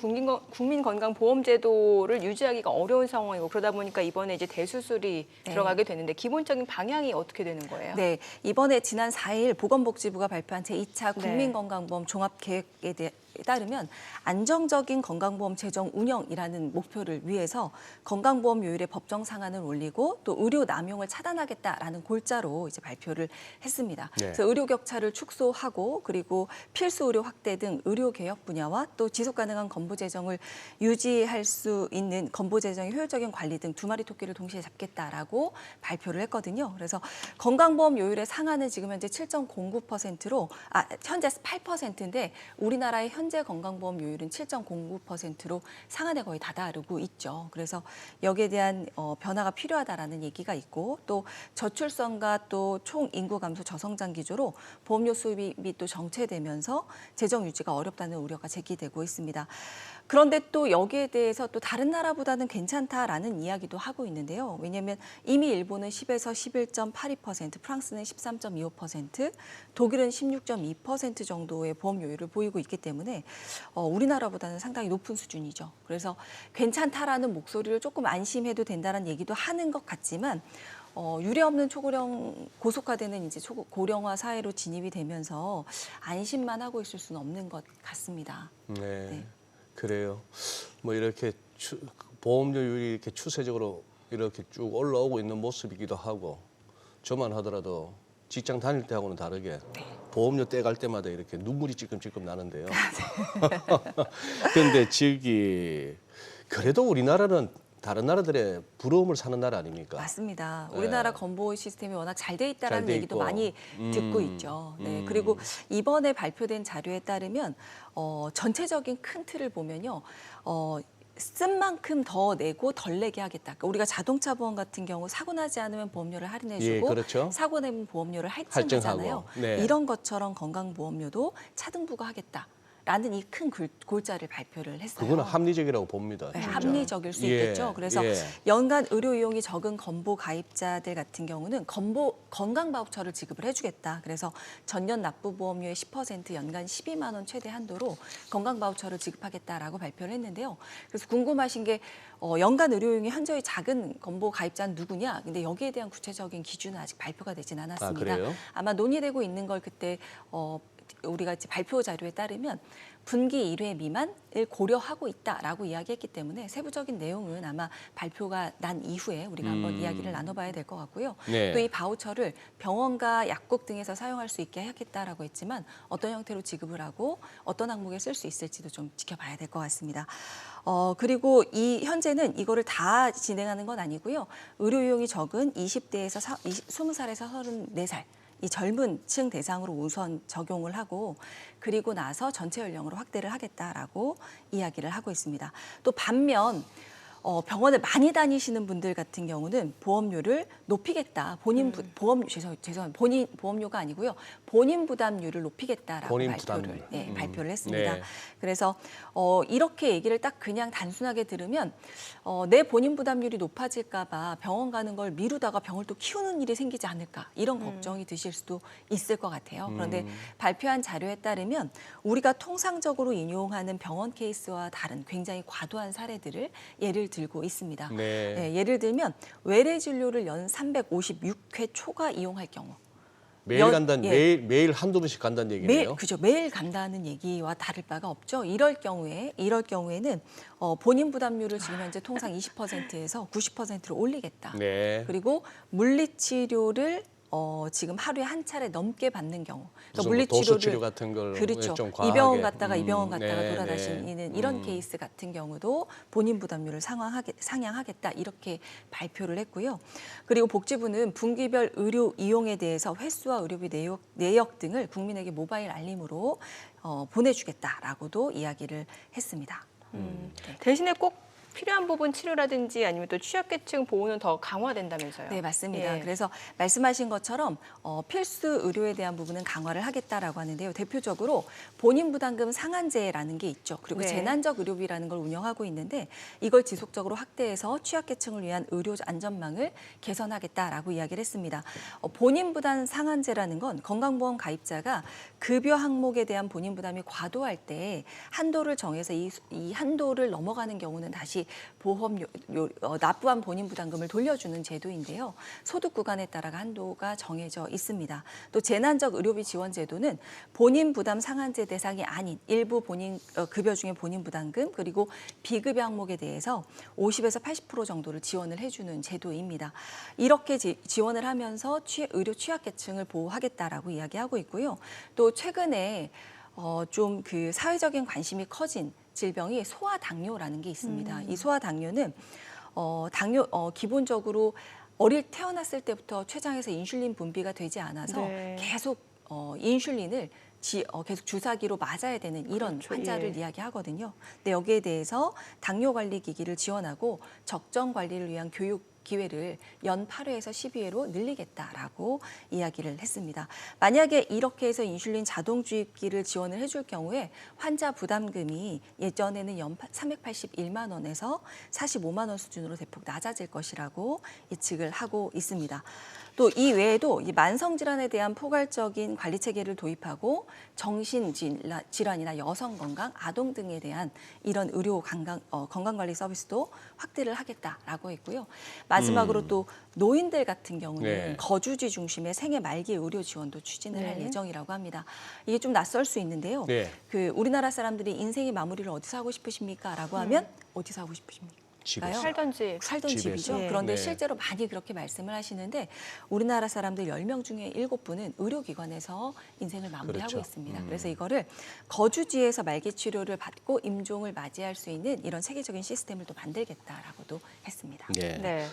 국민건강보험제도를 유지하기가 어려운 상황이고 그러다 보니까 이번에 이제 대수술이 네. 들어가게 되는데 기본적인 방향이 어떻게 되는 거예요? 네, 이번에 지난 4일 보건복지부가 발표한 제2차 네. 국민건강보험 종합계획에 따르면 안정적인 건강보험 재정 운영이라는 목표를 위해서 건강보험료율의 법정 상한을 올리고 또 의료 남용을 차단하겠다라는 골자로 이제 발표를 했습니다. 네. 그래서 의료 격차를 축소하고 그리고 필수 의료 확대 등 의료 개혁 분야와 또 지속 가능한 건보 재정을 유지할 수 있는 건보 재정의 효율적인 관리 등 두 마리 토끼를 동시에 잡겠다라고 발표를 했거든요. 그래서 건강보험료율의 상한은 지금 현재 7.09%로 현재 8%인데 우리나라의 현재 건강보험료율은 7.09%로 상한에 거의 다다르고 있죠. 그래서 여기에 대한 변화가 필요하다라는 얘기가 있고 또 저출산과 또 총 인구 감소 저성장 기조로 보험료 수입이 또 정체되면서 재정 유지가 어렵다는 우려가 제기되고 있습니다. 그런데 또 여기에 대해서 또 다른 나라보다는 괜찮다라는 이야기도 하고 있는데요. 왜냐하면 이미 일본은 10에서 11.82%, 프랑스는 13.25%, 독일은 16.2% 정도의 보험료율을 보이고 있기 때문에 우리나라보다는 상당히 높은 수준이죠. 그래서 괜찮다라는 목소리를 조금 안심해도 된다는 얘기도 하는 것 같지만 유례 없는 초고령 고속화되는 이제 고령화 사회로 진입이 되면서 안심만 하고 있을 수는 없는 것 같습니다. 네. 그래요. 뭐 이렇게 보험료율이 이렇게 추세적으로 이렇게 쭉 올라오고 있는 모습이기도 하고 저만 하더라도 직장 다닐 때하고는 다르게 보험료 떼갈 때마다 이렇게 눈물이 찔끔찔끔 나는데요. 그런데 그래도 우리나라는 다른 나라들의 부러움을 사는 나라 아닙니까? 맞습니다. 네. 우리나라 건보 시스템이 워낙 잘 돼 있다라는 돼 얘기도 있고. 많이 듣고 있죠. 네. 그리고 이번에 발표된 자료에 따르면 전체적인 큰 틀을 보면요. 쓴 만큼 더 내고 덜 내게 하겠다. 그러니까 우리가 자동차 보험 같은 경우 사고 나지 않으면 보험료를 할인해주고 예, 그렇죠. 사고 내면 보험료를 할증하잖아요. 할증하고. 네. 이런 것처럼 건강보험료도 차등부과하겠다. 라는 이 큰 골자를 발표를 했어요. 그거는 합리적이라고 봅니다. 네, 진짜. 합리적일 수 예, 있겠죠. 그래서 예. 연간 의료 이용이 적은 건보 가입자들 같은 경우는 건강 바우처를 지급을 해주겠다. 그래서 전년 납부 보험료의 10% 연간 12만 원 최대 한도로 건강 바우처를 지급하겠다라고 발표를 했는데요. 그래서 궁금하신 게 연간 의료 이용이 현저히 작은 건보 가입자는 누구냐? 근데 여기에 대한 구체적인 기준은 아직 발표가 되진 않았습니다. 그래요? 아마 논의되고 있는 걸 그때 우리가 발표 자료에 따르면 분기 1회 미만을 고려하고 있다라고 이야기했기 때문에 세부적인 내용은 아마 발표가 난 이후에 우리가 한번 이야기를 나눠봐야 될 것 같고요. 네. 또 이 바우처를 병원과 약국 등에서 사용할 수 있게 하겠다라고 했지만 어떤 형태로 지급을 하고 어떤 항목에 쓸 수 있을지도 좀 지켜봐야 될 것 같습니다. 그리고 현재는 이거를 다 진행하는 건 아니고요. 의료 이용이 적은 20대에서 20살에서 34살 이 젊은 층 대상으로 우선 적용을 하고 그리고 나서 전체 연령으로 확대를 하겠다라고 이야기를 하고 있습니다. 또 반면 병원을 많이 다니시는 분들 같은 경우는 보험료를 높이겠다. 본인 보험료가 아니고요. 본인 부담률을 높이겠다라고 본인 발표를 했습니다. 네. 그래서 이렇게 얘기를 딱 그냥 단순하게 들으면 내 본인 부담률이 높아질까 봐 병원 가는 걸 미루다가 병을 또 키우는 일이 생기지 않을까 이런 걱정이 드실 수도 있을 것 같아요. 그런데 발표한 자료에 따르면 우리가 통상적으로 인용하는 병원 케이스와 다른 굉장히 과도한 사례들을 예를 들고 있습니다. 네. 네, 예를 들면 외래 진료를 연 356회 초과 이용할 경우 매일 한두 번씩 간다는 얘기네요. 매일 간다는 얘기와 다를 바가 없죠. 이럴 경우에는 본인 부담률을 지금 현재 통상 20%에서 90%로 올리겠다. 네. 그리고 물리치료를 지금 하루에 한 차례 넘게 받는 경우, 그러니까 도수치료 같은 걸 그렇죠. 좀 과하게. 이 병원 갔다가 이 병원 갔다가 네, 돌아다니는 이런 케이스 같은 경우도 본인 부담률을 상향하겠다 이렇게 발표를 했고요. 그리고 복지부는 분기별 의료 이용에 대해서 횟수와 의료비 내역 등을 국민에게 모바일 알림으로 보내주겠다라고도 이야기를 했습니다. 대신에 꼭 필요한 부분 치료라든지 아니면 또 취약계층 보호는 더 강화된다면서요? 네, 맞습니다. 예. 그래서 말씀하신 것처럼 필수 의료에 대한 부분은 강화를 하겠다라고 하는데요. 대표적으로 본인 부담금 상한제라는 게 있죠. 그리고 네. 재난적 의료비라는 걸 운영하고 있는데 이걸 지속적으로 확대해서 취약계층을 위한 의료 안전망을 개선하겠다라고 이야기를 했습니다. 본인 부담 상한제라는 건 건강보험 가입자가 급여 항목에 대한 본인 부담이 과도할 때 한도를 정해서 이 한도를 넘어가는 경우는 다시 보험 납부한 본인 부담금을 돌려주는 제도인데요. 소득 구간에 따라 한도가 정해져 있습니다. 또 재난적 의료비 지원 제도는 본인 부담 상한제 대상이 아닌 일부 본인 급여 중에 본인 부담금 그리고 비급여 항목에 대해서 50에서 80% 정도를 지원을 해주는 제도입니다. 이렇게 지원을 하면서 의료 취약계층을 보호하겠다라고 이야기하고 있고요. 또 최근에 좀 그 사회적인 관심이 커진 질병이 소아당뇨라는 게 있습니다. 이 소아당뇨는 기본적으로 태어났을 때부터 췌장에서 인슐린 분비가 되지 않아서 네. 계속 인슐린을 계속 주사기로 맞아야 되는 이런 그렇죠. 환자를 예. 이야기하거든요. 근데 여기에 대해서 당뇨 관리 기기를 지원하고 적정 관리를 위한 교육 기회를 연 8회에서 12회로 늘리겠다라고 이야기를 했습니다. 만약에 이렇게 해서 인슐린 자동 주입기를 지원을 해줄 경우에 환자 부담금이 예전에는 연 381만 원에서 45만 원 수준으로 대폭 낮아질 것이라고 예측을 하고 있습니다. 또 이 외에도 이 만성질환에 대한 포괄적인 관리 체계를 도입하고 정신질환이나 여성 건강, 아동 등에 대한 이런 의료 건강관리 서비스도 확대를 하겠다라고 했고요. 마지막으로 또 노인들 같은 경우는 네. 거주지 중심의 생애 말기 의료 지원도 추진을 할 네. 예정이라고 합니다. 이게 좀 낯설 수 있는데요. 네. 그 우리나라 사람들이 인생의 마무리를 어디서 하고 싶으십니까? 라고 하면 어디서 하고 싶으십니까? 집에서. 살던 집. 살던 집에서. 집이죠. 예. 그런데 네. 실제로 많이 그렇게 말씀을 하시는데 우리나라 사람들 10명 중에 7분은 의료기관에서 인생을 마무리하고 그렇죠. 있습니다. 그래서 이거를 거주지에서 말기 치료를 받고 임종을 맞이할 수 있는 이런 세계적인 시스템을 또 만들겠다라고도 했습니다. 네. 네.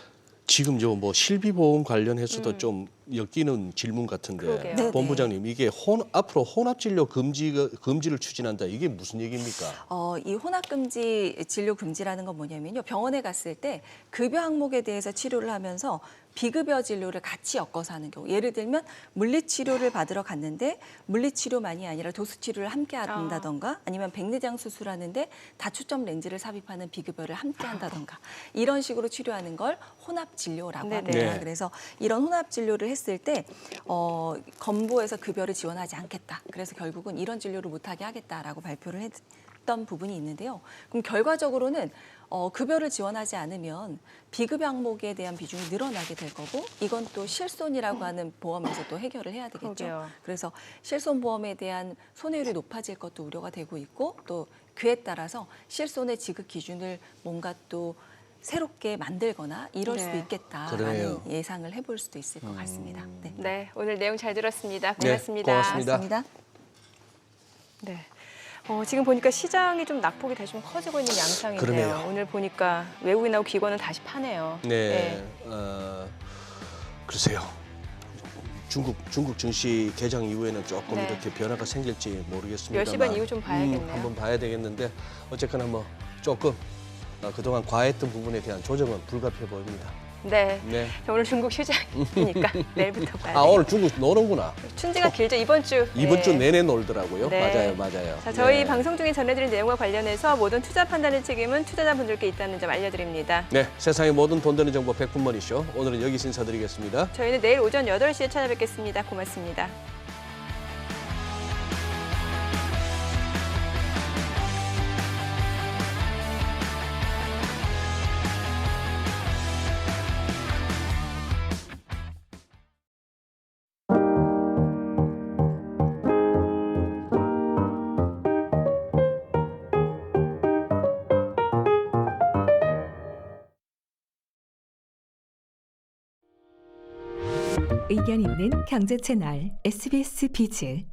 지금 저 뭐 실비보험 관련해서도 좀 엮이는 질문 같은데 그러게요. 네네. 본부장님 이게 앞으로 혼합진료 금지를 추진한다 이게 무슨 얘기입니까? 이 혼합금지 진료 금지라는 건 뭐냐면요. 병원에 갔을 때 급여 항목에 대해서 치료를 하면서 비급여 진료를 같이 엮어서 하는 경우. 예를 들면 물리치료를 받으러 갔는데 물리치료만이 아니라 도수치료를 함께 한다던가 아니면 백내장 수술하는데 다초점 렌즈를 삽입하는 비급여를 함께 한다던가 이런 식으로 치료하는 걸 혼합진료라고 네네. 합니다. 네. 그래서 이런 혼합진료를 했을 때 건보에서 급여를 지원하지 않겠다. 그래서 결국은 이런 진료를 못하게 하겠다라고 발표를 했던 부분이 있는데요. 그럼 결과적으로는 급여를 지원하지 않으면 비급여 항목에 대한 비중이 늘어나게 될 거고 이건 또 실손이라고 하는 보험에서 또 해결을 해야 되겠죠. 그러게요. 그래서 실손보험에 대한 손해율이 높아질 것도 우려가 되고 있고 또 그에 따라서 실손의 지급 기준을 뭔가 또 새롭게 만들거나 이럴 네. 수도 있겠다라는 그래요. 예상을 해볼 수도 있을 것 같습니다. 네. 네, 오늘 내용 잘 들었습니다. 네, 고맙습니다. 고맙습니다. 고맙습니다. 네. 지금 보니까 시장이 좀 낙폭이 다시 좀 커지고 있는 양상인데요. 그러네요. 오늘 보니까 외국인하고 기관은 다시 파네요. 네. 글쎄요. 중국 증시 개장 이후에는 조금 네. 이렇게 변화가 생길지 모르겠습니다. 몇 시간 이후 좀 봐야겠네요. 한번 봐야 되겠는데 어쨌거나 뭐 조금 그동안 과했던 부분에 대한 조정은 불가피해 보입니다. 네. 네. 자, 오늘 중국 시장이니까 내일부터 봐야 돼요. 오늘 중국 노는구나. 춘지가 길죠. 이번 주. 이번 주 네. 내내 놀더라고요. 네. 맞아요. 자, 저희 네. 방송 중에 전해드린 내용과 관련해서 모든 투자 판단의 책임은 투자자분들께 있다는 점 알려드립니다. 네, 세상의 모든 돈 되는 정보 100분 머니쇼. 오늘은 여기서 인사드리겠습니다. 저희는 내일 오전 8시에 찾아뵙겠습니다. 고맙습니다. 의견 있는 경제 채널 SBS 비즈